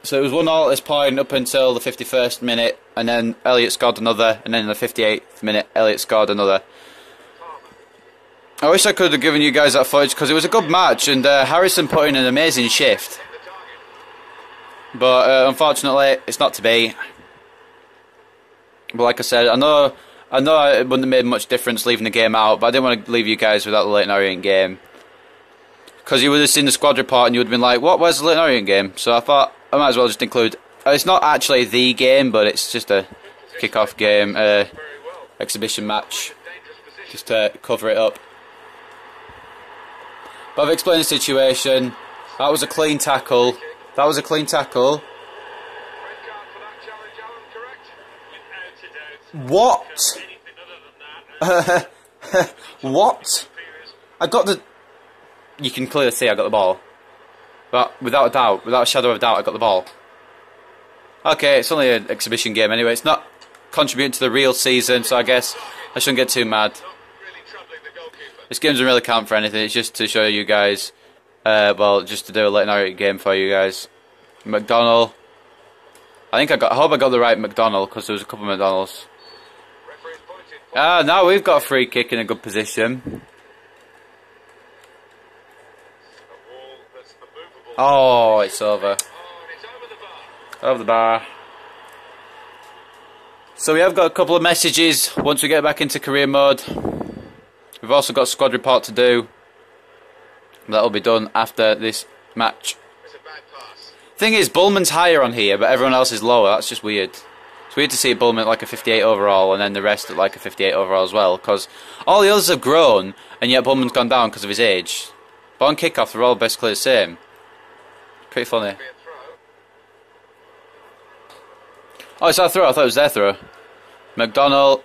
So it was 1-1 at this point up until the 51st minute, and then Elliot scored another, and then in the 58th minute, Elliot scored another. I wish I could have given you guys that footage because it was a good match, and Harrison put in an amazing shift. But unfortunately, it's not to be. But like I said, I know it wouldn't have made much difference leaving the game out, but I didn't want to leave you guys without the Leyton Orient game. Because you would have seen the squad report and you would have been like, where's the Leyton Orient game? So I thought I might as well just include It's not actually the game, but it's just a kick-off game, exhibition match, just to cover it up. But I've explained the situation. That was a clean tackle. That was a clean tackle. What? What? I got the... You can clearly see I got the ball. But without a doubt, without a shadow of a doubt, I got the ball. Okay, it's only an exhibition game anyway. It's not contributing to the real season, so I guess I shouldn't get too mad. This game doesn't really count for anything. It's just to show you guys, well, just to do a Leyton Orient game for you guys. McDonald. I hope I got the right McDonald, because there was a couple of McDonalds. Now we've got a free kick in a good position. Oh, it's over. Over the bar. So we have got a couple of messages once we get back into career mode. We've also got a squad report to do. That'll be done after this match. Thing is, Bullman's higher on here, but everyone else is lower. That's just weird. It's weird to see Bullman at like a 58 overall and then the rest at like a 58 overall as well, because all the others have grown and yet Bullman's gone down because of his age. But on kickoff, they're all basically the same. Pretty funny. Oh, it's our throw. I thought it was their throw. McDonald.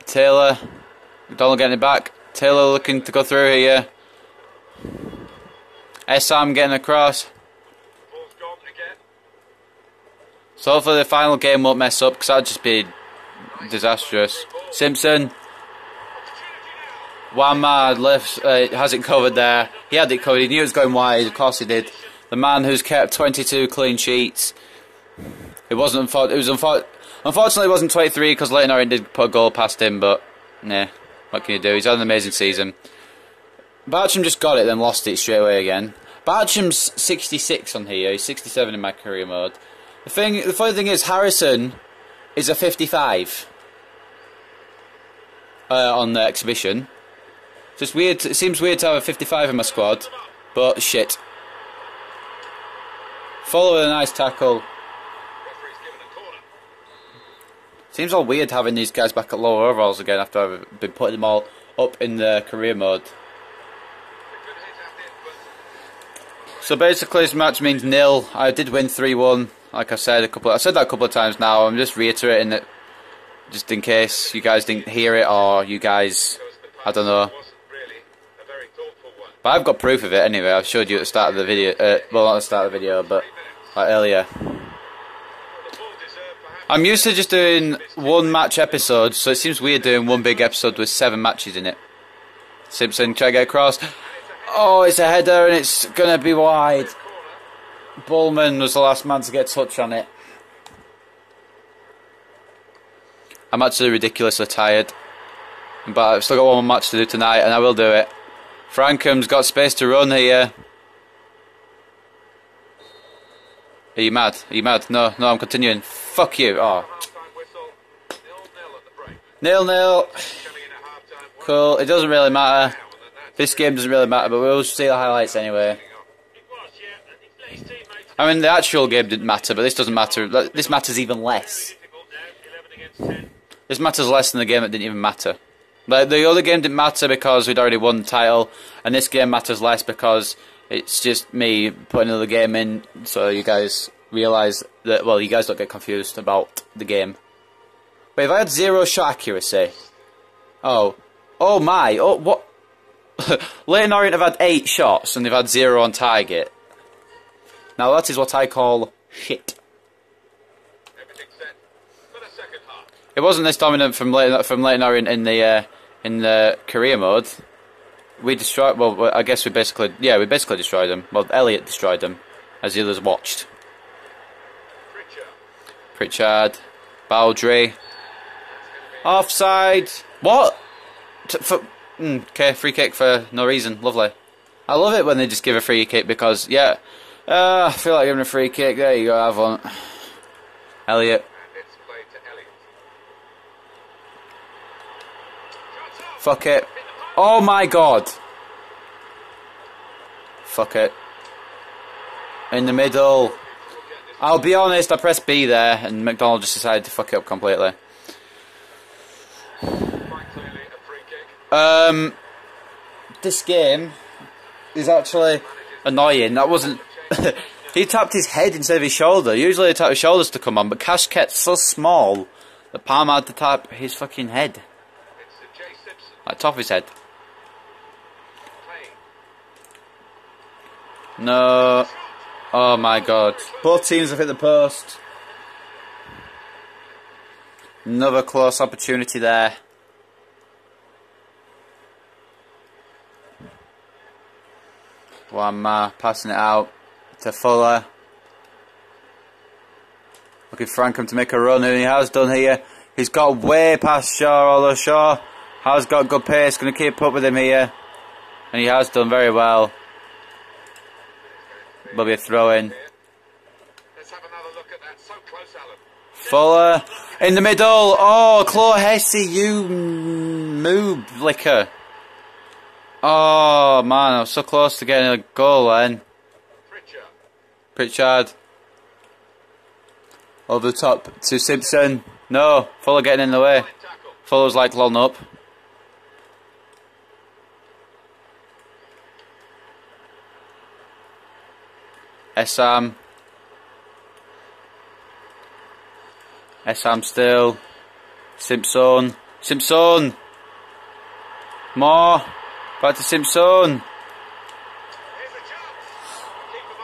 Taylor. McDonald getting it back. Taylor looking to go through here. Sam getting across. So hopefully the final game won't mess up, because that would just be disastrous. Simpson. One man left, has it covered there. He had it covered. He knew it was going wide. Of course he did. The man who's kept 22 clean sheets. It wasn't. Unfortunately, it wasn't 23 because Leyton Orient did put a goal past him. But nah, what can you do? He's had an amazing season. Bartram just got it, then lost it straight away again. Bartram's 66 on here. He's 67 in my career mode. The funny thing is, Harrison is a 55 on the exhibition. Just weird. It seems weird to have a 55 in my squad, but shit. Follow a nice tackle. Seems all weird having these guys back at lower overalls again after I've been putting them all up in the career mode. So basically this match means nil. I did win 3-1, like I said that a couple of times now. I'm just reiterating it, just in case you guys didn't hear it, or you guys, I don't know. But I've got proof of it anyway. I've showed you at the start of the video, well not at the start of the video, but like earlier. I'm used to just doing one match episode, so it seems weird doing one big episode with 7 matches in it. Simpson try to get across. Oh, it's a header and it's going to be wide. Bullman was the last man to get touch on it. I'm actually ridiculously tired, but I've still got one more match to do tonight and I will do it. Frankham's got space to run here. Are you mad? Are you mad? No, I'm continuing. Fuck you. Oh. 0-0. Cool. It doesn't really matter. This game doesn't really matter, but we'll see the highlights anyway. I mean, the actual game didn't matter, but this doesn't matter. This matters even less. This matters less than the game that didn't even matter. Like, the other game didn't matter because we'd already won the title, and this game matters less because it's just me putting another game in, so you guys realise that, well, you guys don't get confused about the game. But if I had 0 shot accuracy... Oh my, what? Leyton Orient have had 8 shots and they've had 0 on target. Now that is what I call shit. It wasn't this dominant from Leyton Orient in the career mode. We destroyed. Well, I guess we basically destroyed them. Well, Elliot destroyed them, as the others watched. Pritchard, Baldry, offside. What? Okay, free kick for no reason. Lovely. I love it when they just give a free kick because, yeah, I feel like giving a free kick. There you go, have one. Elliot. Fuck it. Oh my god. Fuck it. In the middle. I'll be honest, I pressed B there, and McDonald just decided to fuck it up completely. Quite clearly a free kick. This game is actually annoying. That wasn't... He tapped his head instead of his shoulder. Usually they tap his shoulders to come on, but Casquette's so small that Palmer had to tap his fucking head. It's Jay Simpson. Like top of his head. Playing. No. Oh my god. Both teams have hit the post. Another close opportunity there. Wamma passing it out to Fuller. Looking for Frankham to make a run, and he has done here. He's got way past Shaw, although Shaw has got good pace, going to keep up with him here. And he has done very well. Will be a throw in. Let's have another look at that. So close, Alan. Fuller in the middle. Oh, Claude Hesse, you move licker. Oh man, I was so close to getting a goal then. Pritchard. Over the top to Simpson. No, Fuller getting in the way. Fuller's like long up. Essam still. Simpson. Simpson. More. Back to Simpson.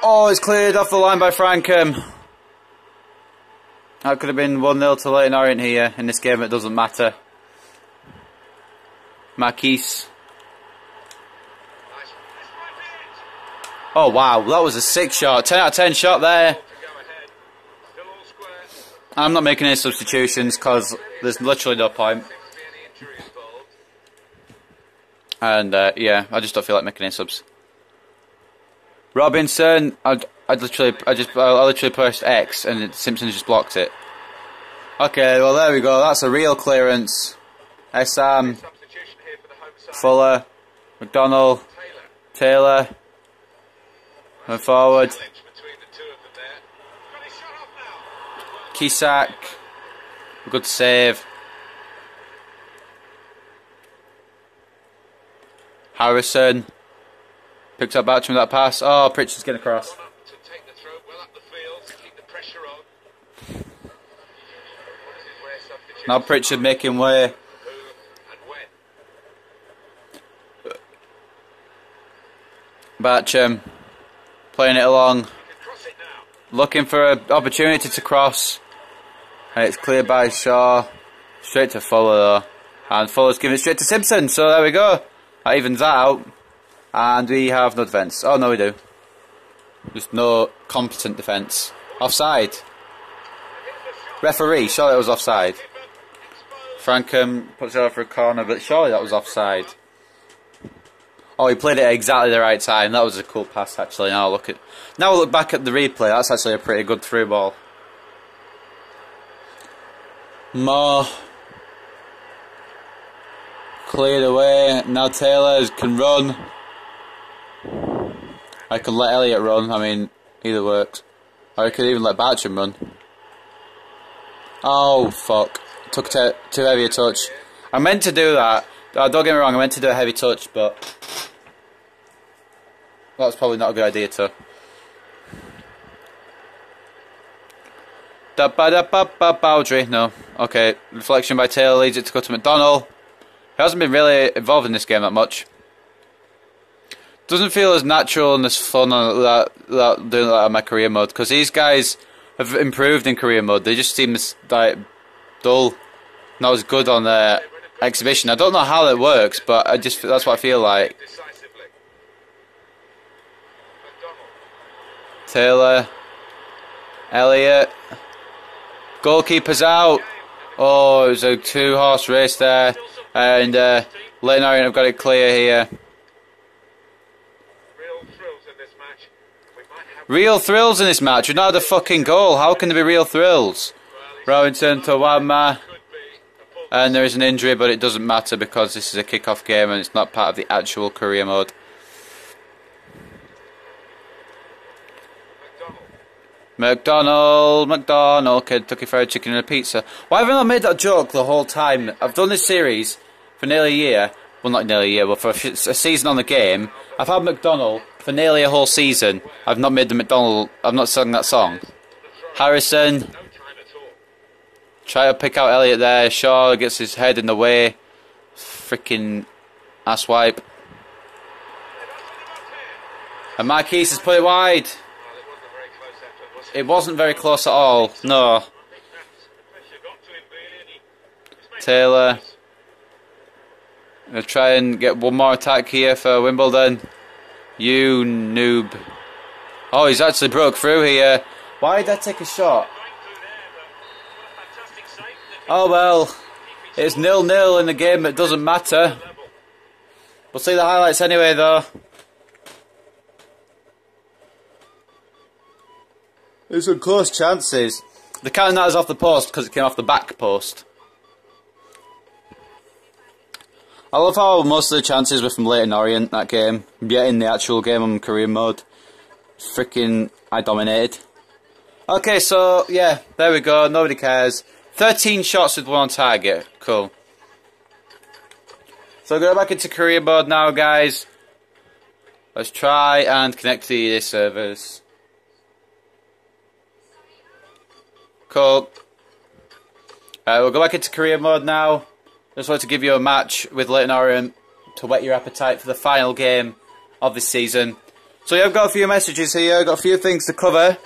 Oh, it's cleared off the line by Frankham. That could have been 1-0 to Leyton Orient here. In this game it doesn't matter. Marquise. Oh wow, that was a sick shot. 10 out of 10 shot there. I'm not making any substitutions because there's literally no point. And yeah, I just don't feel like making any subs. Robinson, I literally pushed X and Simpson just blocked it. Okay, well there we go. That's a real clearance. Essam, Fuller, McDonald, Taylor, and forward. Kisak, good save. Harrison picks up Batcham with that pass. Oh, Pritchard's getting across. Now Pritchard making way. Batcham playing it along, looking for an opportunity to cross, and it's cleared by Shaw. Straight to Fuller though, and Fuller's giving it straight to Simpson. So there we go. That evens that out, and we have no defence. Oh no, we do. Just no competent defence. Offside. Referee, surely it was offside. Frankham puts it over for a corner, but surely that was offside. Oh, he played it at exactly the right time. That was a cool pass, actually. Now we look back at the replay. That's actually a pretty good through ball. More. Cleared away. Now Taylor can run. I could let Elliott run. I mean, either works. Or I could even let Bartram run. Oh, fuck. Took too heavy a touch. I meant to do that. Don't get me wrong, I meant to do a heavy touch, but that's probably not a good idea too. Boundary, no. Okay, reflection by Taylor leads it to go to McDonald. He hasn't been really involved in this game that much. Doesn't feel as natural and as fun on that doing that on my career mode, because these guys have improved in career mode. They just seem like dull, not as good on their exhibition. I don't know how that works, but that's what I feel like. Taylor, Elliott, goalkeeper's out. Oh, it was a two-horse race there, and Leyton Orient have got it clear here. Real thrills in this match. We've not had a fucking goal. How can there be real thrills? Robinson to Wamma. And there is an injury, but it doesn't matter because this is a kick-off game and it's not part of the actual career mode. McDonald, Kentucky Fried Chicken and a pizza. Why haven't I made that joke the whole time? I've done this series for nearly a year. Well, not nearly a year, but for a season on the game. I've had McDonald for nearly a whole season. I've not made the McDonald. I've not sung that song. Harrison. Try to pick out Elliot there. Shaw gets his head in the way. Freaking asswipe. And Marquise has put it wide. It wasn't very close at all. No. Taylor. Gonna try and get one more attack here for Wimbledon. You noob. Oh, he's actually broke through here. Why did I take a shot? Oh well. It's 0-0 in the game, it doesn't matter. We'll see the highlights anyway though. There's some close chances. The counting that is off the post because it came off the back post. I love how most of the chances were from Leyton Orient that game. Yet in the actual game on career mode, freaking I dominated. Okay, so yeah, there we go. Nobody cares. 13 shots with one on target. Cool. So go back into career mode now, guys. Let's try and connect to the servers. Cool. We'll go back into career mode now. Just wanted to give you a match with Leyton Orient to whet your appetite for the final game of this season. So yeah, I've got a few messages here, I've got a few things to cover.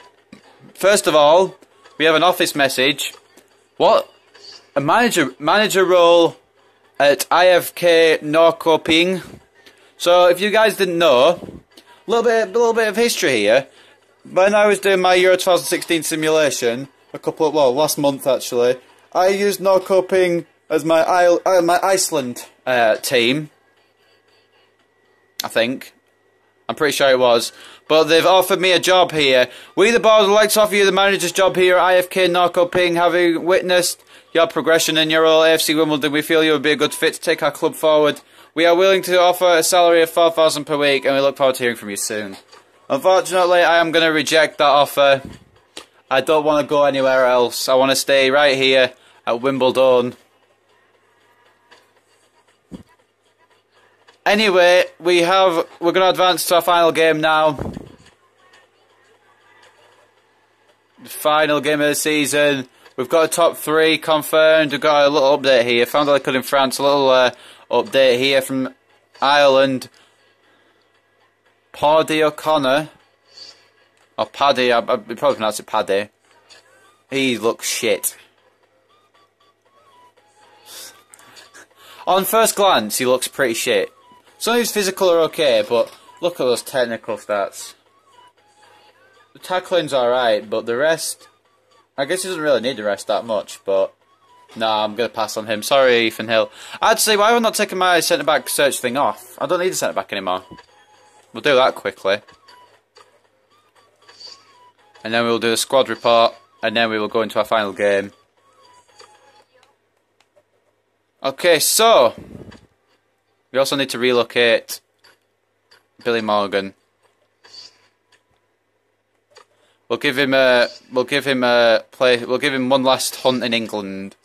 First of all, we have an office message. What? A manager role at IFK Norrköping. So if you guys didn't know, a little bit of history here. When I was doing my Euro 2016 simulation, last month actually, I used Norrköping as my Iceland team. I think. I'm pretty sure it was. But they've offered me a job here. We the board would like to offer you the manager's job here at IFK Norrköping. Having witnessed your progression in your role at AFC Wimbledon, we feel you would be a good fit to take our club forward. We are willing to offer a salary of $4,000 per week and we look forward to hearing from you soon. Unfortunately, I am going to reject that offer. I don't want to go anywhere else. I want to stay right here at Wimbledon. Anyway, we're going to advance to our final game now. The final game of the season. We've got a top 3 confirmed. We've got a little update here. Found like I could in France. A little update here from Ireland. Paddy O'Connor. Or Paddy, I probably pronounce it Paddy. He looks shit. On first glance, he looks pretty shit. Some of his physical are okay, but look at those technical stats. The tackling's alright, but the rest... I guess he doesn't really need the rest that much, but... Nah, I'm going to pass on him. Sorry, Ethan Hill. Actually, why have I not taken my centre-back search thing off? I don't need a centre-back anymore. We'll do that quickly. And then we'll do the squad report, and then we will go into our final game. Okay, so... We also need to relocate Billy Morgan. We'll give him one last hunt in England.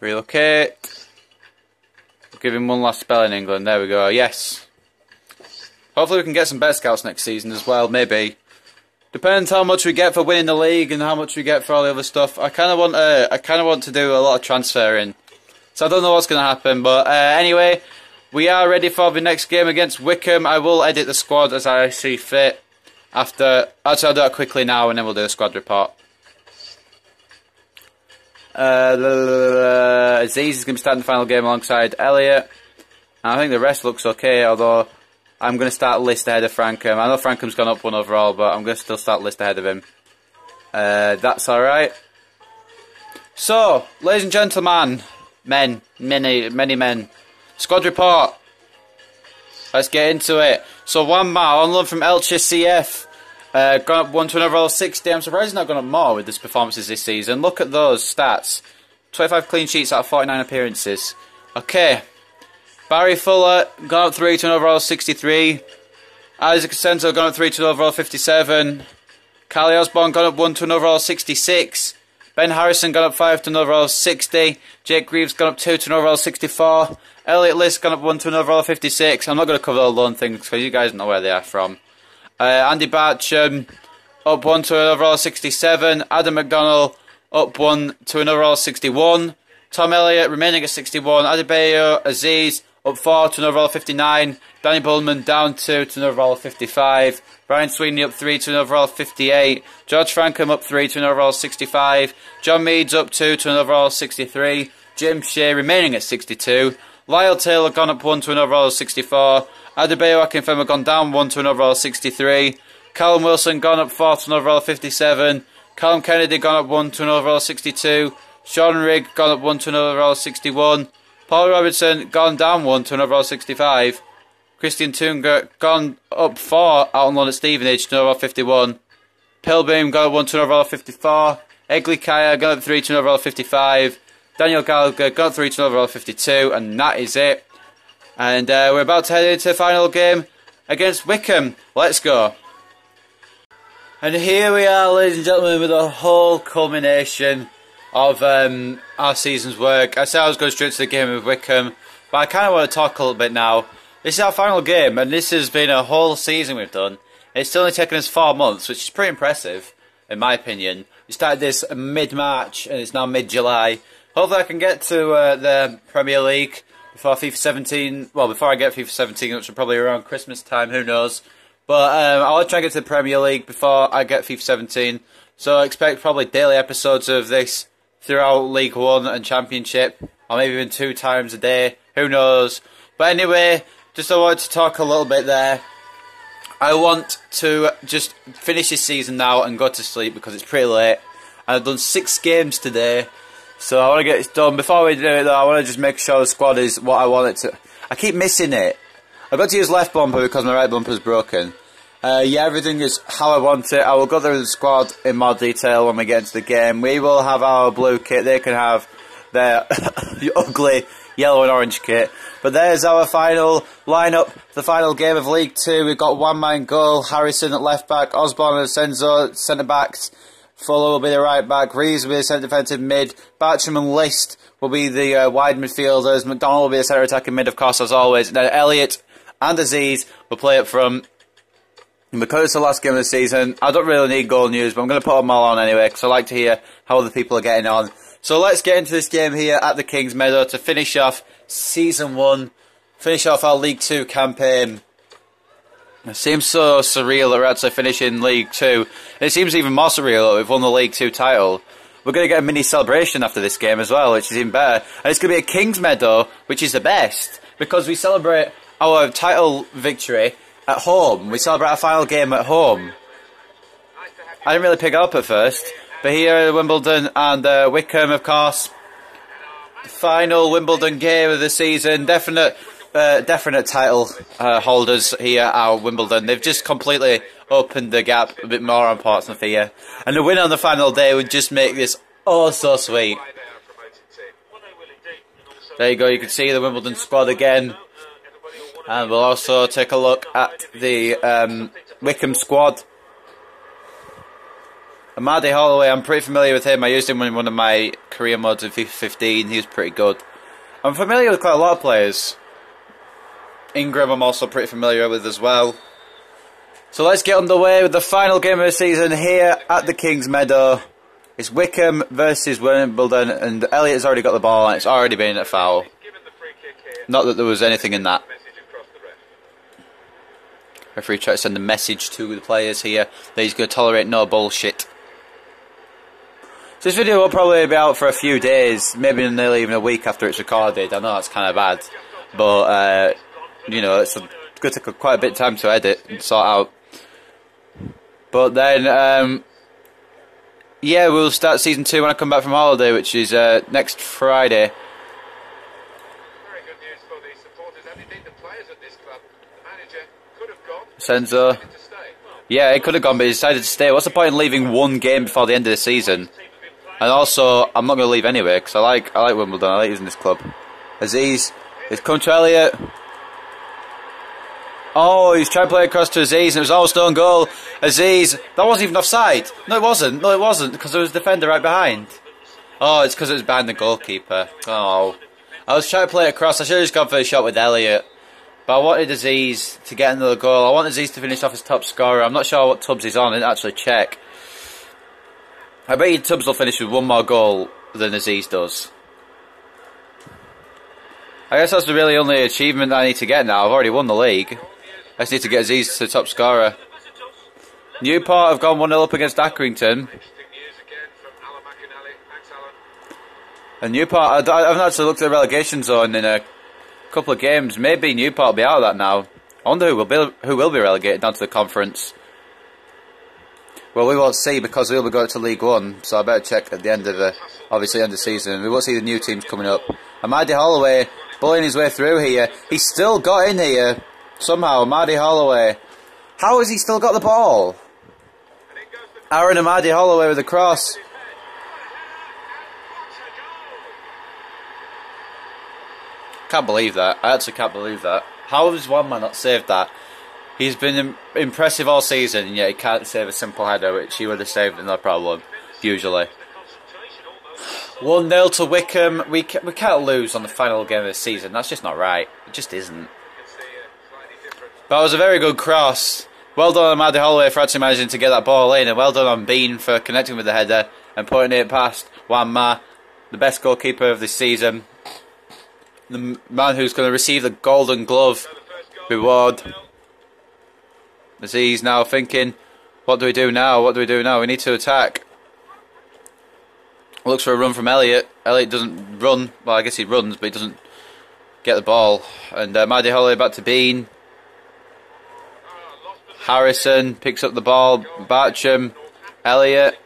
Relocate. We'll give him one last spell in England. There we go. Yes. Hopefully we can get some better scouts next season as well. Maybe. Depends how much we get for winning the league and how much we get for all the other stuff. I kind of want to do a lot of transferring, so I don't know what's going to happen. But anyway, we are ready for the next game against Wycombe. I will edit the squad as I see fit. Actually, I'll do that quickly now, and then we'll do a squad report. Aziz is going to be starting the final game alongside Elliot. And I think the rest looks okay, although I'm going to start list ahead of Frankham. I know Frankham's gone up 1 overall, but I'm going to still start list ahead of him. That's alright. So, ladies and gentlemen, many men. Squad report. Let's get into it. So, Juan Ma, on loan from Elche CF. Gone up 1 to an overall 60. I'm surprised he's not gone up more with his performances this season. Look at those stats. 25 clean sheets out of 49 appearances. Okay. Barry Fuller, gone up 3 to an overall 63. Isaac Senzo gone up 3 to an overall 57. Carly Osborne gone up 1 to an overall 66. Ben Harrison gone up 5 to an overall 60. Jake Greaves gone up 2 to an overall 64. Elliot List gone up 1 to an overall 56. I'm not going to cover all the loan things because you guys know where they are from. Andy Barcham up 1 to an overall 67. Adam McDonnell up 1 to an overall 61. Tom Elliott remaining at 61. Adebayo Aziz up 4 to an overall 59. Danny Bullman down 2 to an overall 55. Brian Sweeney up 3 to an overall 58. George Frankham up 3 to an overall 65. John Meads up 2 to an overall 63. Jim Shea remaining at 62. Lyle Taylor gone up 1 to an overall 64. Adebayo Akinfenwa gone down 1 to an overall 63. Callum Wilson gone up 4 to an overall 57. Callum Kennedy gone up 1 to an overall 62. Sean Rigg gone up 1 to an overall 61. Paul Robinson gone down 1 to an overall 65. Christian Tunga gone up 4 out on loan at Stevenage to an overall 51. Pilbeam gone up 1 to an overall 54. Egley Kaya gone up 3 to an overall 55. Daniel Gallagher gone up 3 to an overall 52. And that is it. And we're about to head into the final game against Wycombe. Let's go. And here we are, ladies and gentlemen, with the whole culmination of our season's work. I said I was going straight to the game with Wycombe, but I kind of want to talk a little bit now. This is our final game, and this has been a whole season we've done. It's only taken us 4 months, which is pretty impressive, in my opinion. We started this mid-March, and it's now mid-July. Hopefully I can get to the Premier League before FIFA 17, well, before I get FIFA 17, which is probably around Christmas time, who knows. But I want to try and get to the Premier League before I get FIFA 17. So I expect probably daily episodes of this throughout League 1 and Championship, or maybe even 2 times a day, who knows. But anyway, just I wanted to talk a little bit there. I want to just finish this season now and go to sleep because it's pretty late. And I've done 6 games today, so I want to get this done. Before we do it though, I want to just make sure the squad is what I want it to. I keep missing it. I've got to use left bumper because my right bumper is broken. Yeah, everything is how I want it. I will go through the squad in more detail when we get into the game. We will have our blue kit. They can have their ugly yellow and orange kit. But there's our final lineup, the final game of League 2. We've got one-man goal, Harrison at left back, Osborne and Senzo centre backs. Fuller will be the right back, Reeves will be the centre defensive mid, Bartram and List will be the wide midfielders, McDonald will be the centre attacking mid, of course, as always. And then Elliott and Aziz will play up front. And because it's the last game of the season, I don't really need goal news, but I'm going to put them all on anyway, because I like to hear how other people are getting on. So let's get into this game here at the King's Meadow to finish off Season 1, finish off our League 2 campaign. It seems so surreal that we're actually finishing League 2. And it seems even more surreal that we've won the League 2 title. We're going to get a mini celebration after this game as well, which is even better. And it's going to be a King's Meadow, which is the best, because we celebrate our title victory at home. We celebrate our final game at home. I didn't really pick it up at first, but here at Wimbledon and Wycombe, of course. The final Wimbledon game of the season. Definite title holders here at Wimbledon. They've just completely opened the gap a bit more on Portsmouth here. And the win on the final day would just make this oh so sweet. There you go, you can see the Wimbledon squad again. And we'll also take a look at the Wycombe squad. Amadi Holloway, I'm pretty familiar with him. I used him in one of my career modes in FIFA 15. He was pretty good. I'm familiar with quite a lot of players. Ingram I'm also pretty familiar with as well. So let's get underway with the final game of the season here at the King's Meadow. It's Wycombe versus Wimbledon, and Elliott has already got the ball and it's already been a foul. Not that there was anything in that. Referee trying to send a message to the players here that he's going to tolerate no bullshit. So this video will probably be out for a few days, maybe nearly even a week after it's recorded. I know that's kind of bad, but you know, it's going to take quite a bit of time to edit and sort out. But then, yeah, we'll start Season 2 when I come back from holiday, which is next Friday. Very good news for the supporters and indeed the players at this club. The manager could have gone. Senzo. Yeah, he could have gone, but he decided to stay. What's the point in leaving one game before the end of the season? And also, I'm not going to leave anyway, because I like Wimbledon. I like using this club. Aziz, it's come to Elliott. Oh, he's trying to play across to Aziz, and it was almost on goal. Aziz, that wasn't even offside. No, it wasn't. No, it wasn't, because there was a defender right behind. Oh, it's because it was behind the goalkeeper. Oh. I was trying to play it across. I should have just gone for a shot with Elliot. But I wanted Aziz to get another goal. I want Aziz to finish off as top scorer. I'm not sure what Tubbs is on. I didn't actually check. I bet you Tubbs will finish with one more goal than Aziz does. I guess that's the really only achievement I need to get now. I've already won the league. I just need to get Aziz to top scorer. Newport have gone 1-0 up against Accrington. And Newport, I haven't actually looked at the relegation zone in a couple of games. Maybe Newport will be out of that now. I wonder who will be relegated down to the conference. Well, we won't see because we'll be going to League One, so I better check at the end of the, obviously, end of the season. We won't see the new teams coming up. Amadi Holloway bullying his way through here. He's still got in here somehow. Amadi Holloway. How has he still got the ball? Aaron Amadi Holloway with a cross. Can't believe that. I actually can't believe that. How has one man not saved that? He's been impressive all season, and yet he can't save a simple header, which he would have saved, no problem, usually. 1-0 to Wycombe. We can't lose on the final game of the season. That's just not right. It just isn't. But it was a very good cross. Well done on Amadi Holloway for actually managing to get that ball in, and well done on Bean for connecting with the header and putting it past Wanma, the best goalkeeper of this season. The man who's going to receive the Golden Glove reward. Aziz now thinking, what do we do now? What do we do now? We need to attack. Looks for a run from Elliot. Elliot doesn't run. Well, I guess he runs, but he doesn't get the ball. And Mahdi Holloway back to Bean. Harrison picks up the ball. Bartram. Elliot.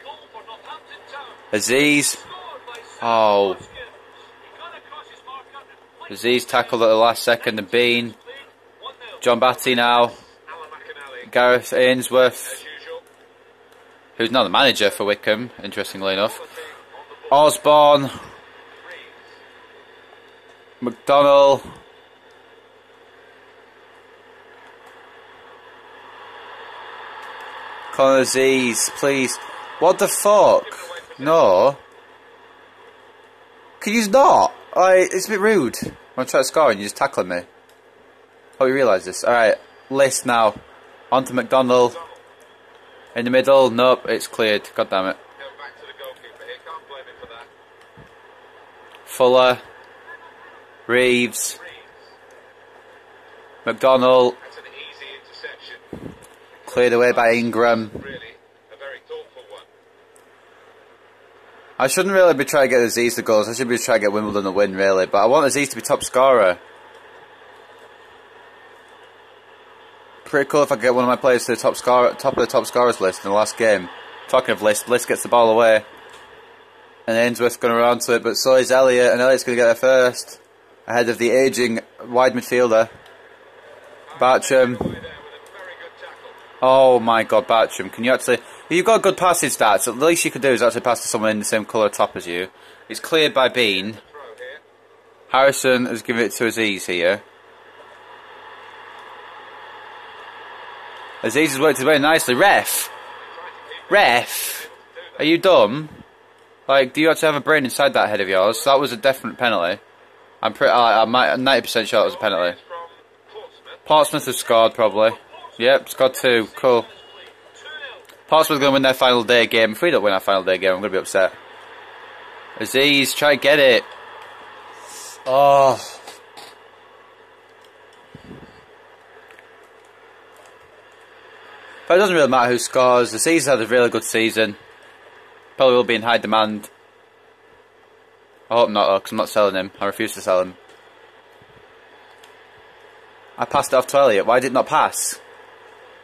Aziz. Oh. Aziz tackled at the last second. And Bean. John Batty now. Gareth Ainsworth, who's now the manager for Wycombe, interestingly enough. Osborne. McDonnell. Connor Aziz, please. What the fuck? No. Can you not? It's a bit rude. I'm trying to score and you just tackling me. Hope you realise this. Alright, list now. On to McDonnell. In the middle. Nope, it's cleared. God damn it. Fuller. Reeves. McDonnell. Cleared away by Ingram. I shouldn't really be trying to get Aziz the goals. I should be trying to get Wimbledon the win, really. But I want Aziz to be top scorer. Pretty cool if I get one of my players to the top of the top scorers list in the last game. Talking of list gets the ball away. And Ainsworth's going to run to it, but so is Elliot, and Elliot's going to get there first. Ahead of the ageing wide midfielder. Bartram. Oh my god, Bartram. Can you actually... You've got good passing stats. The least you could do is actually pass to someone in the same colour top as you. It's cleared by Bean. Harrison has given it to Aziz here. Aziz has worked his way nicely. Ref! Are you dumb? Like, do you actually have a brain inside that head of yours? That was a definite penalty. I'm 90% sure it was a penalty. Portsmouth have scored, probably. Yep, scored 2. Cool. Portsmouth are going to win their final day game. If we don't win our final day game, I'm going to be upset. Aziz, try to get it. Oh... But it doesn't really matter who scores. The season had a really good season. Probably will be in high demand. I hope not though, because I'm not selling him. I refuse to sell him. I passed it off to Elliot. Why did it not pass?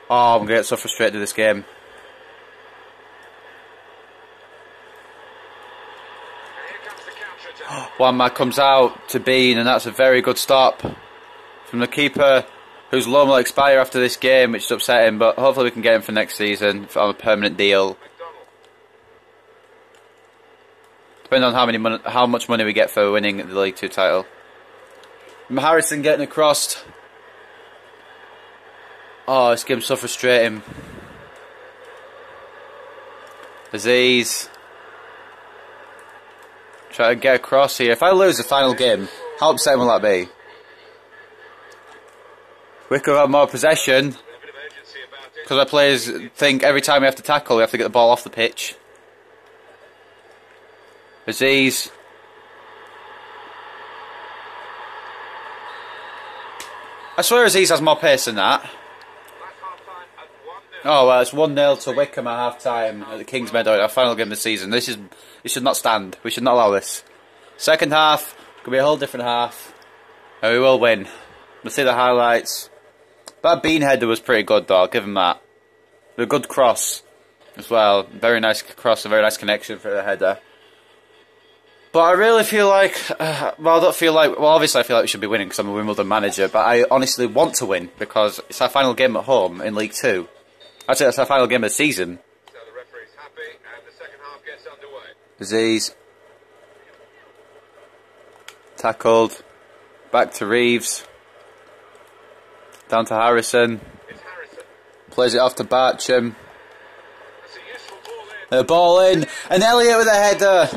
Oh, I'm going to get so frustrated with this game. One man comes out to Bean, and that's a very good stop from the keeper, whose loan will expire after this game, which is upsetting, but hopefully we can get him for next season on a permanent deal. Depending on how much money we get for winning the League 2 title. Harrison getting across. Oh, this game's so frustrating. Aziz. Try to get across here. If I lose the final game, how upsetting will that be? Wycombe have more possession. Because our players think every time we have to tackle, we have to get the ball off the pitch. Aziz. I swear Aziz has more pace than that. Oh well, it's 1-0 to Wycombe at half time at the King's Meadow, our final game of the season. This should not stand. We should not allow this. Second half could be a whole different half, and we will win. We'll see the highlights. That bean header was pretty good though, I'll give him that. A good cross as well. Very nice cross, a very nice connection for the header. But I really feel like, obviously I feel like we should be winning because I'm a Wimbledon manager, but I honestly want to win because it's our final game at home in League 2. Actually, it's our final game of the season. So the referee's happy and the second half gets underway. Aziz. Tackled. Back to Reeves. Down to Harrison. It's Harrison. Plays it off to Bartram. That's a useful ball in. The ball in. And Elliott with a header.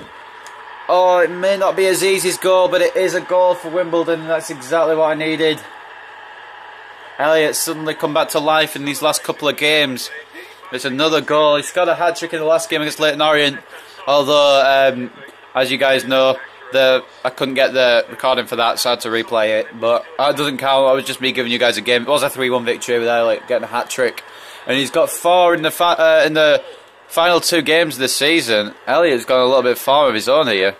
Oh, it may not be Aziz's goal, but it is a goal for Wimbledon. That's exactly what I needed. Elliott suddenly come back to life in these last couple of games. It's another goal. He scored a hat-trick in the last game against Leyton Orient. Although, as you guys know, I couldn't get the recording for that, so I had to replay it. But that doesn't count. It was just me giving you guys a game. It was a 3-1 victory with Elliott getting a hat-trick. And he's got 4 in the final 2 games of this season. Elliott's got a little bit of form of his own here.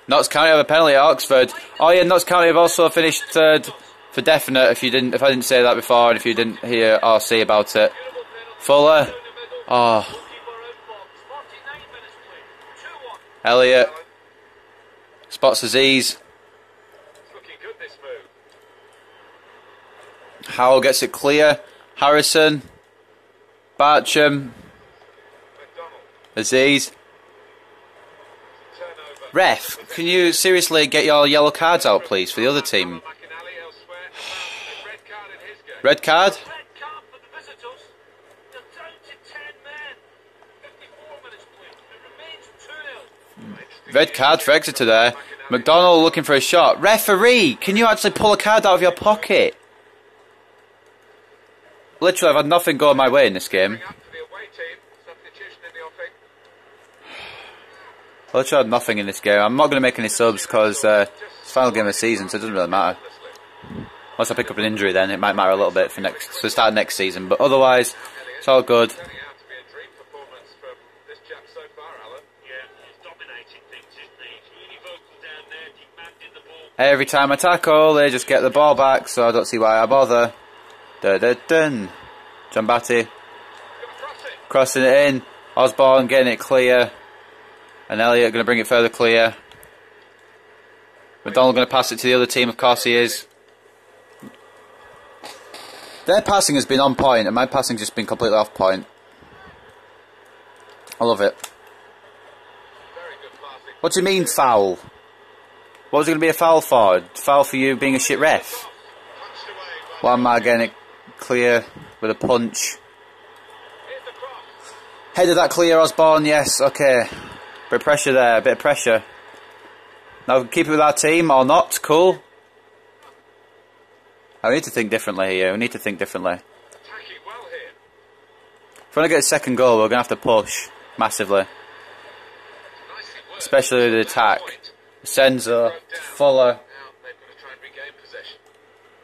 Notts County have a penalty at Oxford. Oh yeah, Notts County have also finished 3rd for definite. If I didn't say that before, and if you didn't hear or see about it, Fuller. Oh, Elliott spots Aziz. Howell gets it clear. Harrison, Bartram, Aziz. Ref, can you seriously get your yellow cards out, please, for the other team? Red card? Red card for Exeter there. McDonald looking for a shot. Referee, can you actually pull a card out of your pocket? Literally, I've had nothing going my way in this game. I literally had nothing in this game. I'm not going to make any subs because it's the final game of the season, so it doesn't really matter. Unless I pick up an injury, then it might matter a little bit for the start of next season. But otherwise, it's all good. Every time I tackle, they just get the ball back, so I don't see why I bother. Dun. John Batty crossing it in. Osborne getting it clear. And Elliott going to bring it further clear. McDonald going to pass it to the other team, of course he is. Their passing has been on point, and my passing's just been completely off point. I love it. What do you mean, foul? What was it going to be a foul for? Foul for you being a shit ref? Wanmar getting it clear with a punch. Headed that clear, Osborne, yes, okay. Bit of pressure there, a bit of pressure. Now keep it with our team or not, cool. I need to think differently here, we need to think differently. If we want to get a second goal, we're going to have to push massively. Especially with the attack. Senzo, Fuller.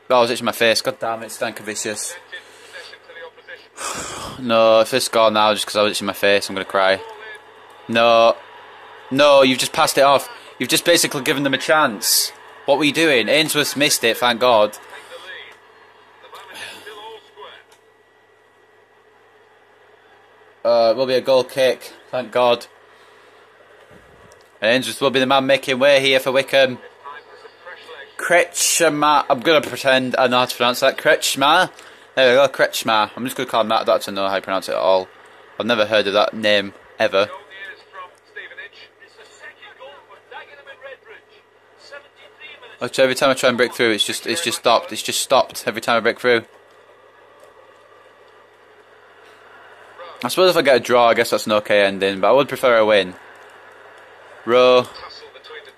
Oh, I was itching my face, god damn it, Stankovicius. No, if they score now just because I was itching my face, I'm going to cry. No. No, you've just passed it off. You've just basically given them a chance. What were you doing? Ainsworth's missed it, thank God. It will be a goal kick, thank God. And Ainsworth will be the man making way here for Wycombe. Kretschmer. I'm going to pretend I know how to pronounce that. Kretschmer. There we go, Kretschmer. I'm just going to call him that. I don't actually know how to pronounce it at all. I've never heard of that name, ever. Which every time I try and break through, it's just stopped. It's just stopped every time I break through. I suppose if I get a draw, I guess that's an okay ending, but I would prefer a win. Rowe,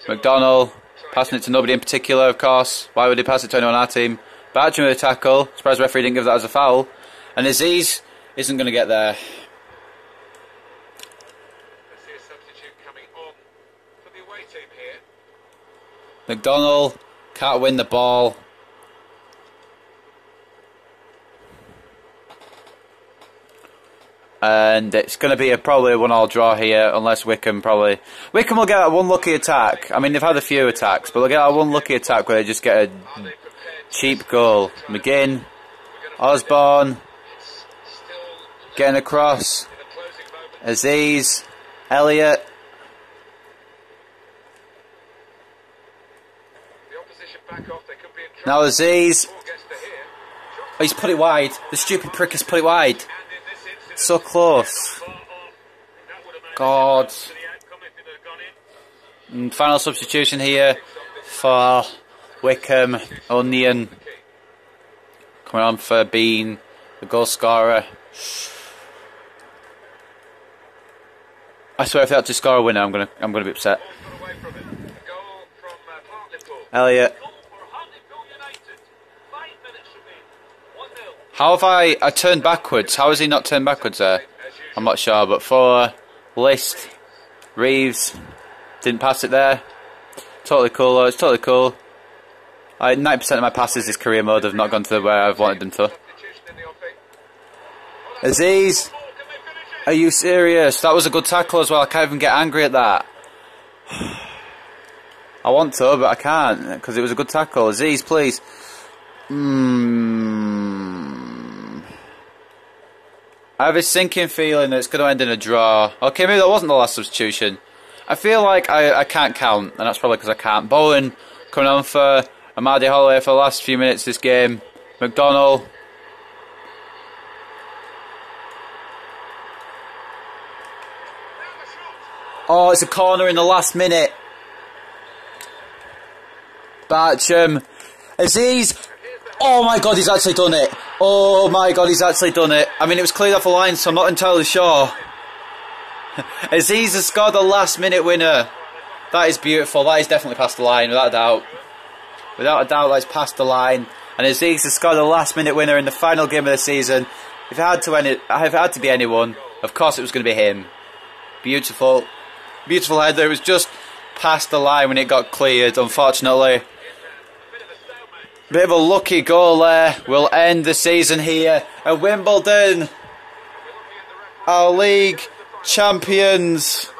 McDonnell, passing it to nobody in particular, of course. Why would he pass it to anyone on our team? Bartram with a tackle. Surprised the referee didn't give that as a foul. And Aziz isn't going to get there. McDonnell can't win the ball. And it's going to be probably a 1-1 draw here, unless Wycombe will get that one lucky attack. I mean, they've had a few attacks, but they'll get that one lucky attack where they just get a cheap goal. McGinn, Osborne, getting across. Aziz, Elliott. Now Aziz. Oh, he's put it wide. The stupid prick has put it wide. So close. God. And final substitution here for Wycombe. Onion coming on for being the goal scorer. I swear if they had to score a winner, I'm gonna be upset. Elliott. How have I turned backwards? How has he not turned backwards there? I'm not sure, but for List, Reeves didn't pass it there. Totally cool though, it's totally cool. 90% of my passes this career mode have not gone to where I've wanted them to. Aziz, are you serious? That was a good tackle as well. I can't even get angry at that. I want to, but I can't because it was a good tackle. Aziz, please. I have a sinking feeling that it's going to end in a draw. Okay, maybe that wasn't the last substitution. I feel like I can't count, and that's probably because I can't. Bowen coming on for Amadi Holloway for the last few minutes of this game. McDonnell. Oh, it's a corner in the last minute. Bartram. Aziz. Oh my god, he's actually done it. Oh my god, he's actually done it. I mean, it was cleared off the line, so I'm not entirely sure. Aziz has scored the last minute winner. That is beautiful. That is definitely past the line, without a doubt. Without a doubt, that's past the line. And Aziz has scored the last minute winner in the final game of the season. If it had to be anyone, of course it was going to be him. Beautiful. Beautiful header. It was just past the line when it got cleared, unfortunately. Bit of a lucky goal there. We'll end the season here at Wimbledon. Our league champions.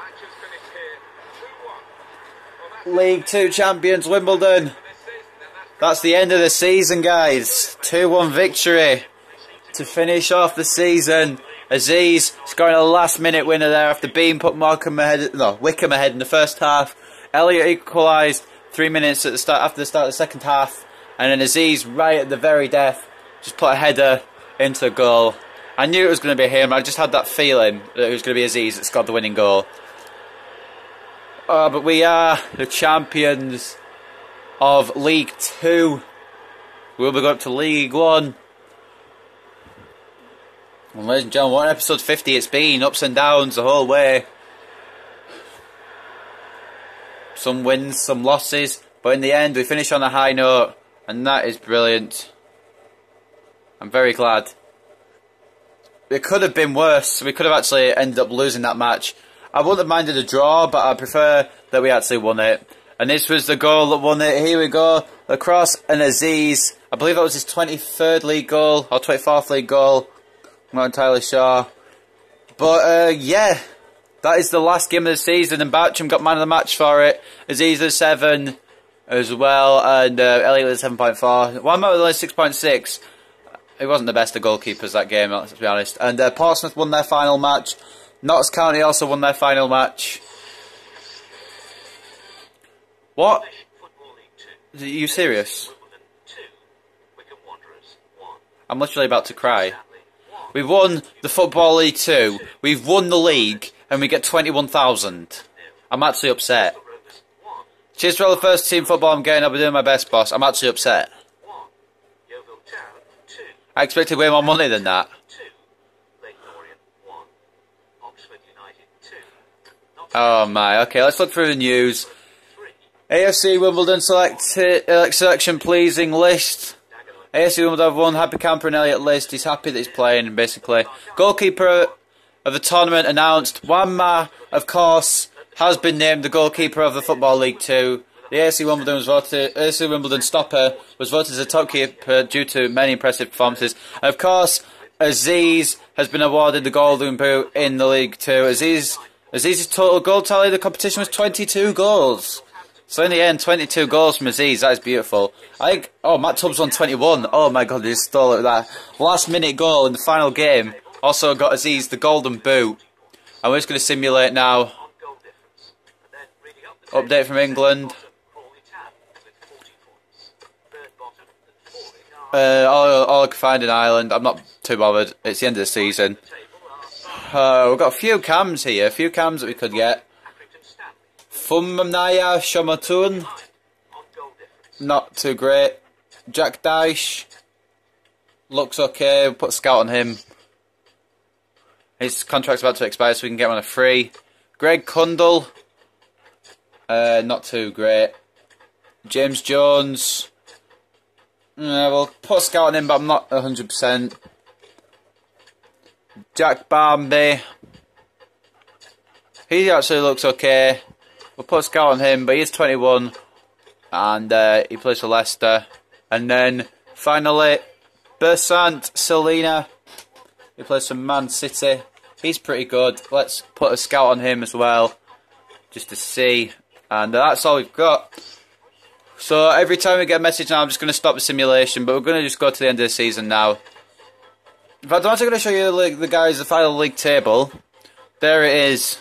League 2 champions, Wimbledon. That's the end of the season, guys. 2-1 victory to finish off the season. Aziz scoring a last-minute winner there after being put Wycombe ahead in the first half. Elliott equalised 3 minutes at the start after the start of the second half. And then Aziz, right at the very death, just put a header into the goal. I knew it was going to be him. I just had that feeling that it was going to be Aziz that scored the winning goal. But we are the champions of League 2. We'll be going up to League 1. And ladies and gentlemen, what episode 50 it's been. Ups and downs the whole way. Some wins, some losses. But in the end, we finish on a high note. And that is brilliant. I'm very glad. It could have been worse. We could have actually ended up losing that match. I wouldn't have minded a draw, but I prefer that we actually won it. And this was the goal that won it. Here we go. The cross and Aziz. I believe that was his 23rd league goal. Or 24th league goal. I'm not entirely sure. But yeah. That is the last game of the season. And Bartram got man of the match for it. Aziz was 7 as well. And Elliott was 7.4. One man with only 6.6. He wasn't the best of goalkeepers that game, let's be honest. And Portsmouth won their final match. Notts County also won their final match. What? Are you serious? I'm literally about to cry. We've won the Football League 2. We've won the league, and we get 21,000. I'm actually upset. Cheers for all the first team football I'm getting. I'll be doing my best, boss. I'm actually upset. I expected way more money than that. Oh my, okay, let's look through the news. AFC Wimbledon selection pleasing list. AFC Wimbledon have won Happy Camper and Elliot list. He's happy that he's playing, basically. Goalkeeper of the tournament announced. Wanma, of course, has been named the goalkeeper of the Football League 2. The AFC Wimbledon stopper was voted as a top keeper due to many impressive performances. And of course, Aziz has been awarded the Golden Boot in the League 2. Aziz's total goal tally of the competition was 22 goals. So in the end, 22 goals from Aziz. That is beautiful. Matt Tubbs won 21. Oh my god, he stole it. That last minute goal in the final game also got Aziz the Golden Boot. And we're just going to simulate now. Update from England. All I can find in Ireland. I'm not too bothered. It's the end of the season. We've got a few cams here. A few cams that we could get. Fumnaya Shamatun. Not too great. Jack Dyche. Looks okay. We'll put a scout on him. His contract's about to expire, so we can get him on a free. Greg Cundle. Not too great. James Jones. We'll put a scout on him, but I'm not 100%. Jack Barmby. He actually looks okay. We'll put a scout on him, but he's 21. And he plays for Leicester. And then, finally, Bersant Selina. He plays for Man City. He's pretty good. Let's put a scout on him as well. Just to see. And that's all we've got. So every time we get a message now, I'm just going to stop the simulation. But we're going to just go to the end of the season now. In fact, I'm actually going to show you the final league table. There it is.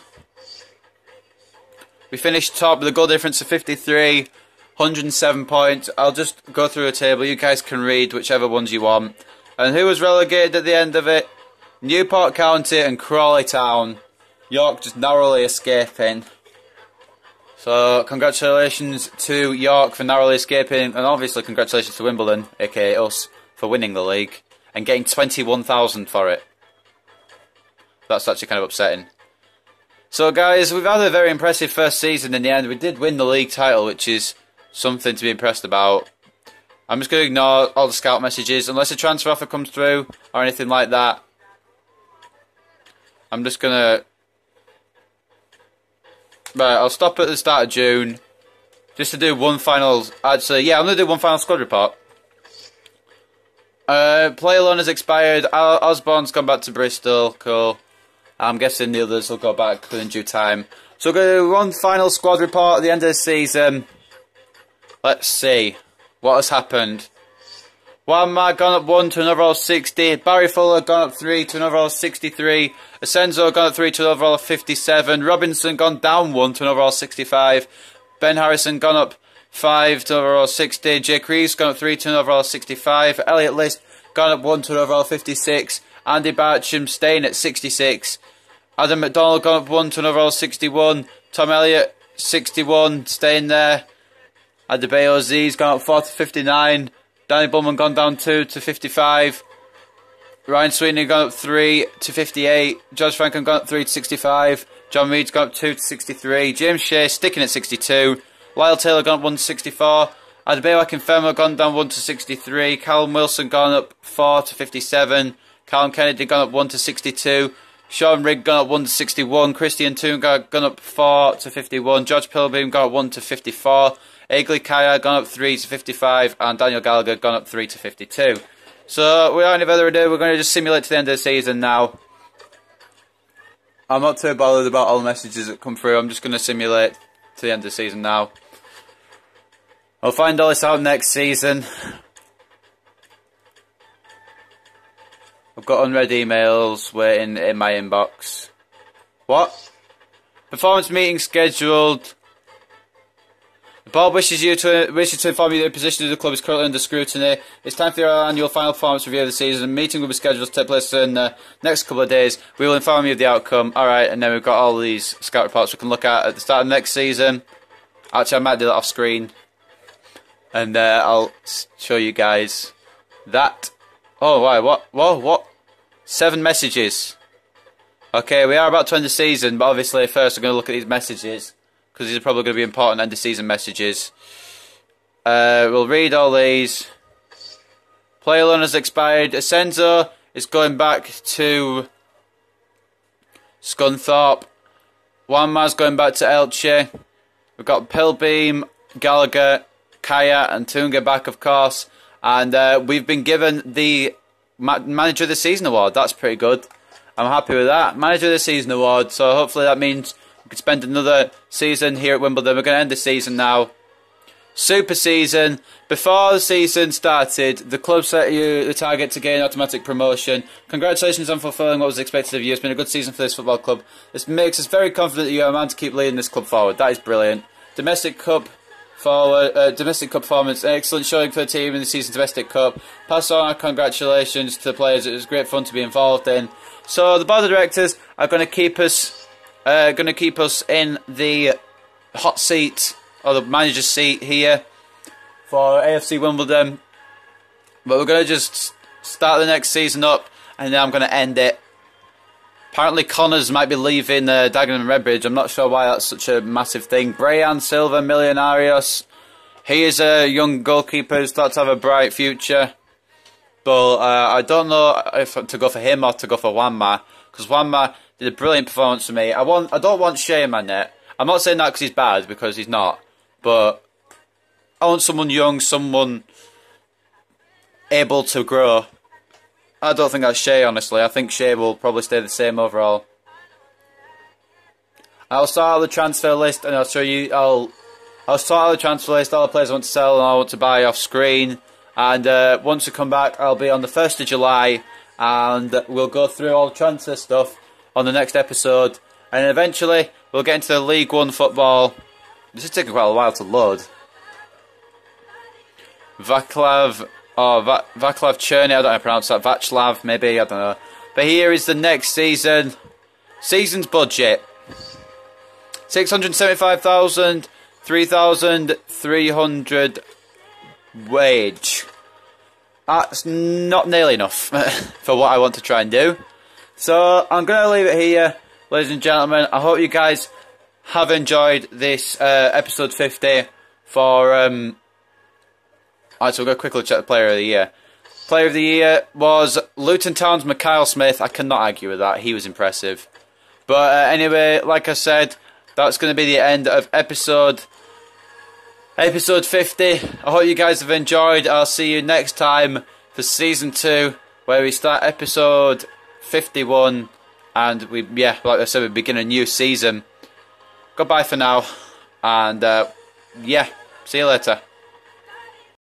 We finished top with a goal difference of 53. 107 points. I'll just go through a table. You guys can read whichever ones you want. And who was relegated at the end of it? Newport County and Crawley Town. York just narrowly escaping. So, congratulations to York for narrowly escaping, and obviously congratulations to Wimbledon, aka us, for winning the league, and getting 21,000 for it. That's actually kind of upsetting. So guys, we've had a very impressive first season in the end. We did win the league title, which is something to be impressed about. I'm just going to ignore all the scout messages, unless a transfer offer comes through, or anything like that. I'm just going to... Right, I'll stop at the start of June. Just to do one final... Actually, yeah, I'm going to do one final squad report. Player loan has expired. Osborne's gone back to Bristol. Cool. I'm guessing the others will go back in due time. So we're going to do one final squad report at the end of the season. Let's see what has happened. Wanma gone up 1 to an overall 60. Barry Fuller gone up 3 to an overall 63. Asenzo gone up 3 to an overall 57. Robinson gone down 1 to an overall 65. Ben Harrison gone up 5 to an overall 60. Jake Reeves gone up 3 to an overall 65. Elliot List gone up 1 to an overall 56. Andy Barcham staying at 66. Adam McDonald gone up 1 to an overall 61. Tom Elliott 61 staying there. Adebayo Z's gone up 4 to 59. Danny Bullman gone down 2 to 55. Ryan Sweeney gone up 3 to 58. George Franklin gone up 3 to 65. John Reed's gone up 2 to 63. James Shea sticking at 62. Lyle Taylor gone up 1 to 64. Adebayo Akinfenwa gone down 1 to 63. Callum Wilson gone up 4 to 57. Callum Kennedy gone up 1 to 62. Sean Rigg gone up 1 to 61. Christian Toongar gone up 4 to 51. George Pilbeam gone up 1 to 54. Aigley Kaya gone up 3 to 55, and Daniel Gallagher gone up 3 to 52. So, without any further ado, we're going to just simulate to the end of the season now. I'm not too bothered about all the messages that come through, I'm just going to simulate to the end of the season now. I'll find all this out next season. I've got unread emails waiting in my inbox. What? Performance meeting scheduled. The board wishes to inform you that the position of the club is currently under scrutiny. It's time for your annual final performance review of the season. A meeting will be scheduled to take place in the next couple of days. We will inform you of the outcome. Alright, and then we've got all these scout reports we can look at the start of next season. Actually, I might do that off screen. And I'll show you guys that. Oh, why? What? Whoa, what? 7 messages. Okay, we are about to end the season, but obviously first we're going to look at these messages, because these are probably going to be important end of season messages. We'll read all these. Player loan has expired. Asenzo is going back to Scunthorpe. Wanma's going back to Elche. We've got Pilbeam, Gallagher, Kaya and Tunga back, of course. And we've been given the Manager of the Season award. That's pretty good. I'm happy with that. Manager of the Season award. So hopefully that means we can spend another season here at Wimbledon. We're going to end the season now. Super season. Before the season started, the club set you the target to gain automatic promotion. Congratulations on fulfilling what was expected of you. It's been a good season for this football club. This makes us very confident that you are a man to keep leading this club forward. That is brilliant. Domestic Cup performance, excellent showing for the team in the season's Domestic Cup. Pass on our congratulations to the players. It was great fun to be involved in. So the board of directors are going to keep us in the hot seat, or the manager's seat here for AFC Wimbledon. But we're going to just start the next season up, and then I'm going to end it. Apparently Connors might be leaving Dagenham and Redbridge. I'm not sure why that's such a massive thing. Brian Silva, Millonarios. He is a young goalkeeper who's thought to have a bright future. But I don't know if to go for him or to go for Wanma. Because Wanma did a brilliant performance for me. I don't want Shea in my net. I'm not saying that because he's bad, because he's not. But I want someone young, someone able to grow. I don't think that's Shea, honestly. I think Shea will probably stay the same overall. I'll start out the transfer list, and I'll show you. I'll start out the transfer list, all the players I want to sell and I want to buy off screen. And once we come back, I'll be on the 1st of July, and we'll go through all the transfer stuff on the next episode. And eventually, we'll get into the League One football. This is taking quite a while to load. Vaclav Cherny, I don't know how to pronounce that. Vaclav, maybe, I don't know. But here is the next season. Season's budget. 675,000, 3,300 wage. That's not nearly enough for what I want to try and do. So, I'm going to leave it here, ladies and gentlemen. I hope you guys have enjoyed this episode 50 for... Alright, so we'll go quickly check the Player of the Year. Player of the Year was Luton Town's Mikhail Smith. I cannot argue with that. He was impressive. But anyway, like I said, that's going to be the end of episode 50. I hope you guys have enjoyed. I'll see you next time for Season 2, where we start episode 51. And like I said, we begin a new season. Goodbye for now. And see you later.